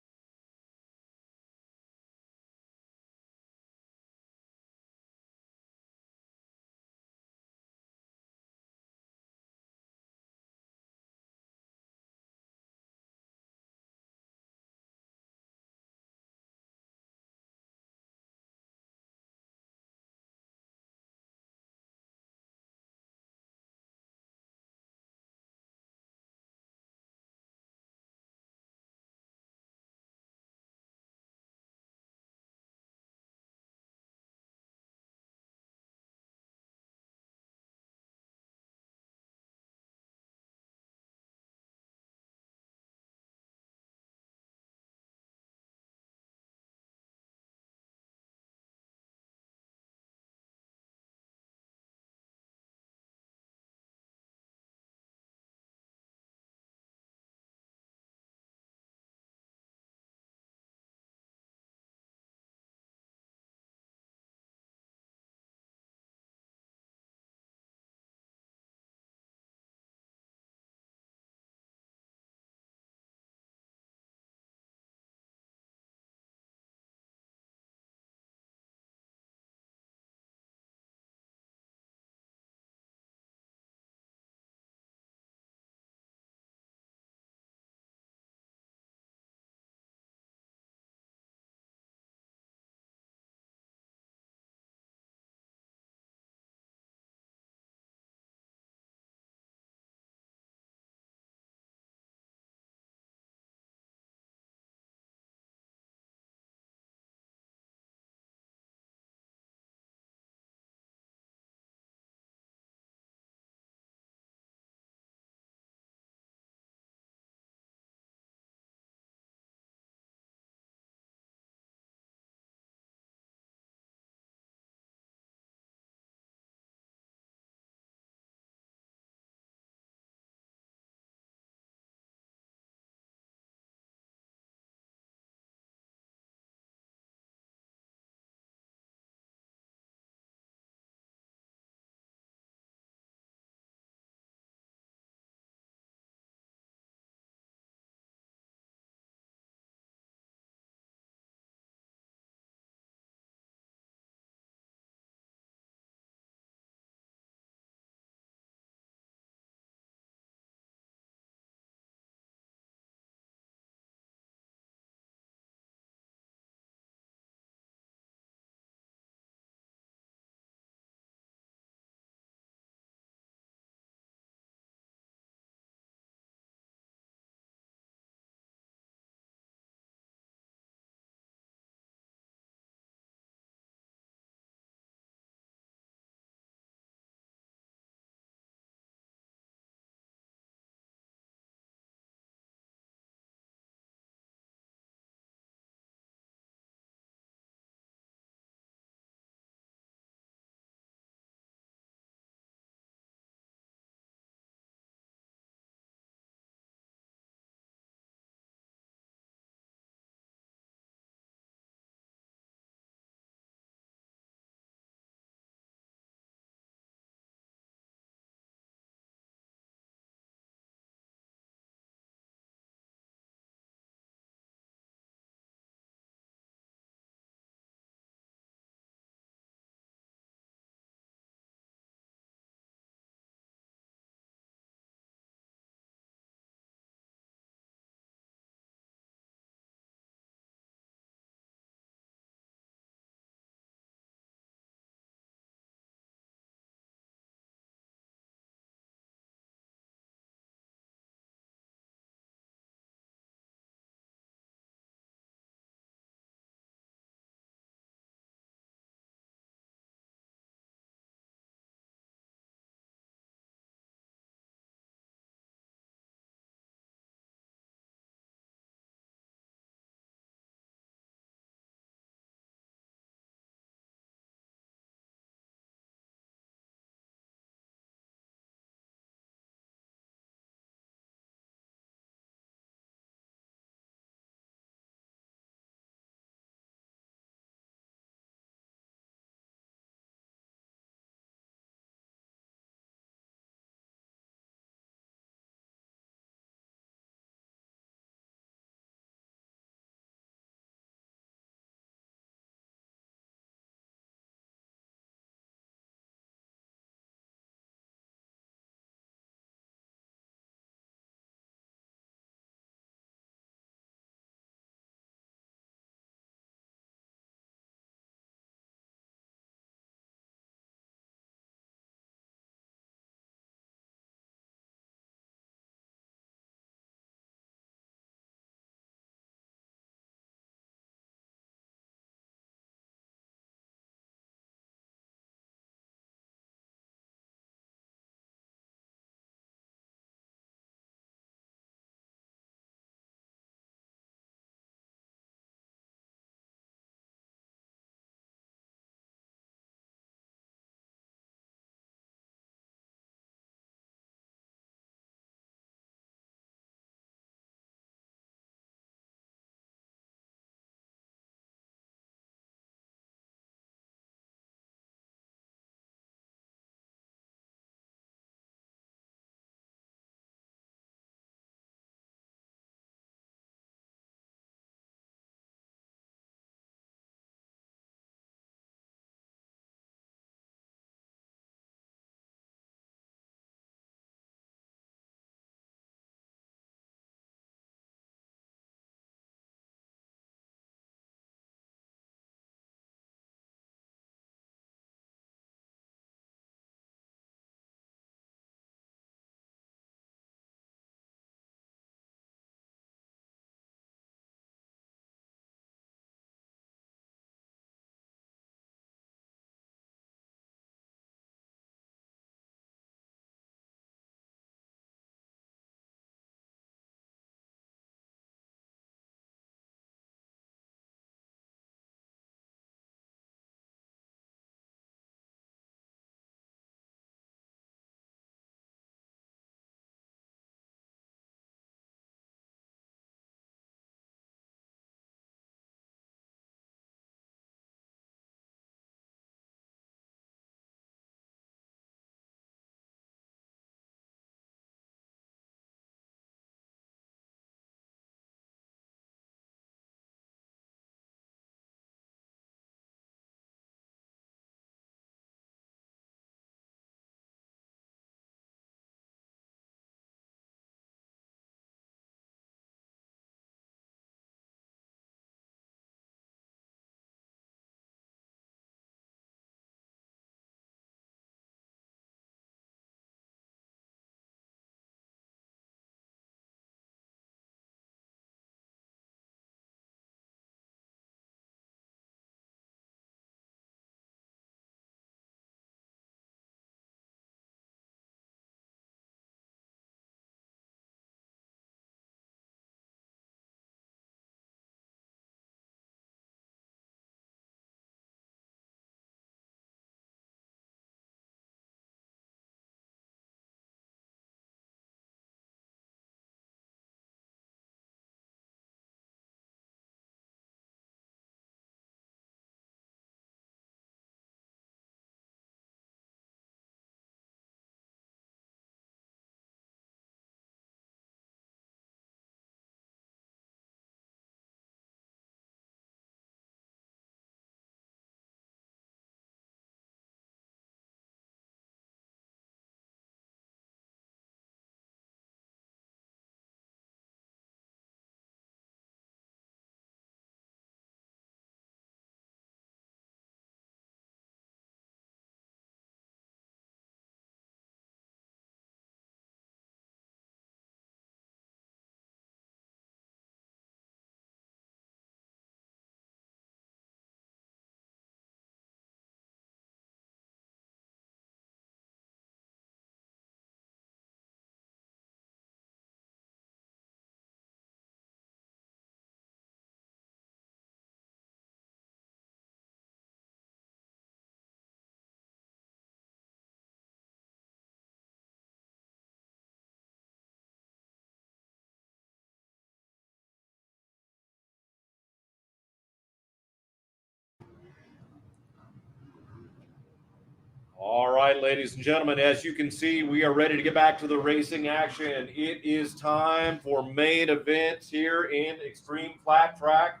All right, ladies and gentlemen, as you can see, we are ready to get back to the racing action. It is time for main events here in Xtreem Flat Track,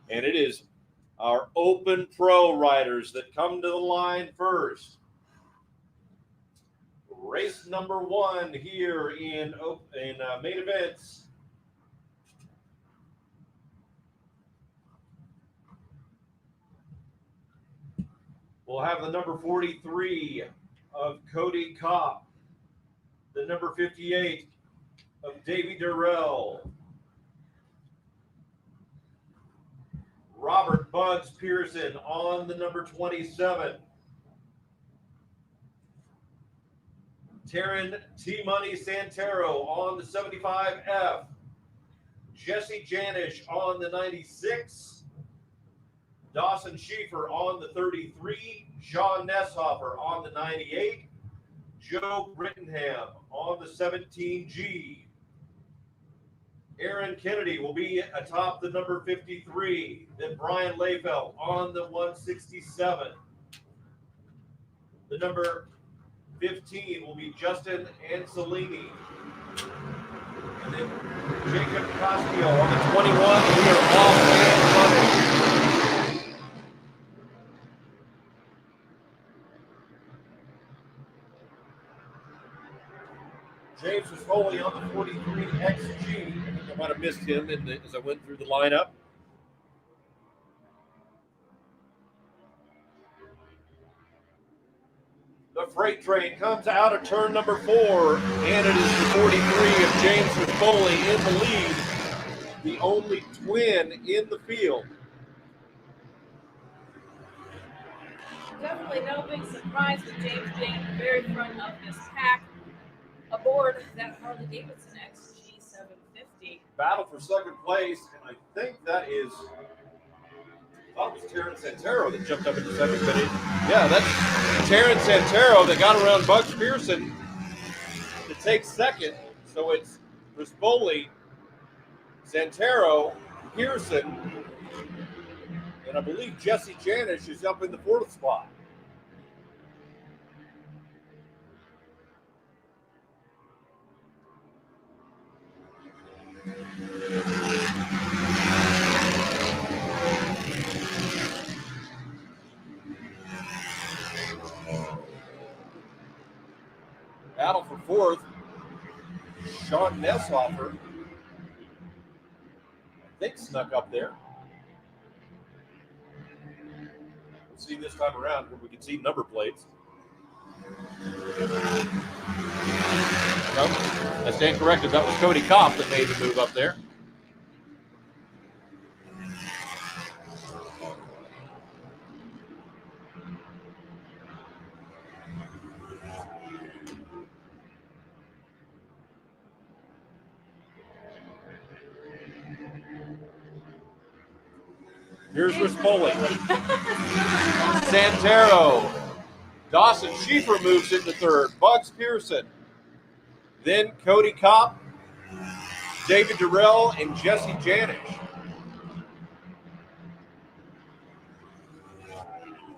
and it is our Open Pro riders that come to the line first. Race number 1 here in main events. We'll have the number 43 of Cody Kopp, the number 58 of Davey Durrell, Robert Bugs Pearson on the number 27, Taryn T-Money Santero on the 75F, Jesse Janish on the 96, Dawson Schieffer on the 33, Sean Nesshofer on the 98, Joe Brittenham on the 17G. Aaron Kennedy will be atop the number 53. Then Brian Layfeld on the 167. The number 15 will be Justin Anselini. And then Jacob Castillo on the 21. We are off and running. James was Foley on the 43 XG. I think I might have missed him as I went through the lineup. The freight train comes out of turn number 4, and it is the 43 of James Foley in the lead, the only twin in the field. Definitely no big surprise with James being in the very front of this pack aboard that Harley Davidson XG 750. Battle for second place, and I think that is, I thought it was Taryn Santero that jumped up into second, but that's Taryn Santero that got around Bugs Pearson to take second. So it's Rispoli, Santero, Pearson, and I believe Jesse Janish is up in the 4th spot. Battle for 4th, Sean Nesshofer, I think, snuck up there. We'll see this time around when we can see number plates. No, I stand corrected. That was Cody Kopp that made the move up there. Here's Rispoli. Santero. Dawson Schieffer moves into 3rd. Bugs Pearson. Then Cody Kopp, David Durrell, and Jesse Janish.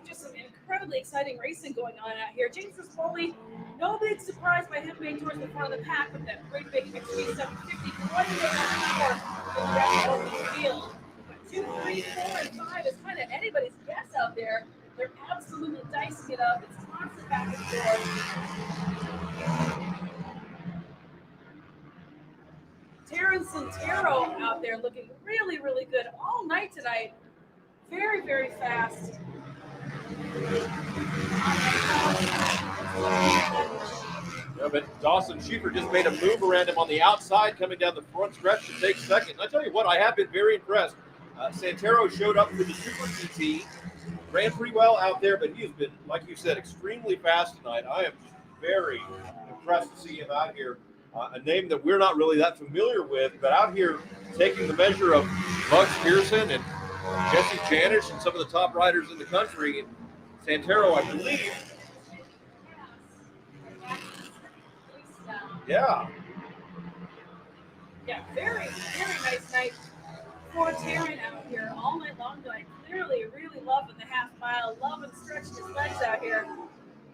Just some incredibly exciting racing going on out here. James Rispoli, no big surprise by him being towards the front of the pack with that great big XG 750. One day on the rest of the field. 2, 3, 4, and 5 is kind of anybody's guess out there. They're absolutely dicing it up. It's constant back and forth. Taryn Santero out there looking really, really good all night tonight. Very, very fast. Yeah, but Dawson Schieffer just made a move around him on the outside, coming down the front stretch to take second. And I tell you what, I have been very impressed. Santero showed up for the Super GT, ran pretty well out there, but he has been, like you said, extremely fast tonight. I am just very impressed to see him out here. A name that we're not really that familiar with, but out here taking the measure of Bugs Pearson and Jesse Janish and some of the top riders in the country. And Santero, I believe. Yeah. Yeah, very, very nice night for Taryn out here all night long tonight. Clearly really loving the half mile, loving stretching his legs out here.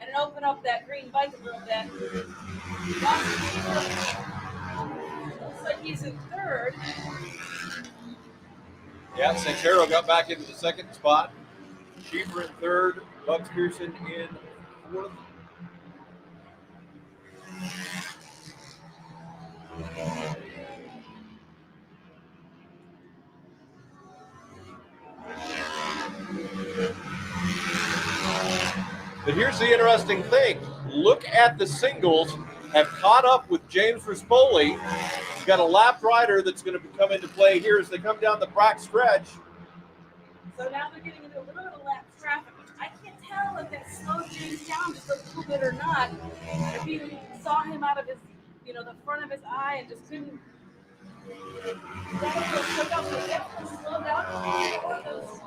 and open up that green bike a little bit. Looks like he's in third. Yeah, Santero got back into the second spot. Schiefer in third. Bugs Pearson in fourth. But here's the interesting thing. Look at the singles have caught up with James Rispoli. He's got a lapped rider that's going to come into play here as they come down the back stretch. So now they're getting into a little bit of lap traffic, which I can't tell if that slows James down just a little bit or not. If you saw him out of his, the front of his eye and just couldn't slow down, or those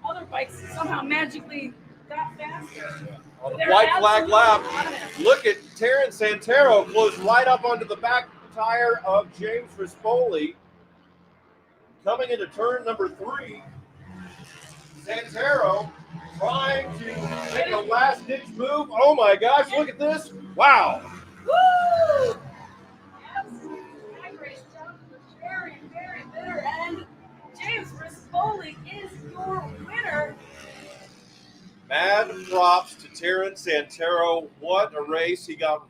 other bikes somehow magically got faster. On the white flag lap, look at Terrence Santero close right up onto the back tire of James Rispoli. Coming into turn number 3, Santero trying to make a last-ditch move. Oh my gosh, look at this. Wow. Woo! Absolutely. Very, very bitter. And James Rispoli is your winner. Mad props to Terrence Santero. What a race he got.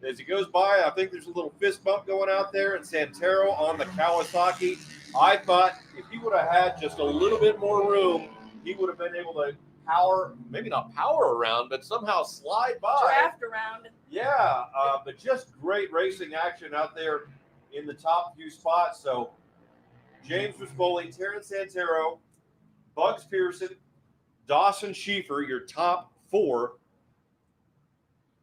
As he goes by, I think there's a little fist bump going out there, and Santero on the Kawasaki. I thought if he would have had just a little bit more room, he would have been able to maybe not power around, but somehow slide by. Draft around. Yeah, but just great racing action out there in the top few spots. So James Rispoli, Terrence Santero, Bugs Pearson, Dawson Schiefer, your top 4.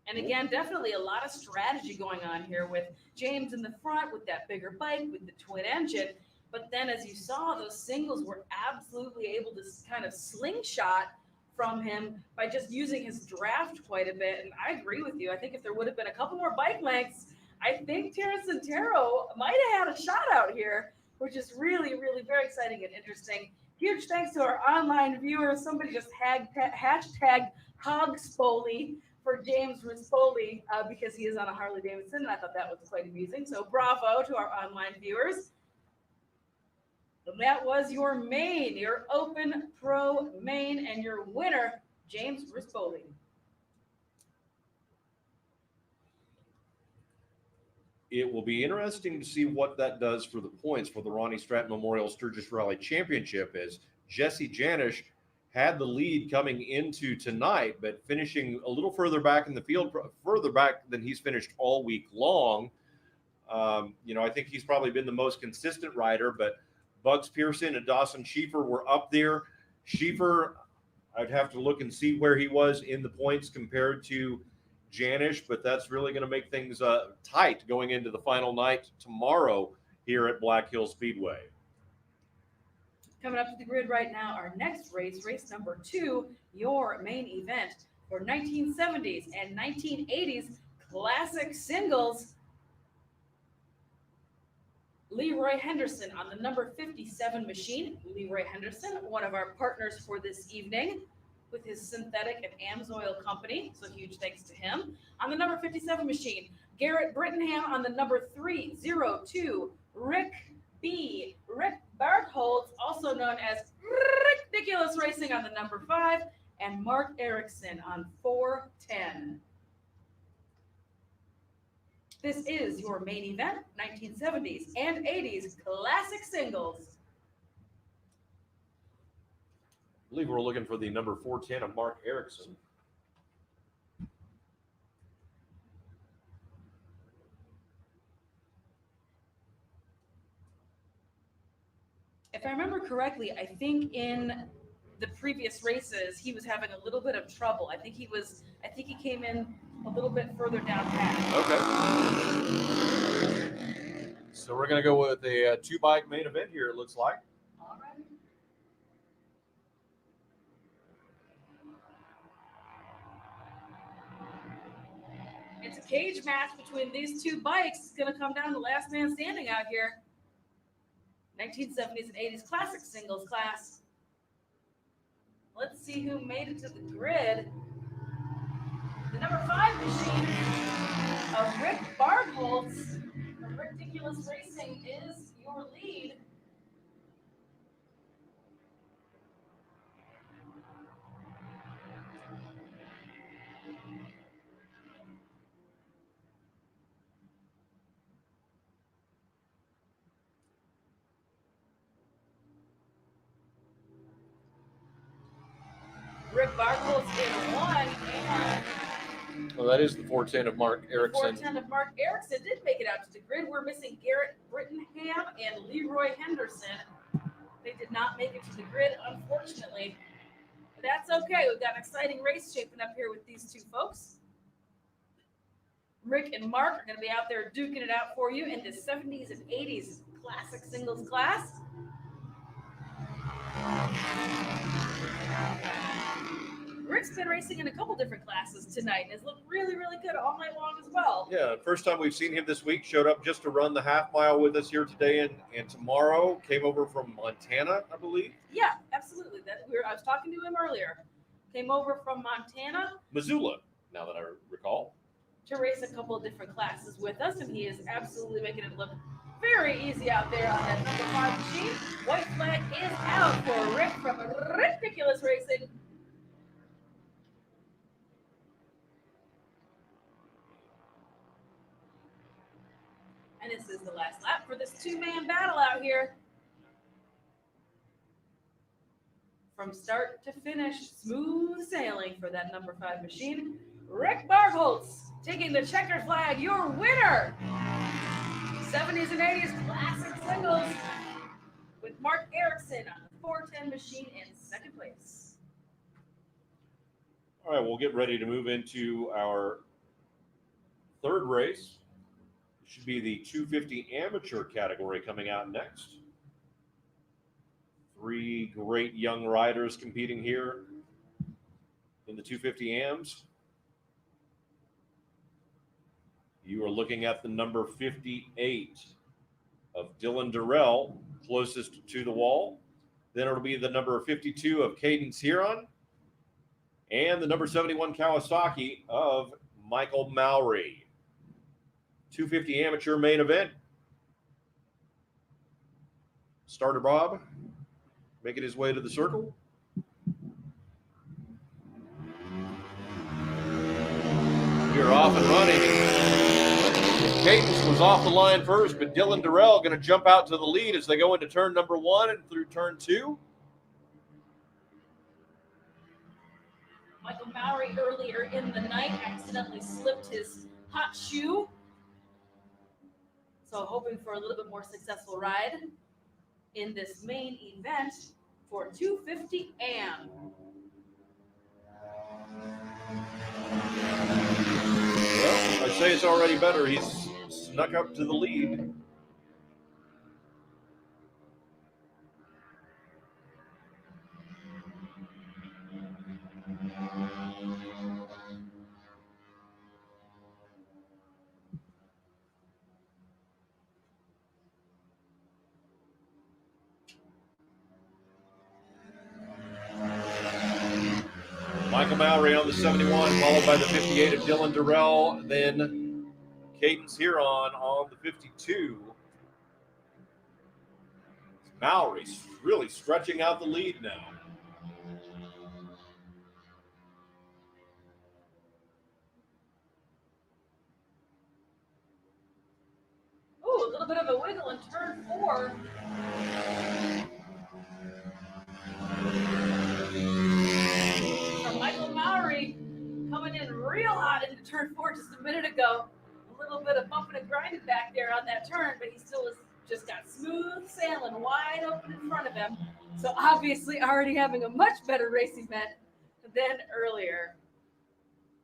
And again, definitely a lot of strategy going on here with James in the front with that bigger bike, with the twin engine. But then as you saw, those singles were absolutely able to kind of slingshot from him by just using his draft quite a bit. And I agree with you. I think if there would have been a couple more bike lengths, I think Terrence Santero might have had a shot out here, which is really, really very exciting and interesting. Huge thanks to our online viewers. Somebody just hashtag Hogspoli for James Rispoli because he is on a Harley Davidson, and I thought that was quite amusing. So bravo to our online viewers. And that was your main, your Open Pro main, and your winner, James Rispoli. It will be interesting to see what that does for the points for the Ronnie Stratton Memorial Sturgis Rally Championship, as Jesse Janisch had the lead coming into tonight, but finishing a little further back in the field, further back than he's finished all week long. I think he's probably been the most consistent rider, but Bugs Pearson and Dawson Schiefer were up there. Schiefer, I'd have to look and see where he was in the points compared to Janisch, but that's really going to make things tight going into the final night tomorrow here at Black Hill Speedway. Coming up to the grid right now, our next race, race number 2, your main event for 1970s and 1980s classic singles. Leroy Henderson on the number 57 machine. Leroy Henderson, one of our partners for this evening with his synthetic and AMSOIL company, so huge thanks to him. On the number 57 machine, Garrett Brittenham on the number 302, Rick B. Rick Bartholtz, also known as Ridiculous Racing on the number 5, and Mark Erickson on 410. This is your main event, 1970s and 80s classic singles. I believe we're looking for the number 410 of Mark Erickson. If I remember correctly, I think in the previous races he was having a little bit of trouble. I think he came in a little bit further down path. Okay. So we're going to go with a 2-bike main event here, it looks like. All right. It's a cage match between these two bikes. It's going to come down to last man standing out here. 1970s and 80s classic singles class. Let's see who made it to the grid. The number 5 machine of Rick Bartholtz from Ridiculous Racing is your lead. Rick Bartholtz in 1, and Well, that is the 410 of Mark Erickson. 410 of Mark Erickson did make it out to the grid. We're missing Garrett Brittenham and Leroy Henderson. They did not make it to the grid, unfortunately. But that's okay. We've got an exciting race shaping up here with these two folks. Rick and Mark are going to be out there duking it out for you in the 70s and 80s classic singles class. Rick's been racing in a couple different classes tonight and has looked really, really good all night long as well. Yeah, first time we've seen him this week. Showed up just to run the half mile with us here today and tomorrow. Came over from Montana, I believe. Yeah, absolutely. I was talking to him earlier. Came over from Montana. Missoula, now that I recall. To race a couple of different classes with us, and he is absolutely making it look very easy out there on that number 5 machine. White flag is out for Rick from Ridiculous Racing. And this is the last lap for this 2-man battle out here. From start to finish, smooth sailing for that number 5 machine. Rick Bartholtz taking the checkered flag, your winner. 70s and 80s classic singles with Mark Erickson on the 410 machine in second place. All right, we'll get ready to move into our third race. It should be the 250 amateur category coming out next. 3 great young riders competing here in the 250 AMs. You are looking at the number 58 of Dylan Durrell, closest to the wall. Then it'll be the number 52 of Cadence Huron, and the number 71 Kawasaki of Michael Mowry. 250 amateur main event. Starter Bob making his way to the circle. You're off and running. Cadence was off the line first, but Dylan Durrell going to jump out to the lead as they go into turn number 1 and through turn 2. Michael Mowry earlier in the night accidentally slipped his hot shoe. So hoping for a little bit more successful ride in this main event for 250 AM. Well, I'd say it's already better. He's snuck up to the lead. Michael Mowry on the 71, followed by the 58 of Dylan Durrell, then Cadence Huron on the 52. Mowry's really stretching out the lead now. Ooh, a little bit of a wiggle in turn 4. From Michael Mowry coming in real hot into turn 4 just a minute ago. A little bit of bumping and grinding back there on that turn, but he still has just got smooth sailing wide open in front of him. So obviously already having a much better race event than earlier.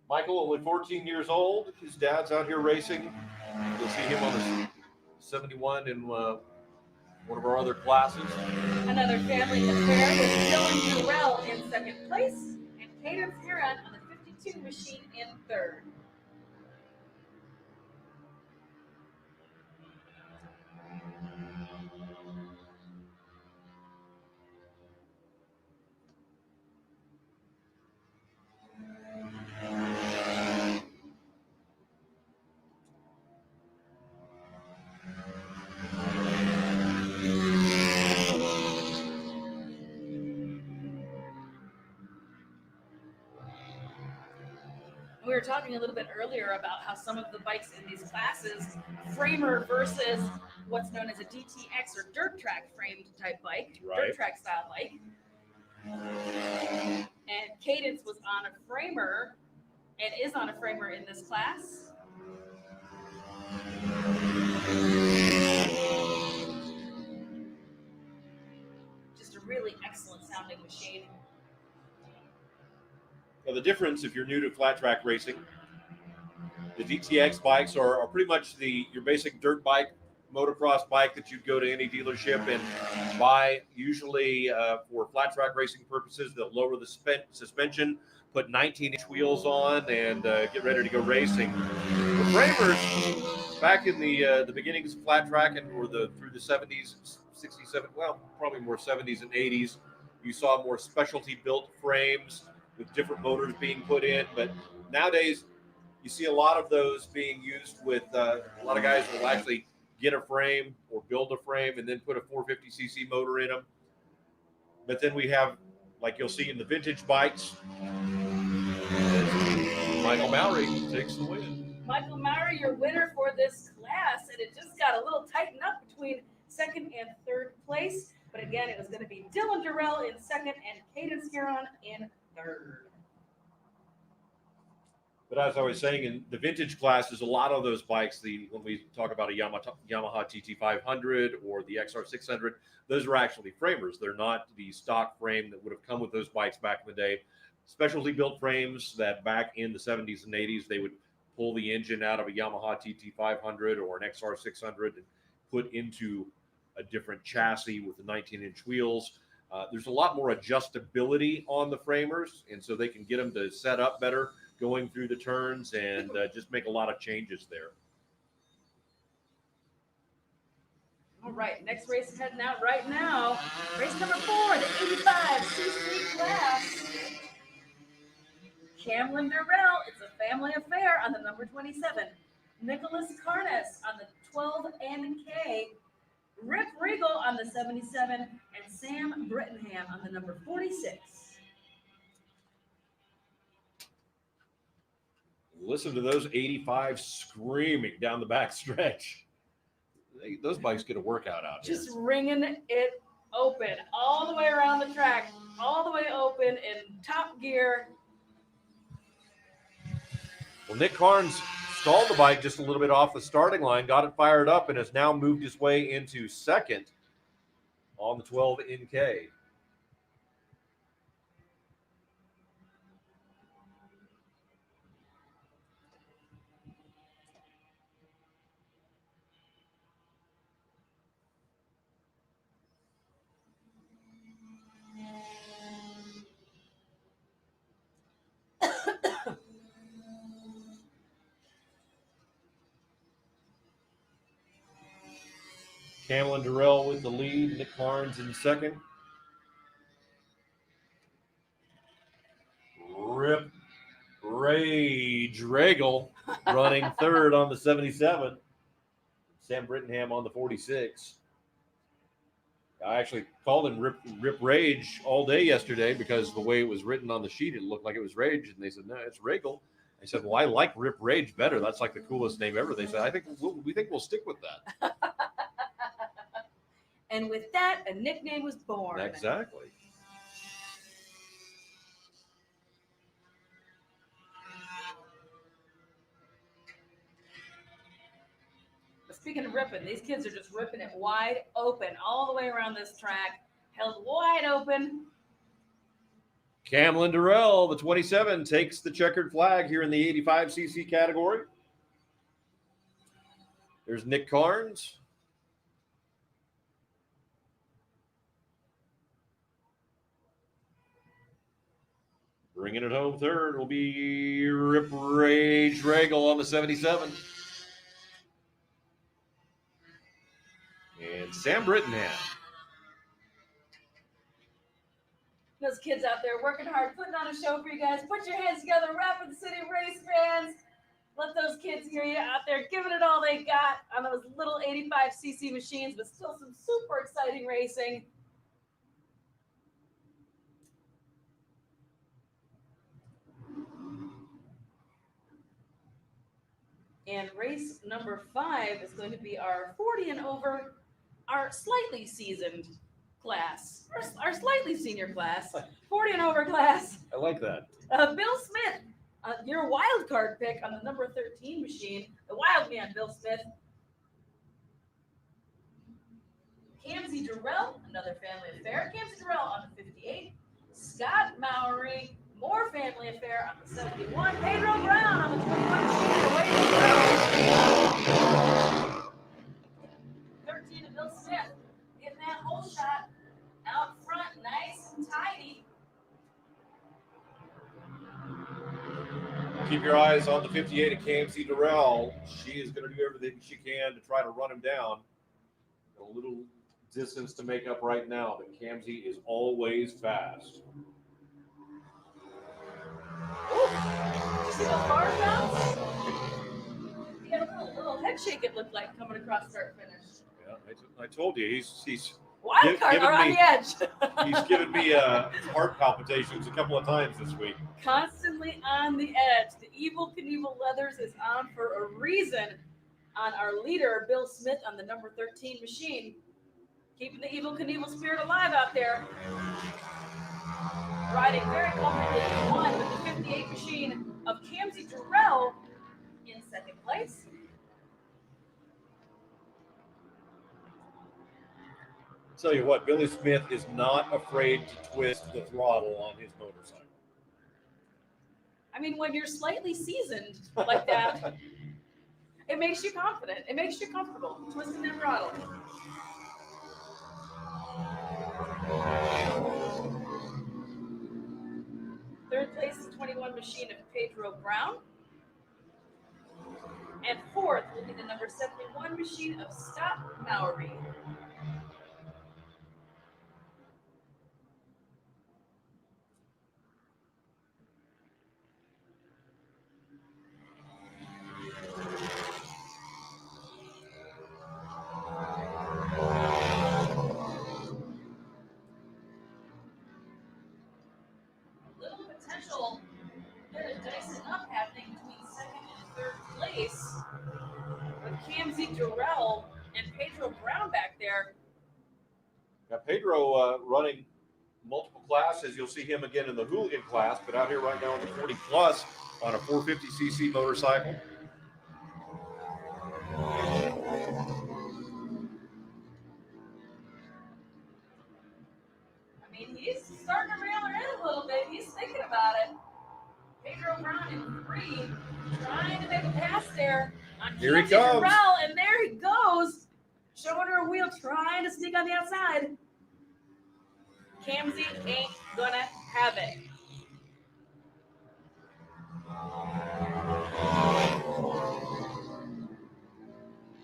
Michael, only 14 years old. His dad's out here racing. You'll see him on the 71 in one of our other classes. Another family affair with Dylan Durrell in second place and Cadence Huron on the 52 machine in third. were talking a little bit earlier about how some of the bikes in these classes, framer versus what's known as a DTX or dirt track framed type bike, Right. dirt track style bike. And Cadence was on a framer and is on a framer in this class. Just a really excellent sounding machine. Now, the difference, if you're new to flat track racing, the DTX bikes are pretty much your basic dirt bike, motocross bike that you'd go to any dealership and buy. Usually for flat track racing purposes, they'll lower the suspension, put 19-inch wheels on, and get ready to go racing. The framers, back in the beginnings of flat track and through the 70s, 60s, well, probably more 70s and 80s, you saw more specialty built frames with different motors being put in. But nowadays, you see a lot of those being used with a lot of guys will actually get a frame or build a frame and then put a 450cc motor in them. But then we have, like you'll see in the vintage bikes, Michael Mowry takes the win. Michael Mowry, your winner for this class, and it just got a little tightened up between second and third place. But again, it was going to be Dylan Durrell in second and Cadence Huron in third. But as I was saying, in the vintage classes, a lot of those bikes, when we talk about a Yamaha TT500 or the XR600, those are actually framers. They're not the stock frame that would have come with those bikes back in the day. Specialty built frames that back in the 70s and 80s, they would pull the engine out of a Yamaha TT500 or an XR600 and put into a different chassis with the 19-inch wheels. There's a lot more adjustability on the framers, and so they can get them to set up better going through the turns and just make a lot of changes there. All right, next race is heading out right now. Race number 4, the 85cc class. Camlin Durrell, it's a family affair on the number 27. Nicholas Carnes on the 12NK. Rick Regal on the 77. And Sam Brittenham on the number 46. Listen to those 85 screaming down the back stretch. Those bikes get a workout out here. Just ringing it open all the way around the track, all the way open in top gear. Well, Nick Carnes stalled the bike just a little bit off the starting line, got it fired up, and has now moved his way into second on the 12NK. Camlin Durrell with the lead, Nick Carnes in second. Rip Rage Regal running third on the 77. Sam Brittenham on the 46. I actually called him Rip Rage all day yesterday because the way it was written on the sheet, it looked like it was Rage. And they said, no, it's Regal. I said, well, I like Rip Rage better. That's like the coolest name ever. They said, we think we'll stick with that. And with that, a nickname was born. Exactly. But speaking of ripping, these kids are just ripping it wide open all the way around this track, held wide open. Camlin Durrell, the 27, takes the checkered flag here in the 85cc category. There's Nick Carnes. Bringing it home third will be Rip Rage Regal on the 77. And Sam Brittenham. Those kids out there working hard, putting on a show for you guys. Put your hands together, Rapid City race fans. Let those kids hear you out there giving it all they got on those little 85cc machines, but still some super exciting racing. And race number 5 is going to be our 40 and over, our slightly seasoned class, our slightly senior class, 40 and over class. I like that. Bill Smith, your wild card pick on the number 13 machine, the wild man, Bill Smith. Kamsey Durrell, another family affair. Kamsey Durrell on the 58. Scott Mowry, more family affair on the 71. Pedro Brown on the 21 machine. 13 to Bill Smith. Getting that whole shot out front, nice and tidy. Keep your eyes on the 58 of Kamsey Durrell. She is going to do everything she can to try to run him down. A little distance to make up right now, but Kamsey is always fast. You see those bars bounce? He had a little head shake, it looked like, coming across start finish. Yeah, I told you, he's Wild card are on the edge. He's given me heart palpitations a couple of times this week. Constantly on the edge. The Evil Knievel Leathers is on for a reason on our leader, Bill Smith, on the number 13 machine. Keeping the Evil Knievel spirit alive out there. Riding very comfortably in one with the 58 machine of Kamsey Durrell in second place. Tell you what, Billy Smith is not afraid to twist the throttle on his motorcycle. I mean, when you're slightly seasoned like that, it makes you confident. It makes you comfortable twisting that throttle. Third place is 21 machine of Pedro Brown. And fourth will be the number 71 machine of Scott Mowry. Little potential bit of dicing up happening between second and third place with Kamsey Durrell and Pedro Brown back there. Now, Pedro running multiple classes. You'll see him again in the hooligan class, but out here right now in the 40 plus on a 450cc motorcycle. I mean, he's starting to reel her in a little bit. He's thinking about it. Pedro Brown in 3, trying to make a pass there on Here he Kamsey comes. Durrell, and there he goes, showing her a wheel, trying to sneak on the outside. Kamsey ain't gonna have it.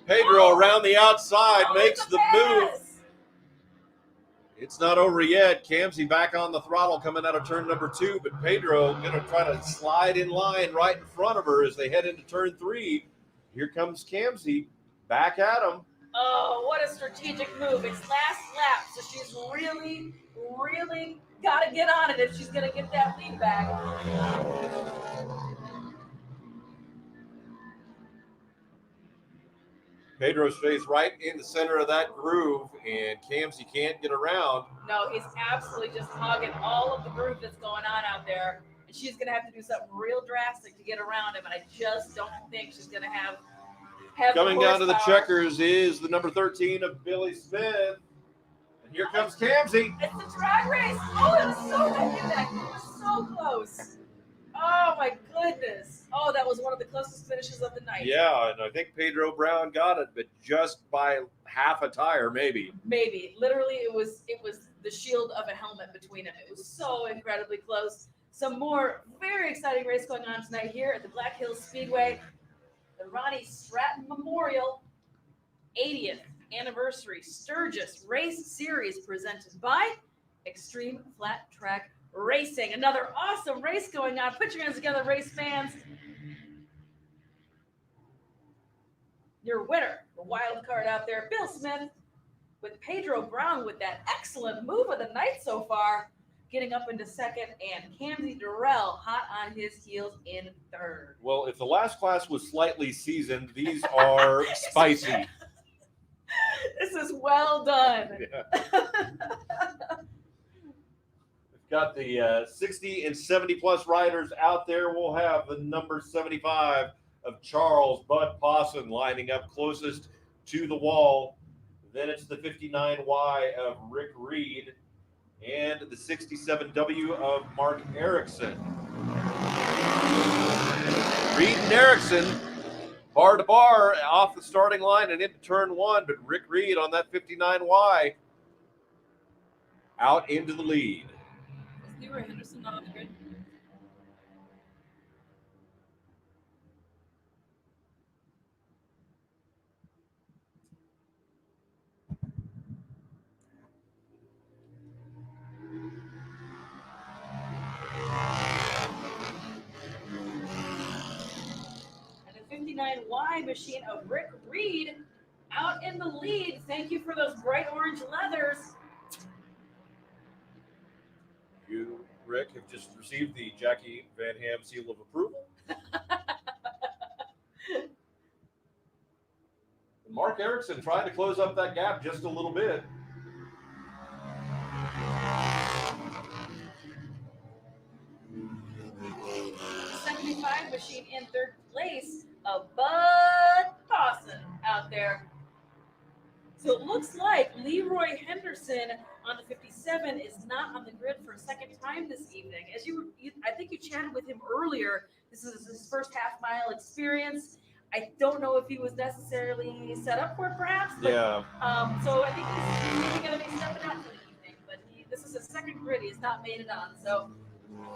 Pedro around the outside Oh, makes it's a the pass. move. It's not over yet. Kamsey back on the throttle coming out of turn number 2, but Pedro going to try to slide in line right in front of her as they head into turn 3. Here comes Kamsey back at him. Oh, what a strategic move. It's last lap, so she's really, really got to get on it if she's going to get that lead back. Pedro stays right in the center of that groove, and Kamsey can't get around. No, he's absolutely just hogging all of the groove that's going on out there. And she's going to have to do something real drastic to get around him, and I just don't think she's going to have Coming down to the horsepower. checkers is the number 13 of Billy Smith. And here comes Kamsey. It's the drag race. Oh, it was so neck and neck. It was so close. Oh, my goodness. Oh, that was one of the closest finishes of the night. Yeah, and I think Pedro Brown got it, but just by half a tire, maybe. Maybe. Literally, it was the shield of a helmet between them. It was so incredibly close. Some more very exciting race going on tonight here at the Black Hills Speedway. The Ronnie Stratton Memorial 80th Anniversary Sturgis Race Series presented by Xtreem Flat Track Racing. Another awesome race going on. Put your hands together, race fans. Your winner, the wild card out there, Bill Smith, with Pedro Brown with that excellent move of the night so far. getting up into second, and Camzy Durrell hot on his heels in third. Well, if the last class was slightly seasoned, these are spicy. This is well done. Yeah. We've got the 60 and 70 plus riders out there. We'll have the number 75 of Charles Bud Pawson lining up closest to the wall. Then it's the 59Y of Rick Reed and the 67W of Mark Erickson. Reed and Erickson, bar to bar, off the starting line and into turn one, but Rick Reed on that 59Y out into the lead. Is Leroy Henderson not on the grid? And the 59Y machine of Rick Reed out in the lead. Thank you for those bright orange leathers. You, Rick, have just received the Jackie Van Ham seal of approval. Mark Erickson trying to close up that gap just a little bit. The 75 machine in third place of Bud Pawson out there. So it looks like Leroy Henderson on the 57 is not on the grid for a second time this evening. As I think you chatted with him earlier. This is his first half mile experience. I don't know if he was necessarily set up for it, perhaps. But, Yeah. So I think he's maybe going to be stepping out for the evening. But this is his second grid. He's not made it on. So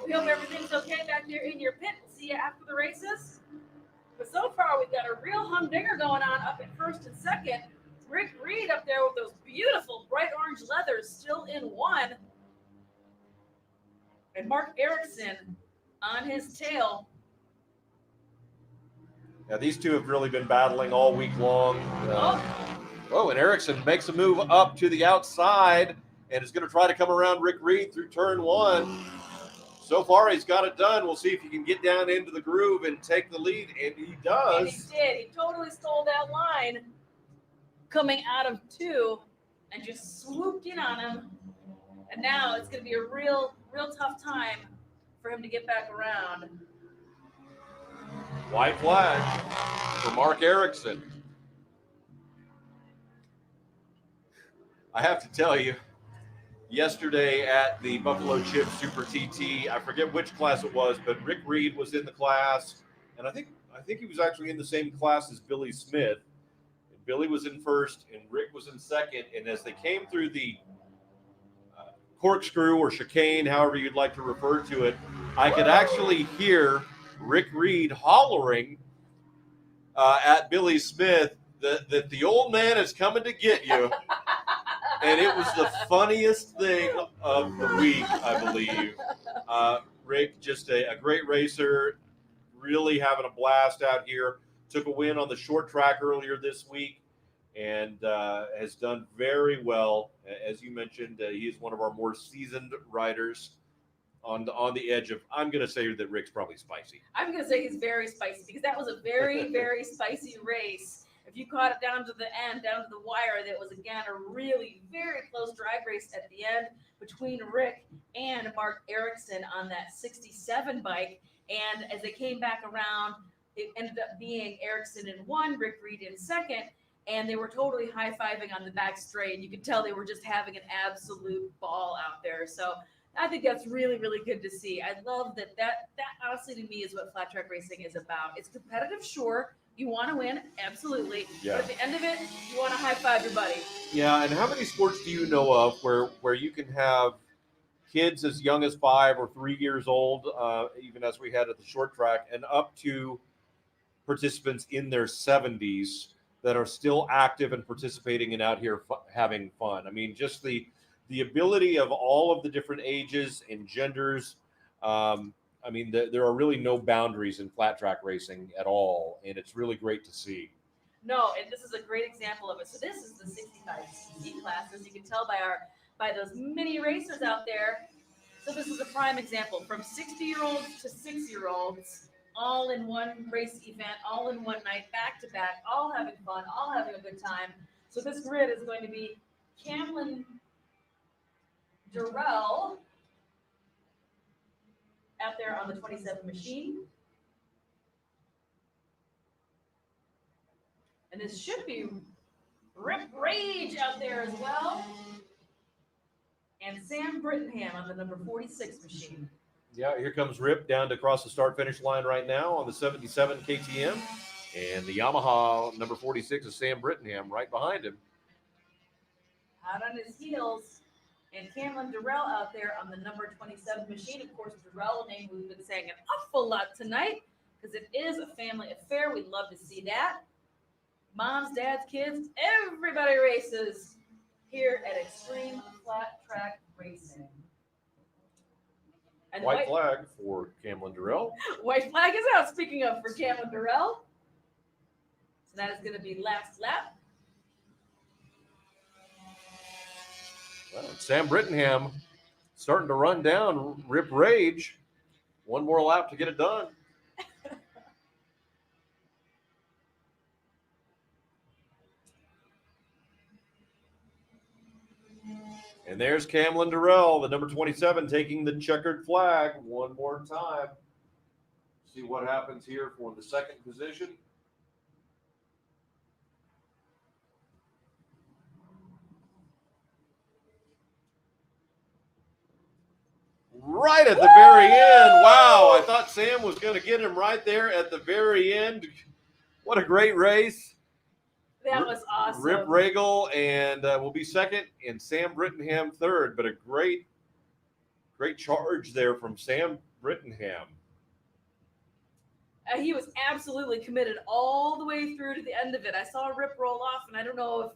we hope everything's okay back there in your pit. We'll see you after the races. But so far, we've got a real humdinger going on up at first and second. Rick Reed up there with those beautiful bright orange leathers still in one. And Mark Erickson on his tail. Now, these two have really been battling all week long. And Erickson makes a move up to the outside and is going to try to come around Rick Reed through turn one. So far, he's got it done. We'll see if he can get down into the groove and take the lead, and he does. And he did. He totally stole that line coming out of two and just swooped in on him. And now it's going to be a real tough time for him to get back around. White flag for Mark Erickson. I have to tell you, yesterday at the Buffalo Chip Super TT, I forget which class it was, but Rick Reed was in the class, and I think he was actually in the same class as Billy Smith. And Billy was in first, and Rick was in second. And as they came through the corkscrew or chicane, however you'd like to refer to it, I could actually hear Rick Reed hollering at Billy Smith that the old man is coming to get you. And it was the funniest thing of the week, I believe. Rick, just a great racer, really having a blast out here. Took a win on the short track earlier this week and has done very well. As you mentioned, he is one of our more seasoned riders on the edge of, I'm going to say that Rick's probably spicy. I'm going to say he's very spicy because that was a very, very spicy race. If you caught it down to the end, down to the wire, that was, again, a really very close drag race at the end between Rick and Mark Erickson on that 67 bike. And as they came back around, it ended up being Erickson in one, Rick Reed in second, and they were totally high-fiving on the back straight. And you could tell they were just having an absolute ball out there. So I think that's really, really good to see. I love that honestly to me is what flat track racing is about. It's competitive, sure. You want to win, absolutely. Yeah. But at the end of it, you want to high five your buddy. Yeah, and how many sports do you know of where you can have kids as young as 5 or 3 years old, even as we had at the short track, and up to participants in their 70s that are still active and participating and out here having fun? I mean, just the ability of all of the different ages and genders. I mean, there are really no boundaries in flat track racing at all, and it's really great to see. No, and this is a great example of it. So this is the 65C class, as you can tell by those mini racers out there. So this is a prime example from 60-year-olds to 6-year-olds, all in one race event, all in one night, back to back, all having fun, all having a good time. So this grid is going to be Camlin Durrell out there on the 27 machine. And this should be Rip Rage out there as well. And Sam Brittingham on the number 46 machine. Yeah, here comes Rip down to cross the start-finish line right now on the 77 KTM. And the Yamaha number 46 is Sam Brittingham right behind him. Out on his heels. And Camlin Durrell out there on the number 27 machine. Of course, Durrell, a name we've been saying an awful lot tonight because it is a family affair. We'd love to see that. Moms, dads, kids, everybody races here at Xtreem Flat Track Racing. And White flag for Camlin Durrell. White flag is out, speaking of, for Camlin Durrell. So that is going to be last lap. Well, Sam Brittingham starting to run down Rip Rage. One more lap to get it done. And there's Camlin Durrell, the number 27, taking the checkered flag one more time. See what happens here for the second position. Right at the very end. Wow, I thought Sam was going to get him right there at the very end. What a great race. That was awesome. Rip Regal and will be second, and Sam Brittingham third. But a great charge there from Sam Brittingham. He was absolutely committed all the way through to the end of it. I saw Rip roll off, and I don't know if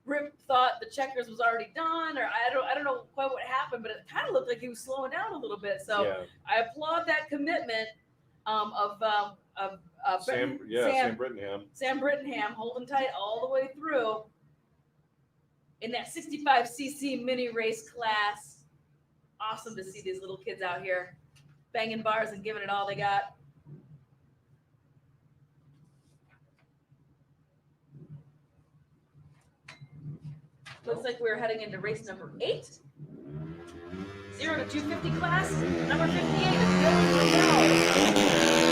Rip thought the checkers was already done, or I don't know quite what happened, but it kind of looked like he was slowing down a little bit. So yeah. I applaud that commitment of Sam Brittingham. Sam Brittingham holding tight all the way through in that 65cc mini race class. Awesome to see these little kids out here banging bars and giving it all they got. Looks like we're heading into race number 8. 0 to 250 class. Number 58 is Dylan Durrell.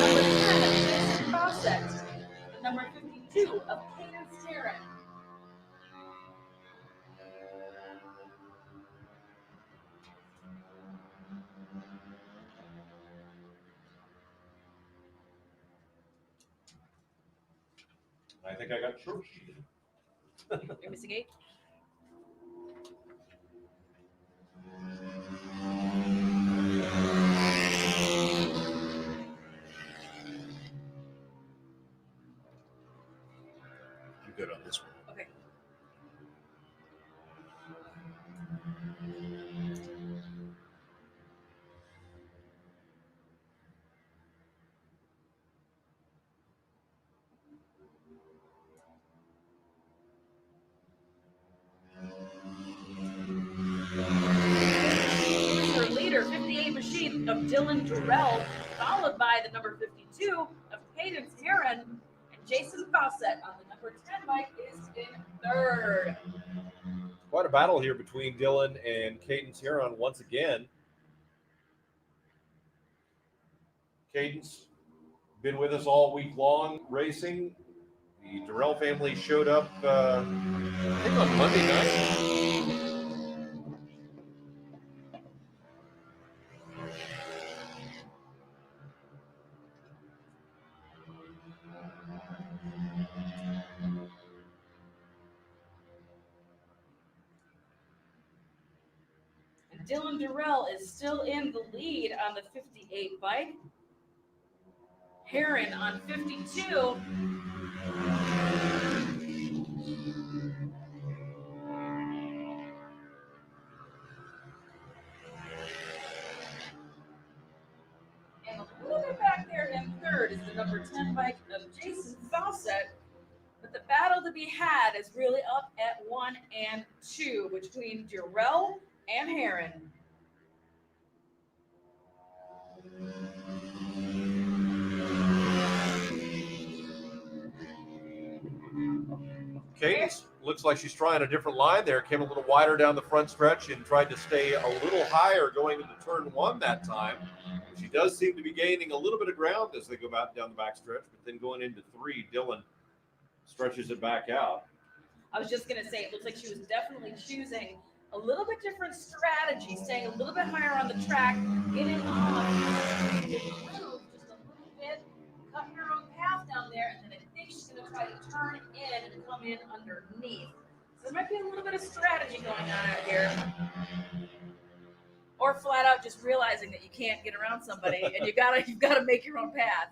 Number 10 is Jason Fawcett. Number 52 of Cadence Tarrant. I think I got short sheeted. You're missing 8. I'm good on this one. Okay. Your leader, 58 machine of Dylan Durrell, followed by the number 52 of Cadence Heron, and Jason Fawcett on the number 10 bike is in third. Quite a battle here between Dylan and Cadence Heron once again. Cadence been with us all week long racing. The Durrell family showed up, I think on Monday night. Dylan Durrell is still in the lead on the 58 bike. Heron on 52. And a little bit back there in third is the number 10 bike of Jason Fawcett. But the battle to be had is really up at 1 and 2 between Durrell and Heron. Cadence looks like she's trying a different line there. Came a little wider down the front stretch and tried to stay a little higher going into turn one that time. She does seem to be gaining a little bit of ground as they go back down the back stretch, but then going into three, Dylan stretches it back out. I was just going to say, it looks like she was definitely choosing a little bit different strategy, staying a little bit higher on the track, getting on just a little bit, cutting her own path down there, and then I think she's going to try to turn in and come in underneath. So there might be a little bit of strategy going on out here. Or flat out just realizing that you can't get around somebody and you've got to make your own path.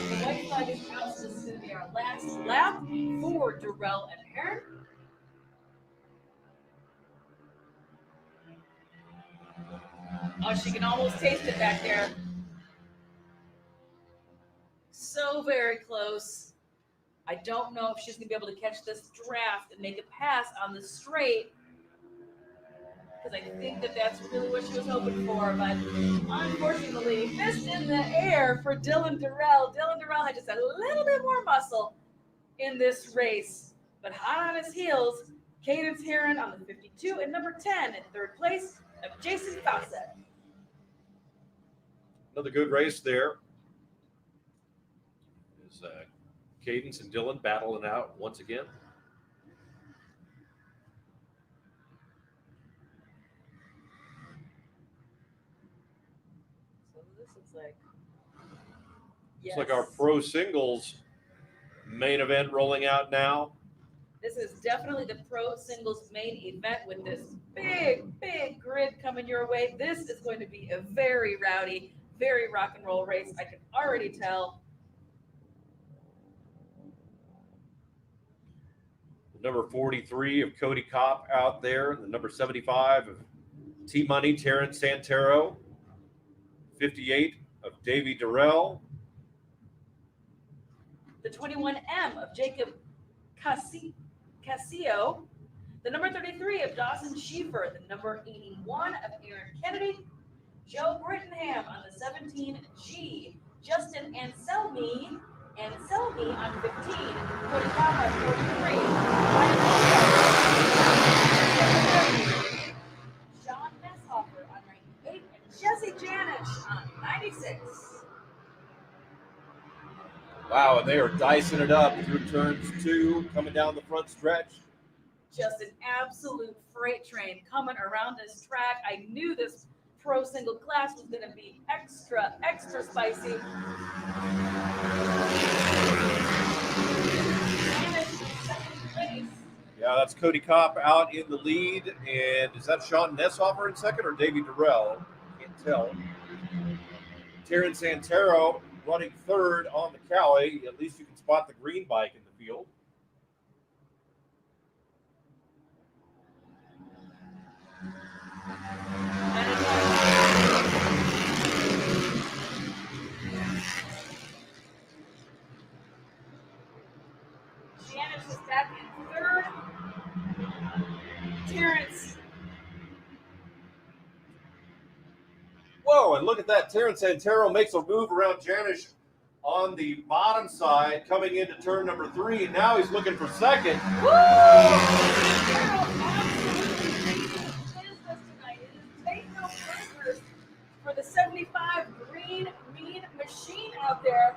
The white flag is out, so this is going to be our last lap for Durrell and Heron. Oh, she can almost taste it back there. So very close. I don't know if she's going to be able to catch this draft and make a pass on the straight, because I think that that's really what she was hoping for, but unfortunately, fist in the air for Dylan Durrell. Dylan Durrell had just a little bit more muscle in this race, but hot on his heels, Cadence Heron on the 52 and number 10 in third place of Jason Fawcett. Another good race there. Is Cadence and Dylan battling out once again. So this is like, It's like our pro singles main event rolling out now. This is definitely the pro singles main event with this big grid coming your way. This is going to be a very rowdy, very rock and roll race. I can already tell. Number 43 of Cody Kopp out there. The number 75 of T-Money, Terrence Santero. 58 of Davey Durrell. The 21M of Jacob Casio. The number 33 of Dawson Schieffer. The number 81 of Aaron Kennedy. Joe Brittenham on the 17G. Justin Anselmi on 15. Cody Kopp on 43. Sean Messhofer on 98. And Jesse Janish on 96. Wow, and they are dicing it up through turns two, coming down the front stretch. Just an absolute freight train coming around this track. I knew this pro single class was going to be extra spicy. Yeah, that's Cody Kopp out in the lead. And is that Sean Nesshofer in second or Davey Durrell? Can't tell. Terrence Santero running third on the Cali. At least you can spot the green bike in the field. Janice is back in third. Terrence. Whoa, and look at that. Terrence Santero makes a move around Janish on the bottom side, coming into turn number 3. And now he's looking for second. Woo! For the 75 green mean machine out there.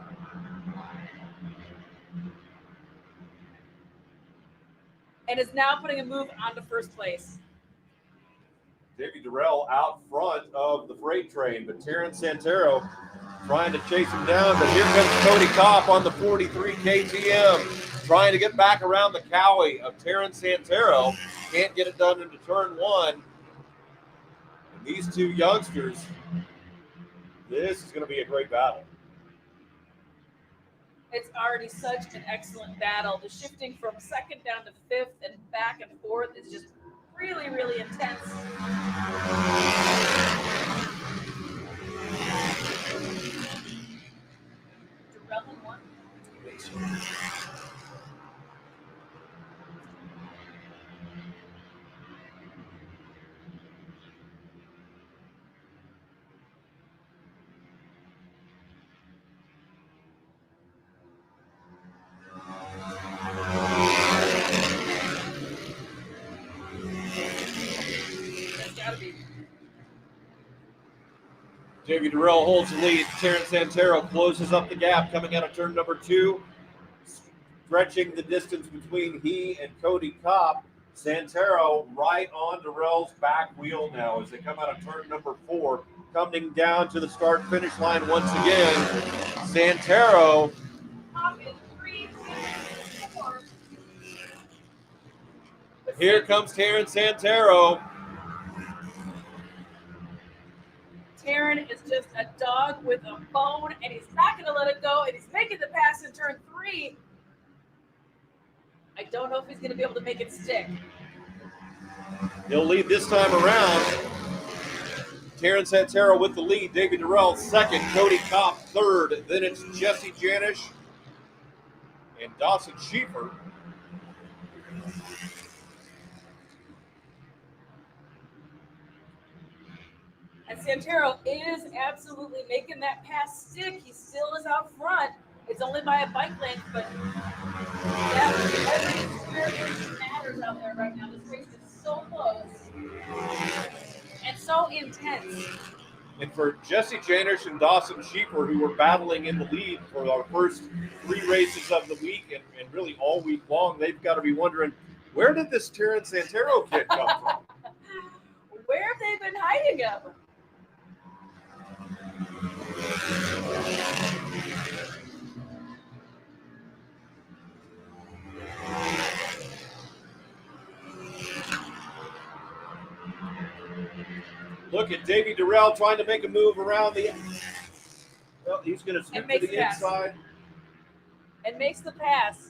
And is now putting a move on to first place. Davey Durrell out front of the freight train, but Terrence Santero trying to chase him down. But here comes Cody Kopp on the 43 KTM, trying to get back around the Cowie of Terrence Santero. Can't get it done into turn one. And these two youngsters, this is going to be a great battle. It's already such an excellent battle. The shifting from second down to fifth and back and forth is just really, really intense. Durrell in one. Davey Durrell holds the lead. Terrence Santero closes up the gap coming out of turn number 2, stretching the distance between he and Cody Kopp. Santero right on Durrell's back wheel now as they come out of turn number 4, coming down to the start-finish line once again. Santero. Here comes Terrence Santero. Taryn is just a dog with a bone, and he's not going to let it go, and he's making the pass in turn 3. I don't know if he's going to be able to make it stick. He'll lead this time around. Terrence Santero with the lead. David Durrell second. Cody Kopp third. Then it's Jesse Janish and Dawson Schiefer. And Santero is absolutely making that pass stick. He still is out front. It's only by a bike length, but yeah, every experience matters out there right now. This race is so close and so intense. And for Jesse Janish and Dawson Schiefer, who were battling in the lead for our first 3 races of the week and really all week long, they've got to be wondering, where did this Terrence Santero kid come from? Where have they been hiding him? Look at Davey Durrell trying to make a move around the. Well, he's going to scoot to the inside. And makes the pass.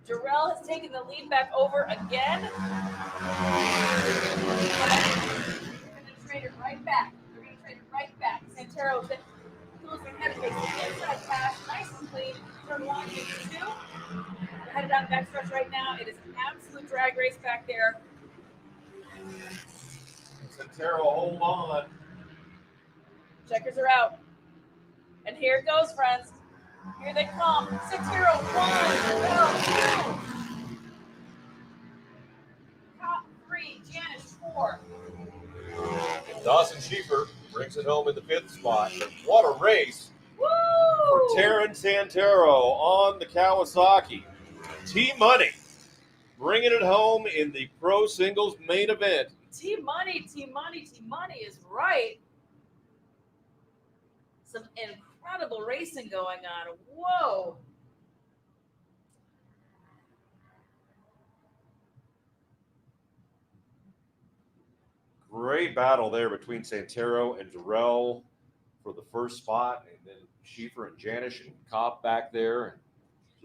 Durrell has taken the lead back over again. They're going to trade it right back. Santero goes ahead and makes the inside pass, nice and clean. Turn 1 into 2. We're headed down the backstretch right now. It is an absolute drag race back there. Santero, hold on. Checkers are out. And here it goes, friends. Here they come. Santero 1, 2. Top 3, Janish 4. Dawson Schiefer brings it home in the 5th spot. What a race. Woo! For Terrence Santero on the Kawasaki. T-Money bringing it home in the Pro Singles main event. T-Money is right. Some incredible racing going on. Whoa. Great battle there between Santero and Durrell for the first spot, and then Schiefer and Janish and Kopp back there.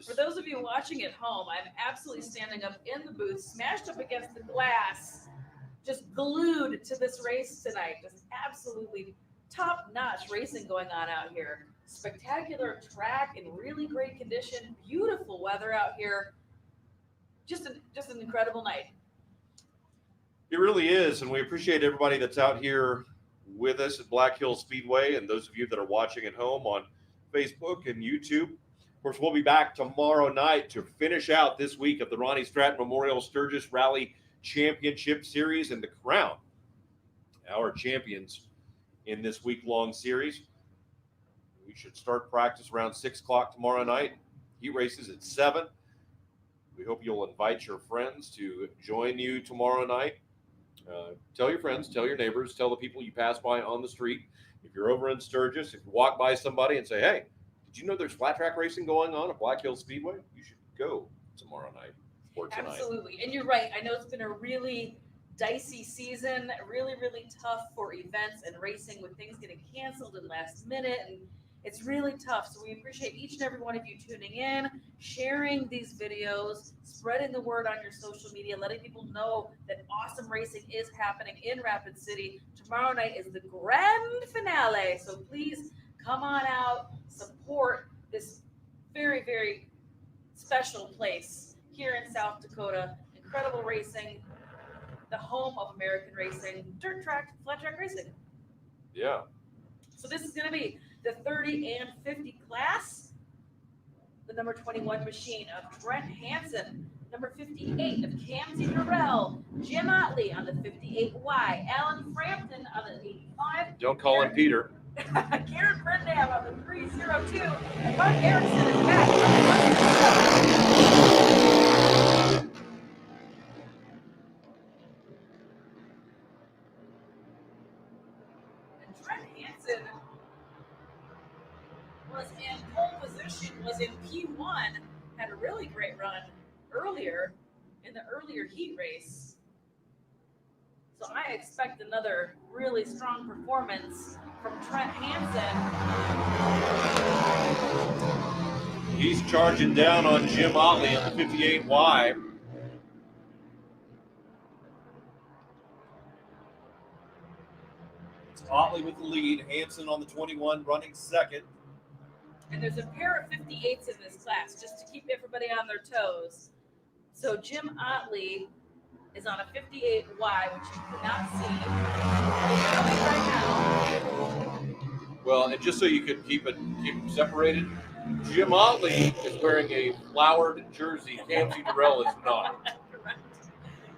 For those of you watching at home, I'm absolutely standing up in the booth, smashed up against the glass, just glued to this race tonight. Just absolutely top-notch racing going on out here. Spectacular track in really great condition, beautiful weather out here. Just an incredible night. It really is, and we appreciate everybody that's out here with us at Black Hills Speedway, and those of you that are watching at home on Facebook and YouTube. Of course, we'll be back tomorrow night to finish out this week of the Ronnie Stratton Memorial Sturgis Rally Championship Series and to crown our champions in this week-long series. We should start practice around 6 o'clock tomorrow night. Heat races at 7. We hope you'll invite your friends to join you tomorrow night. Tell your friends, tell your neighbors, tell the people you pass by on the street. If you're over in Sturgis, if you walk by somebody and say, hey, did you know there's flat track racing going on at Black Hills Speedway? You should go tomorrow night or tonight. Absolutely. And you're right. I know it's been a really dicey season, really, really tough for events and racing with things getting canceled in last minute. And it's really tough. So we appreciate each and every one of you tuning in, sharing these videos, spreading the word on your social media, letting people know that awesome racing is happening in Rapid City. Tomorrow night is the grand finale. So please come on out, support this very, very special place here in South Dakota. Incredible racing, the home of American racing, dirt track, flat track racing. Yeah. So this is going to be the 30 and 50 class. The number 21 machine of Trent Hansen Number 58 of Camsey Durrell, Jim Otley on the 58Y, Alan Frampton on the 85. Don't call him Peter. Garrett Brendan on the 302, and Mark Erickson is back on the 1. And Trent Hansen was in pole position, was in P1, had a really great run earlier in the earlier heat race. So I expect another really strong performance from Trent Hansen. He's charging down on Jim Otley on the 58Y. It's Otley with the lead. Hansen on the 21 running second. And there's a pair of 58s in this class just to keep everybody on their toes. So Jim Otley is on a 58Y, which you cannot see right now. Well, and just so you could keep them separated, Jim Otley is wearing a flowered jersey. Camsey Durrell is not. Correct.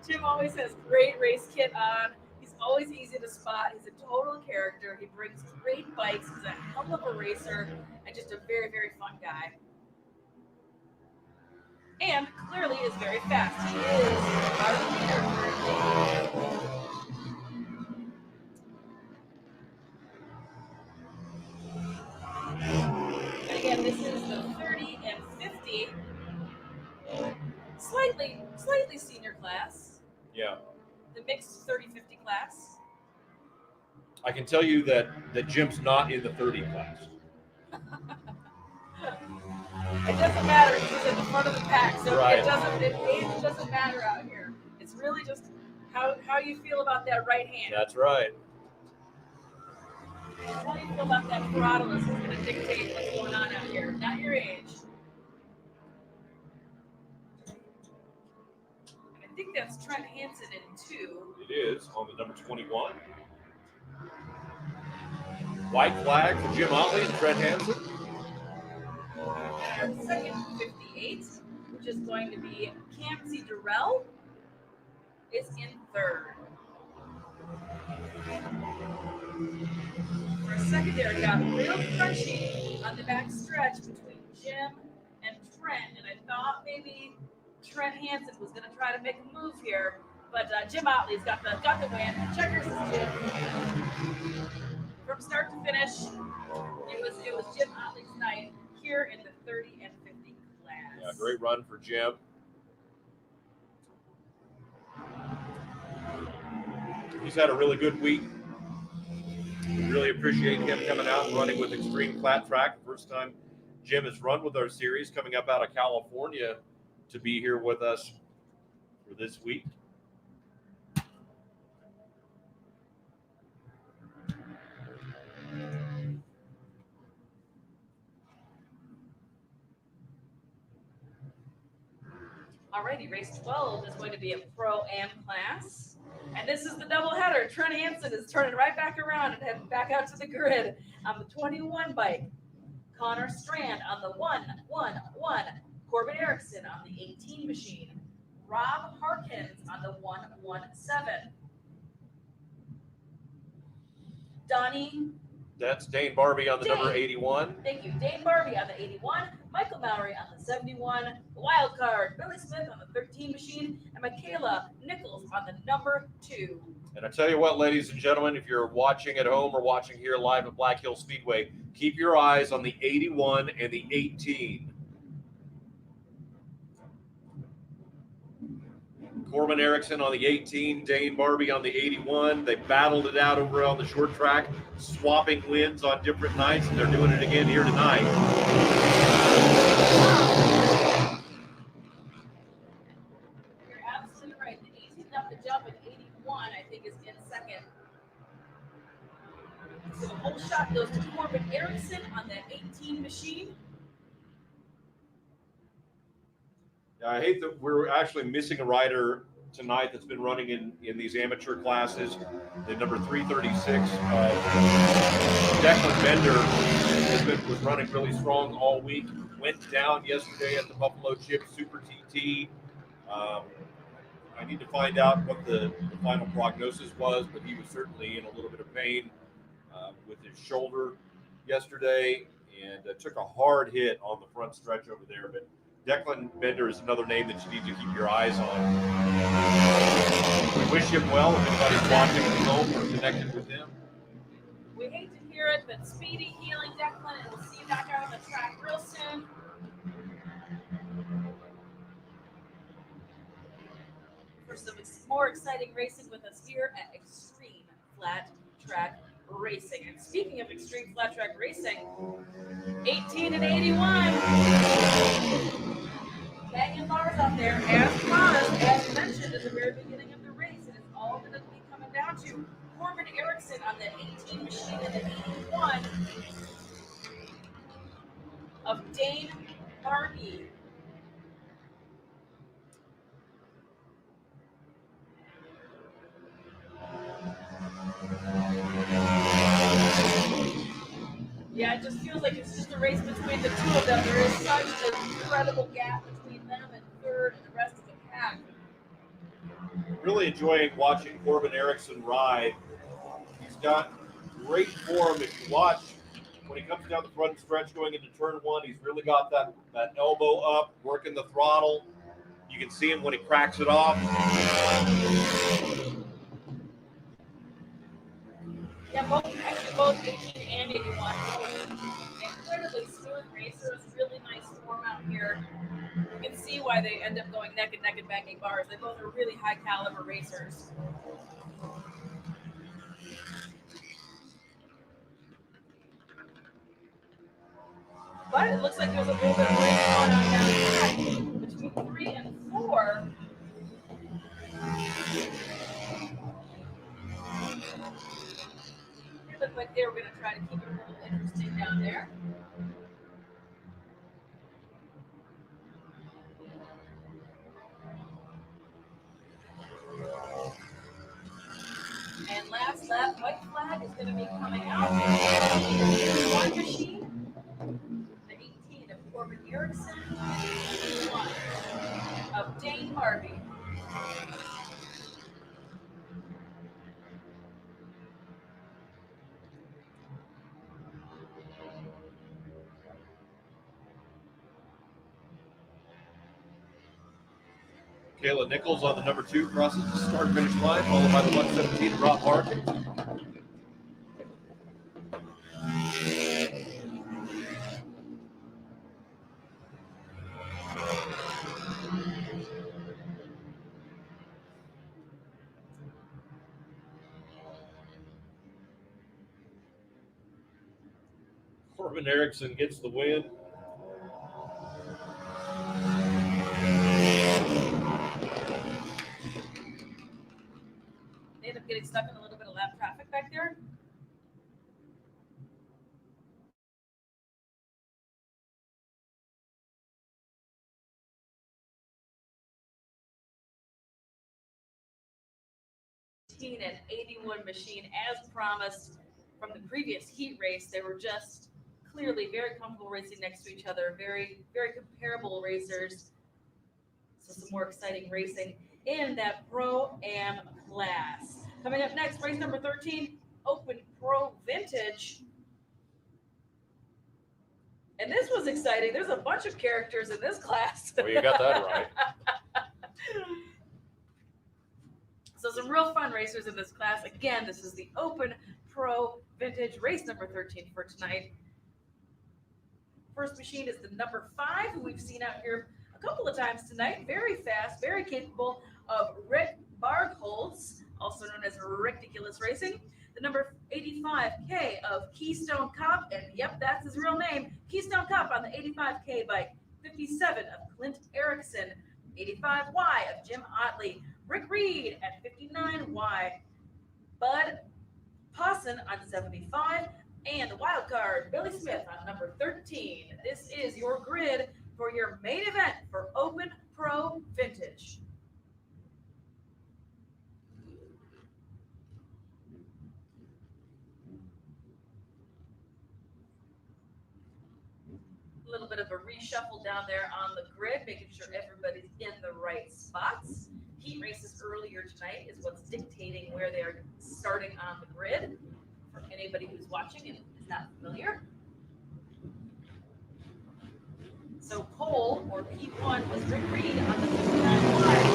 Jim always has great race kit on. He's always easy to spot. He's a total character. He brings great bikes. He's a hell of a racer and just a very, very fun guy. And clearly is very fast. He is our leader currently. And again, this is the 30 and 50. Slightly senior class. Yeah. The mixed 30-50 class. I can tell you that Jim's not in the 30 class. It doesn't matter. He's at the front of the pack, so Right. Age doesn't matter out here. It's really just how you feel about that right hand. That's right. How you feel about that throttle is going to dictate what's going on out here, not your age. And I think that's Trent Hansen in 2. It is on the number 21. White flag for Jim Otley and Trent Hansen. Our second 58, which is going to be Camsey Durrell, is in 3rd. Our secondary got real crunchy on the back stretch between Jim and Trent, and I thought maybe Trent Hansen was going to try to make a move here, but Jim Otley's got the win. Checkers is Jim. From start to finish, it was Jim Otley's night here in the 30 and 50 class. Yeah, great run for Jim. He's had a really good week. We really appreciate him coming out and running with Xtreem Flat Track. First time Jim has run with our series, coming up out of California to be here with us for this week. Alrighty, race 12 is going to be a Pro-Am class. And this is the doubleheader. Trent Hansen is turning right back around and heading back out to the grid on the 21 bike. Connor Strand on the 111. Corbin Erickson on the 18 machine. Rob Harkins on the 117. Donnie. That's Dane Barbie on the number 81. Thank you. Dane Barbie on the 81. Michael Mowry on the 71. The wild card, Billy Smith on the 13 machine. And Michaela Nichols on the number 2. And I tell you what, ladies and gentlemen, if you're watching at home or watching here live at Black Hill Speedway, keep your eyes on the 81 and the 18. Corbin Erickson on the 18, Dane Barbie on the 81. They battled it out over on the short track, swapping wins on different nights, and they're doing it again here tonight. You're absolutely right. The 18 up the jump and 81, I think, is in second. So the whole shot goes to Corbin Erickson on that 18 machine. I hate that we're actually missing a rider tonight that's been running in these amateur classes. The number 336, Declan Bender, was running really strong all week. Went down yesterday at the Buffalo Chip Super TT. I need to find out what the final prognosis was, but he was certainly in a little bit of pain with his shoulder yesterday and took a hard hit on the front stretch over there. But Declan Bender is another name that you need to keep your eyes on. We wish him well if anybody's watching at home or connected with him. We hate to hear it, but speedy healing, Declan, and we'll see you back out on the track real soon. For some more exciting racing with us here at Xtreem Flat Track Racing. And speaking of Xtreem Flat Track Racing, 18 and 81. Banging bars out there, as promised, as mentioned at the very beginning of the race. It is all going to be coming down to Corbin Erickson on the 18 machine and the 81 of Dane Barbie. Yeah, it just feels like it's just a race between the two of them. There is such an incredible gap between them and third and the rest of the pack. Really enjoying watching Corbin Erickson ride. He's got great form. If you watch when he comes down the front stretch going into turn one, he's really got that elbow up, working the throttle. You can see him when he cracks it off. Yeah, both 18 and 81. Incredibly smooth racers, really nice form out here. You can see why they end up going neck and banging bars. They both are really high caliber racers. But it looks like there's a little bit of race going on down here between 3 and 4. It looked like they were going to try to keep it a little interesting down there. And last lap, white flag is going to be coming out. One machine, the 18 of Corbin Erickson, and the 81 of Dane Harvey. Kayla Nichols on the number 2 crosses the start-finish line, followed by the 117 Rob Harkin. Corbin Erickson gets the win. They end up getting stuck in a little bit of lap traffic back there. And 81 machine, as promised from the previous heat race. They were just clearly very comfortable racing next to each other, very, very comparable racers. So some more exciting racing in that Pro-Am class. Coming up next, race number 13, Open Pro Vintage. And this was exciting. There's a bunch of characters in this class. Well, you got that right. So some real fun racers in this class. Again, this is the Open Pro Vintage race number 13 for tonight. First machine is the number 5, who we've seen out here a couple of times tonight. Very fast, very capable of Rick Bargholtz, also known as Ridiculous Racing. The number 85K of Keystone Cop, and yep, that's his real name, Keystone Cop on the 85K bike. 57 of Clint Erickson. 85Y of Jim Otley. Rick Reed at 59Y. Bud Posson on 75. And the wild card, Billy Smith on number 13. This is your grid for your main event for Open Pro Vintage. A little bit of a reshuffle down there on the grid, making sure everybody's in the right spots. Heat races earlier tonight is what's dictating where they're starting on the grid for anybody who's watching and is not familiar. So pole, or P1, was Rick Reed on the 59 wide.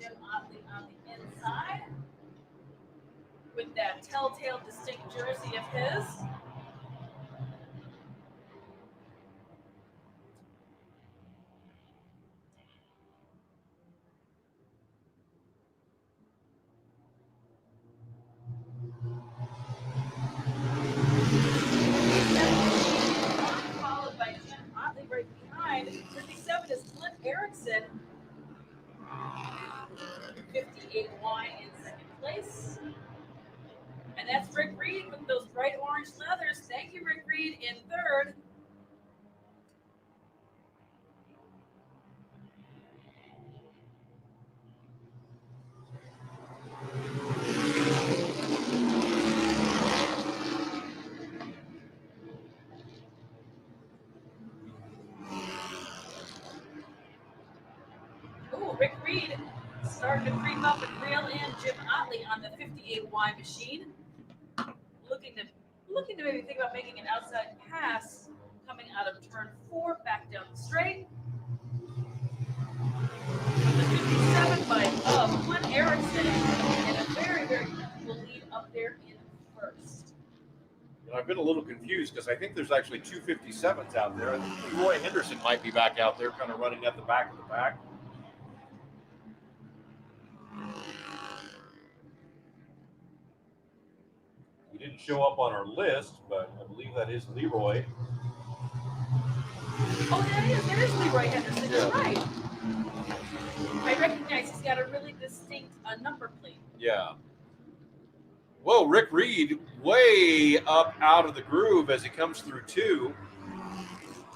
Jim Otley on the inside with that telltale distinct jersey of his. Followed by Jim Otley right behind. 57 is Clint Erickson. 58 wide in second place. And that's Rick Reed with those bright orange leathers. Thank you, Rick Reed, in third. Ooh, Rick Reed starting to creep up and reel in Jim Otley on the 58Y machine. Looking to maybe think about making an outside pass coming out of turn 4 back down the straight. With the 57 bike of Clint Erickson and a very, very comfortable lead up there in first. And I've been a little confused because I think there's actually 257s out there. I think Roy Henderson might be back out there kind of running at the back of the pack. He didn't show up on our list, but I believe that is Leroy. Oh, there's Leroy Henderson. Yeah. You're right. I recognize he's got a really distinct number plate. Yeah. Whoa, Rick Reed way up out of the groove as he comes through 2.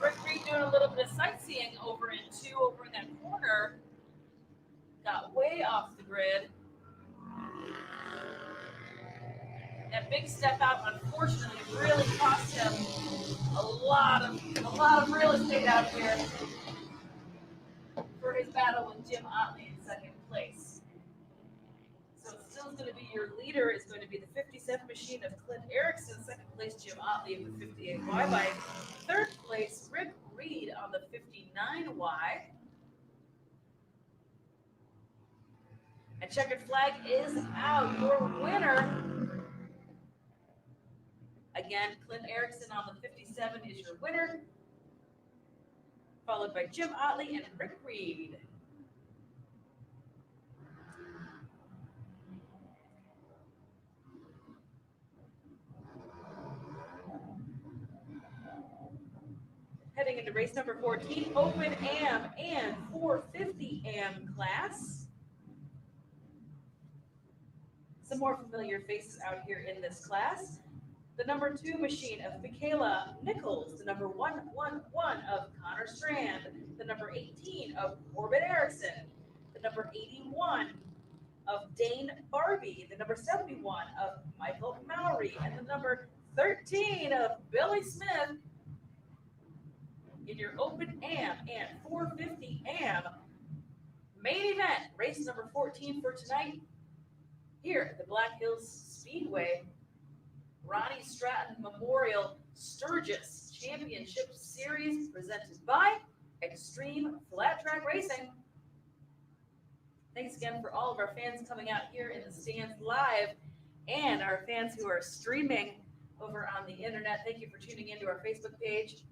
Rick Reed doing a little bit of sightseeing over in 2, over in that corner. Got way off the grid. That big step out, unfortunately, really cost him a lot of real estate out here for his battle with Jim Otley in second place. So it's still going to be your leader is going to be the 57 machine of Clint Erickson. Second place, Jim Otley with 58Y bike. Third place, Rick Reed on the 59Y. And checkered flag is out. Your winner, again, Clint Erickson on the 57 is your winner, followed by Jim Otley and Rick Reed. Heading into race number 14, Open AM and 450 AM class. Some more familiar faces out here in this class. The number 2 machine of Michaela Nichols, the number 111 of Connor Strand, the number 18 of Corbin Erickson, the number 81 of Dane Barbie, the number 71 of Michael Mowry, and the number 13 of Billy Smith in your Open AM and 450 AM main event, race number 14 for tonight here at the Black Hills Speedway. Ronnie Stratton Memorial Sturgis Championship Series presented by Xtreem Flat Track Racing. Thanks again for all of our fans coming out here in the stands live and our fans who are streaming over on the internet. Thank you for tuning into our Facebook page.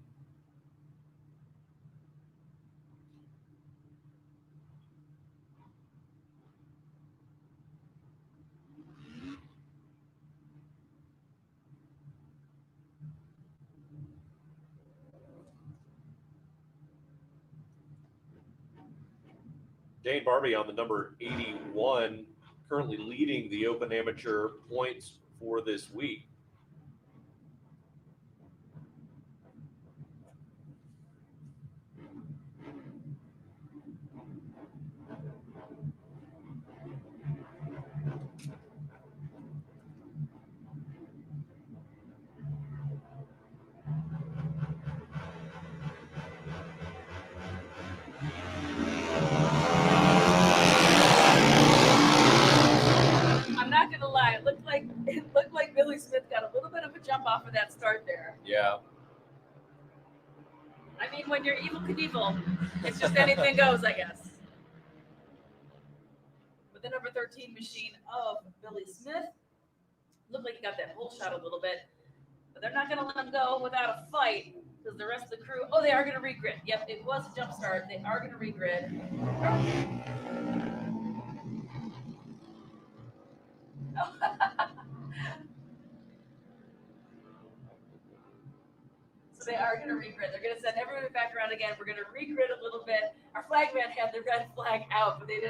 Dane Barbie on the number 81, currently leading the Open Amateur points for this week. it looked like Billy Smith got a little bit of a jump off of that start there. Yeah. I mean, when you're Evel Knievel, it's just anything goes, I guess. But the number 13 machine of Billy Smith looked like he got that whole shot a little bit. But they're not going to let him go without a fight because the rest of the crew, oh, they are going to regrid. Yep, it was a jump start. They are going to regrid. So they are going to regrid. They're going to send everybody back around again. We're going to regrid a little bit. Our flagman had the red flag out, but they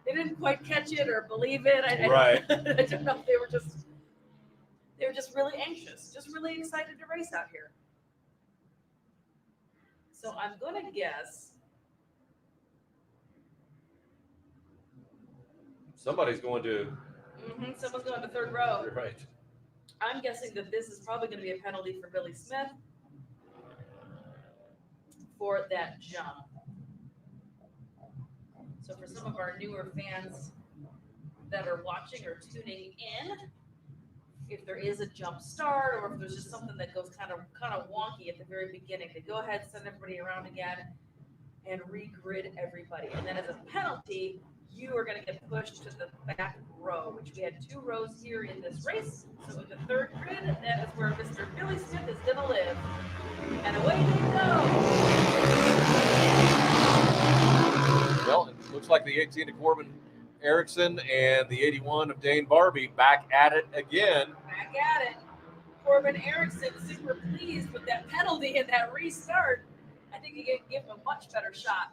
didn't quite catch it or believe it. I don't know if they were just really anxious, just really excited to race out here. So I'm going to guess Somebody's going to. Someone's going to third row. Right. I'm guessing that this is probably going to be a penalty for Billy Smith for that jump. So for some of our newer fans that are watching or tuning in, if there is a jump start or if there's just something that goes kind of wonky at the very beginning, to go ahead, send everybody around again and regrid everybody. And then as a penalty, you are going to get pushed to the back row, which we had 2 rows here in this race. So in the third grid, that is where Mr. Billy Smith is going to live. And away they go. Well, it looks like the 18 of Corbin Erickson and the 81 of Dane Barbie back at it again. Back at it. Corbin Erickson super pleased with that penalty and that restart. I think he can give him a much better shot.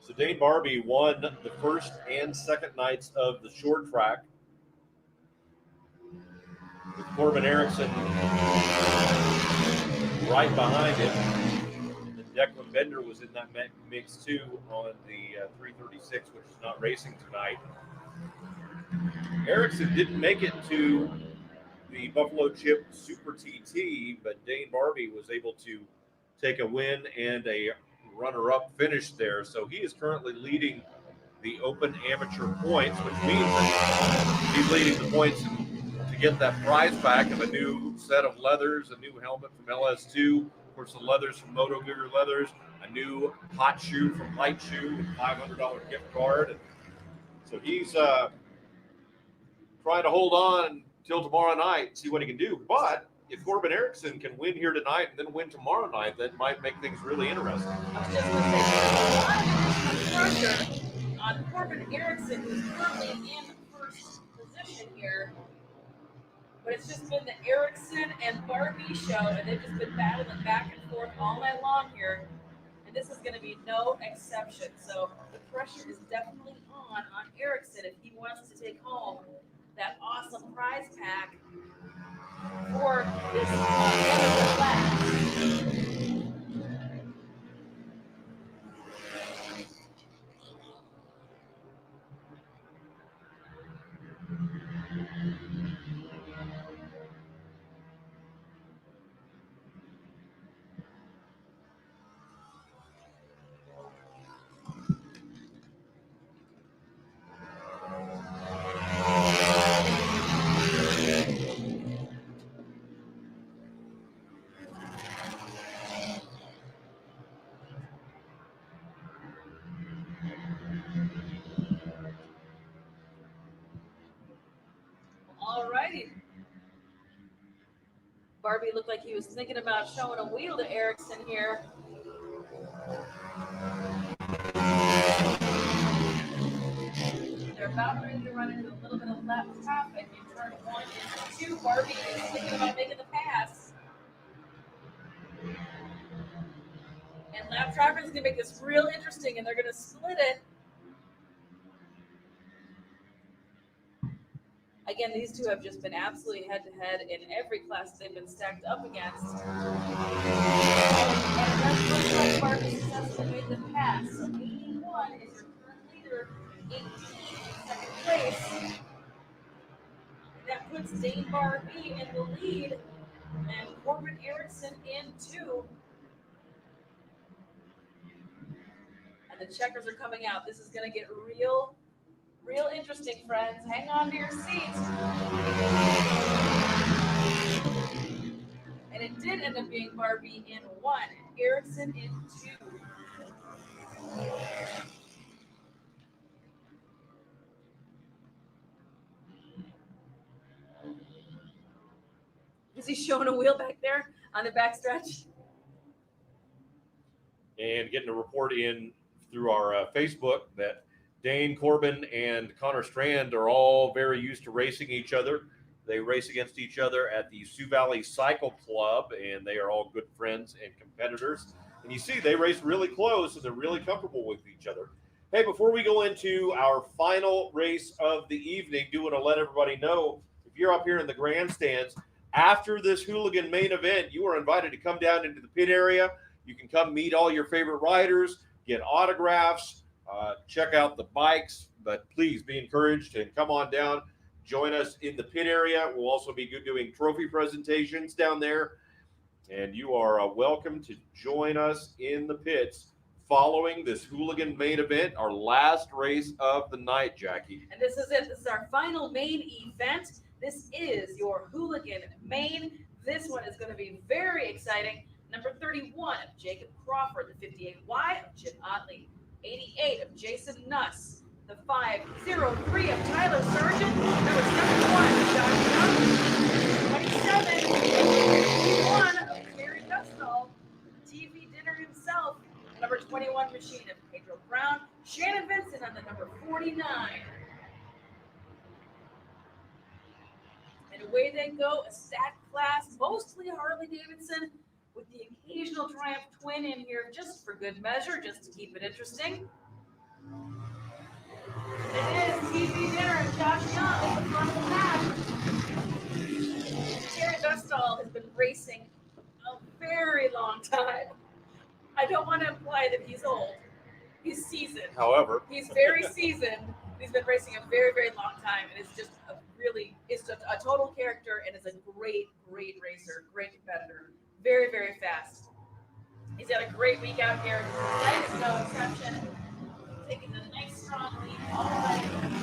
So Dane Barbie won the first and second nights of the short track, with Corbin Erickson right behind him. And Declan Bender was in that mix too on the 336, which is not racing tonight. Erickson didn't make it to the Buffalo Chip Super TT, but Dane Barbie was able to take a win and a runner-up finish there. So he is currently leading the Open Amateur points, which means that he's leading the points to get that prize pack of a new set of leathers, a new helmet from LS2, of course the leathers from Moto Gear Leathers, a new hot shoe from Light Shoe, with $500 gift card. And so he's trying to hold on until tomorrow night and see what he can do. But if Corbin Erickson can win here tonight and then win tomorrow night, that might make things really interesting. I was just going to say, a lot of pressure on Corbin Erickson, who's currently in first position here. But it's just been the Erickson and Barbie show, and they've just been battling back and forth all night long here. And this is going to be no exception. So the pressure is definitely on Erickson if he wants to take home that awesome prize pack for this wonderful class. Alrighty. Barbie looked like he was thinking about showing a wheel to Erickson here. They're about ready to run into a little bit of lap traffic in turn 1 and 2. Barbie is thinking about making the pass. And lap traffic is going to make this real interesting, and they're going to split it. Again, these two have just been absolutely head-to-head in every class they've been stacked up against. And that's looks like Mark successfully made the pass. So 81 is your current leader, 18 in second place. That puts Dane Barbie in the lead and Corbin Erickson in 2. And the checkers are coming out. This is going to get real interesting, friends. Hang on to your seats. And it did end up being Barbie in 1, Erickson in 2. Is he showing a wheel back there on the backstretch? And getting a report in through our Facebook that Dane Corbin and Connor Strand are all very used to racing each other. They race against each other at the Sioux Valley Cycle Club, and they are all good friends and competitors. And you see, they race really close, and they're really comfortable with each other. Hey, before we go into our final race of the evening, do want to let everybody know, if you're up here in the grandstands, after this hooligan main event, you are invited to come down into the pit area. You can come meet all your favorite riders, get autographs, check out the bikes, but please be encouraged and come on down. Join us in the pit area. We'll also be doing trophy presentations down there. And you are welcome to join us in the pits following this hooligan main event, our last race of the night, Jackie. And this is it. This is our final main event. This is your hooligan main. This one is going to be very exciting. Number 31 of Jacob Crawford, the 58Y of Jim Otley, 88 of Jason Nuss, the 503 of Tyler Sargent, number 71 of Josh Young, 27 of 51 of Terry Dustall, the TV dinner himself, number 21 machine of Pedro Brown, Shannon Vincent on the number 49. And away they go, a stacked class, mostly Harley Davidson, with the occasional Triumph Twin in here just for good measure, just to keep it interesting. It is TV dinner and Josh Young at the front of the pack. Terry Dustall has been racing a very long time. I don't want to imply that he's old. He's seasoned. However, he's very seasoned. He's been racing a very, very long time, and it's just a total character, and is a great racer, great competitor. Very, very fast. He's had a great week out here. Tonight is no exception. Taking a nice strong lead all the way.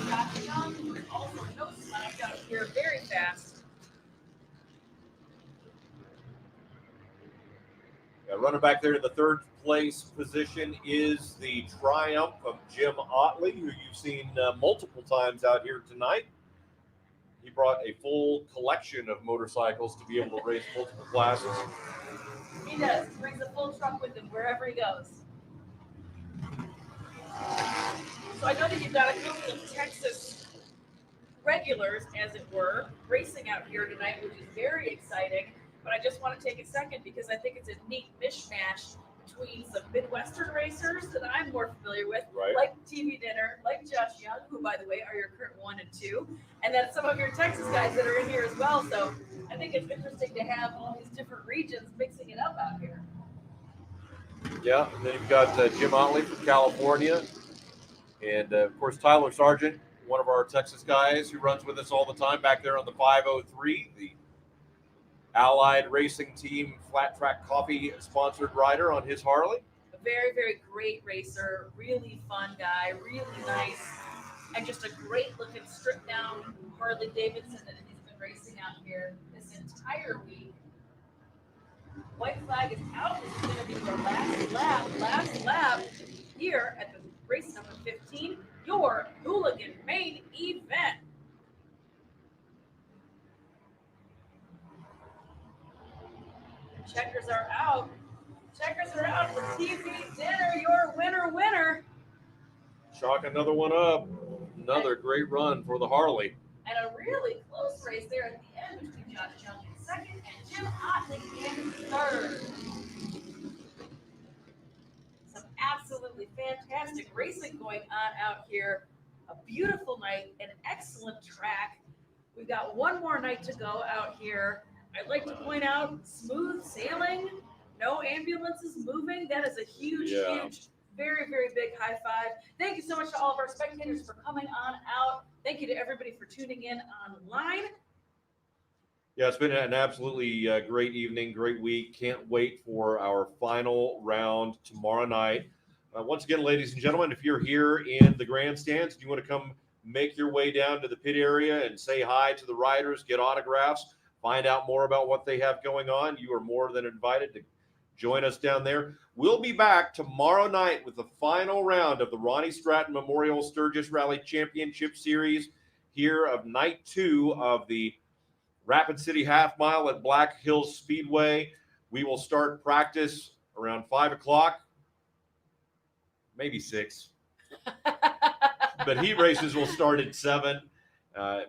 Josh Young, also no slouch out here, very fast. Running back there to the third place position is the Triumph of Jim Otley, who you've seen multiple times out here tonight. He brought a full collection of motorcycles to be able to race multiple classes. He does. He brings a full truck with him wherever he goes. So I know that you've got a couple of Texas regulars, as it were, racing out here tonight, which is very exciting. But I just want to take a second because I think it's a neat mishmash between some Midwestern racers that I'm more familiar with, right, like TV Dinner, like Josh Young, who, by the way, are your current 1 and 2, and then some of your Texas guys that are in here as well. So I think it's interesting to have all these different regions mixing it up out here. Yeah, and then you've got Jim Otley from California, and of course Tyler Sargent, one of our Texas guys who runs with us all the time back there on the 503, the Allied Racing Team Flat Track Coffee sponsored rider on his Harley. A very, very great racer, really fun guy, really nice, and just a great looking stripped down Harley Davidson that he's been racing out here this entire week. White flag is out. This is going to be your last lap here at the race number 15, your hooligan main event. Checkers are out. Checkers are out for TV dinner. Your winner. Chalk another one up. Another great run for the Harley. And a really close race there at the end between Josh Young in second and Jim Otley in third. Some absolutely fantastic racing going on out here. A beautiful night, an excellent track. We've got one more night to go out here. I'd like to point out smooth sailing, no ambulances moving. That is a huge, huge, very, very big high five. Thank you so much to all of our spectators for coming on out. Thank you to everybody for tuning in online. Yeah, it's been an absolutely great evening, great week. Can't wait for our final round tomorrow night. Once again, ladies and gentlemen, if you're here in the grandstands and you want to come make your way down to the pit area and say hi to the riders, get autographs, find out more about what they have going on, you are more than invited to join us down there. We'll be back tomorrow night with the final round of the Ronnie Stratton Memorial Sturgis Rally Championship Series here of night 2 of the Rapid City Half Mile at Black Hills Speedway. We will start practice around 5 o'clock, maybe 6. But heat races will start at 7.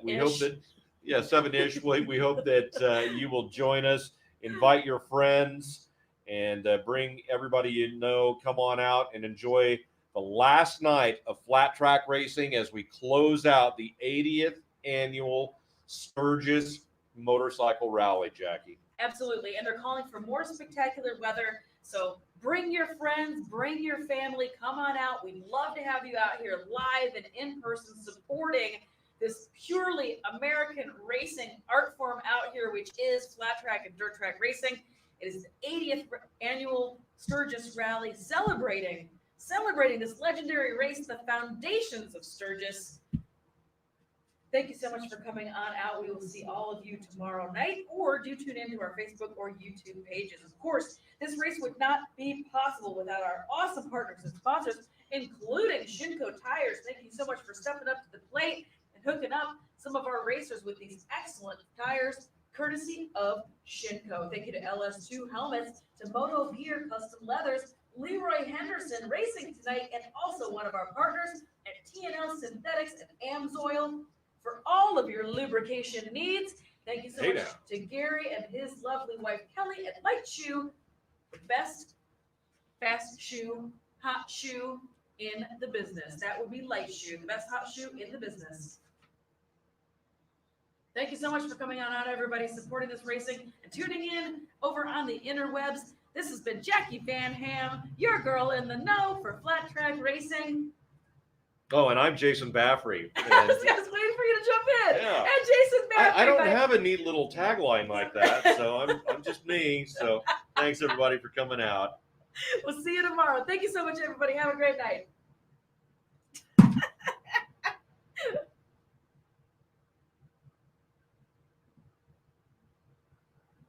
We hope that, 7-ish. We hope that you will join us, invite your friends, and bring everybody you know. Come on out and enjoy the last night of flat track racing as we close out the 80th annual Sturgis Motorcycle Rally, Jackie. Absolutely. And they're calling for more spectacular weather. So bring your friends, bring your family, come on out. We'd love to have you out here live and in person supporting this purely American racing art form out here, which is flat track and dirt track racing. It is the 80th annual Sturgis Rally celebrating this legendary race, the foundations of Sturgis. Thank you so much for coming on out. We will see all of you tomorrow night, or do tune into our Facebook or YouTube pages. Of course, this race would not be possible without our awesome partners and sponsors, including Shinko Tires. Thank you so much for stepping up to the plate and hooking up some of our racers with these excellent tires, courtesy of Shinko. Thank you to LS2 Helmets, to Moto Gear Custom Leathers, Leroy Henderson Racing tonight, and also one of our partners at TNL Synthetics and AMSOIL. For all of your lubrication needs. Thank you so much to Gary and his lovely wife Kelly at Light Shoe, the best fast shoe, hot shoe in the business. That would be Light Shoe, the best hot shoe in the business. Thank you so much for coming on out, everybody, supporting this racing and tuning in over on the interwebs. This has been Jackie Van Ham, your girl in the know for flat track racing. Oh, and I'm Jason Baffrey. I was waiting for you to jump in. Yeah. And Jason Baffrey. I don't have a neat little tagline like that, so I'm just me. So thanks, everybody, for coming out. We'll see you tomorrow. Thank you so much, everybody. Have a great night.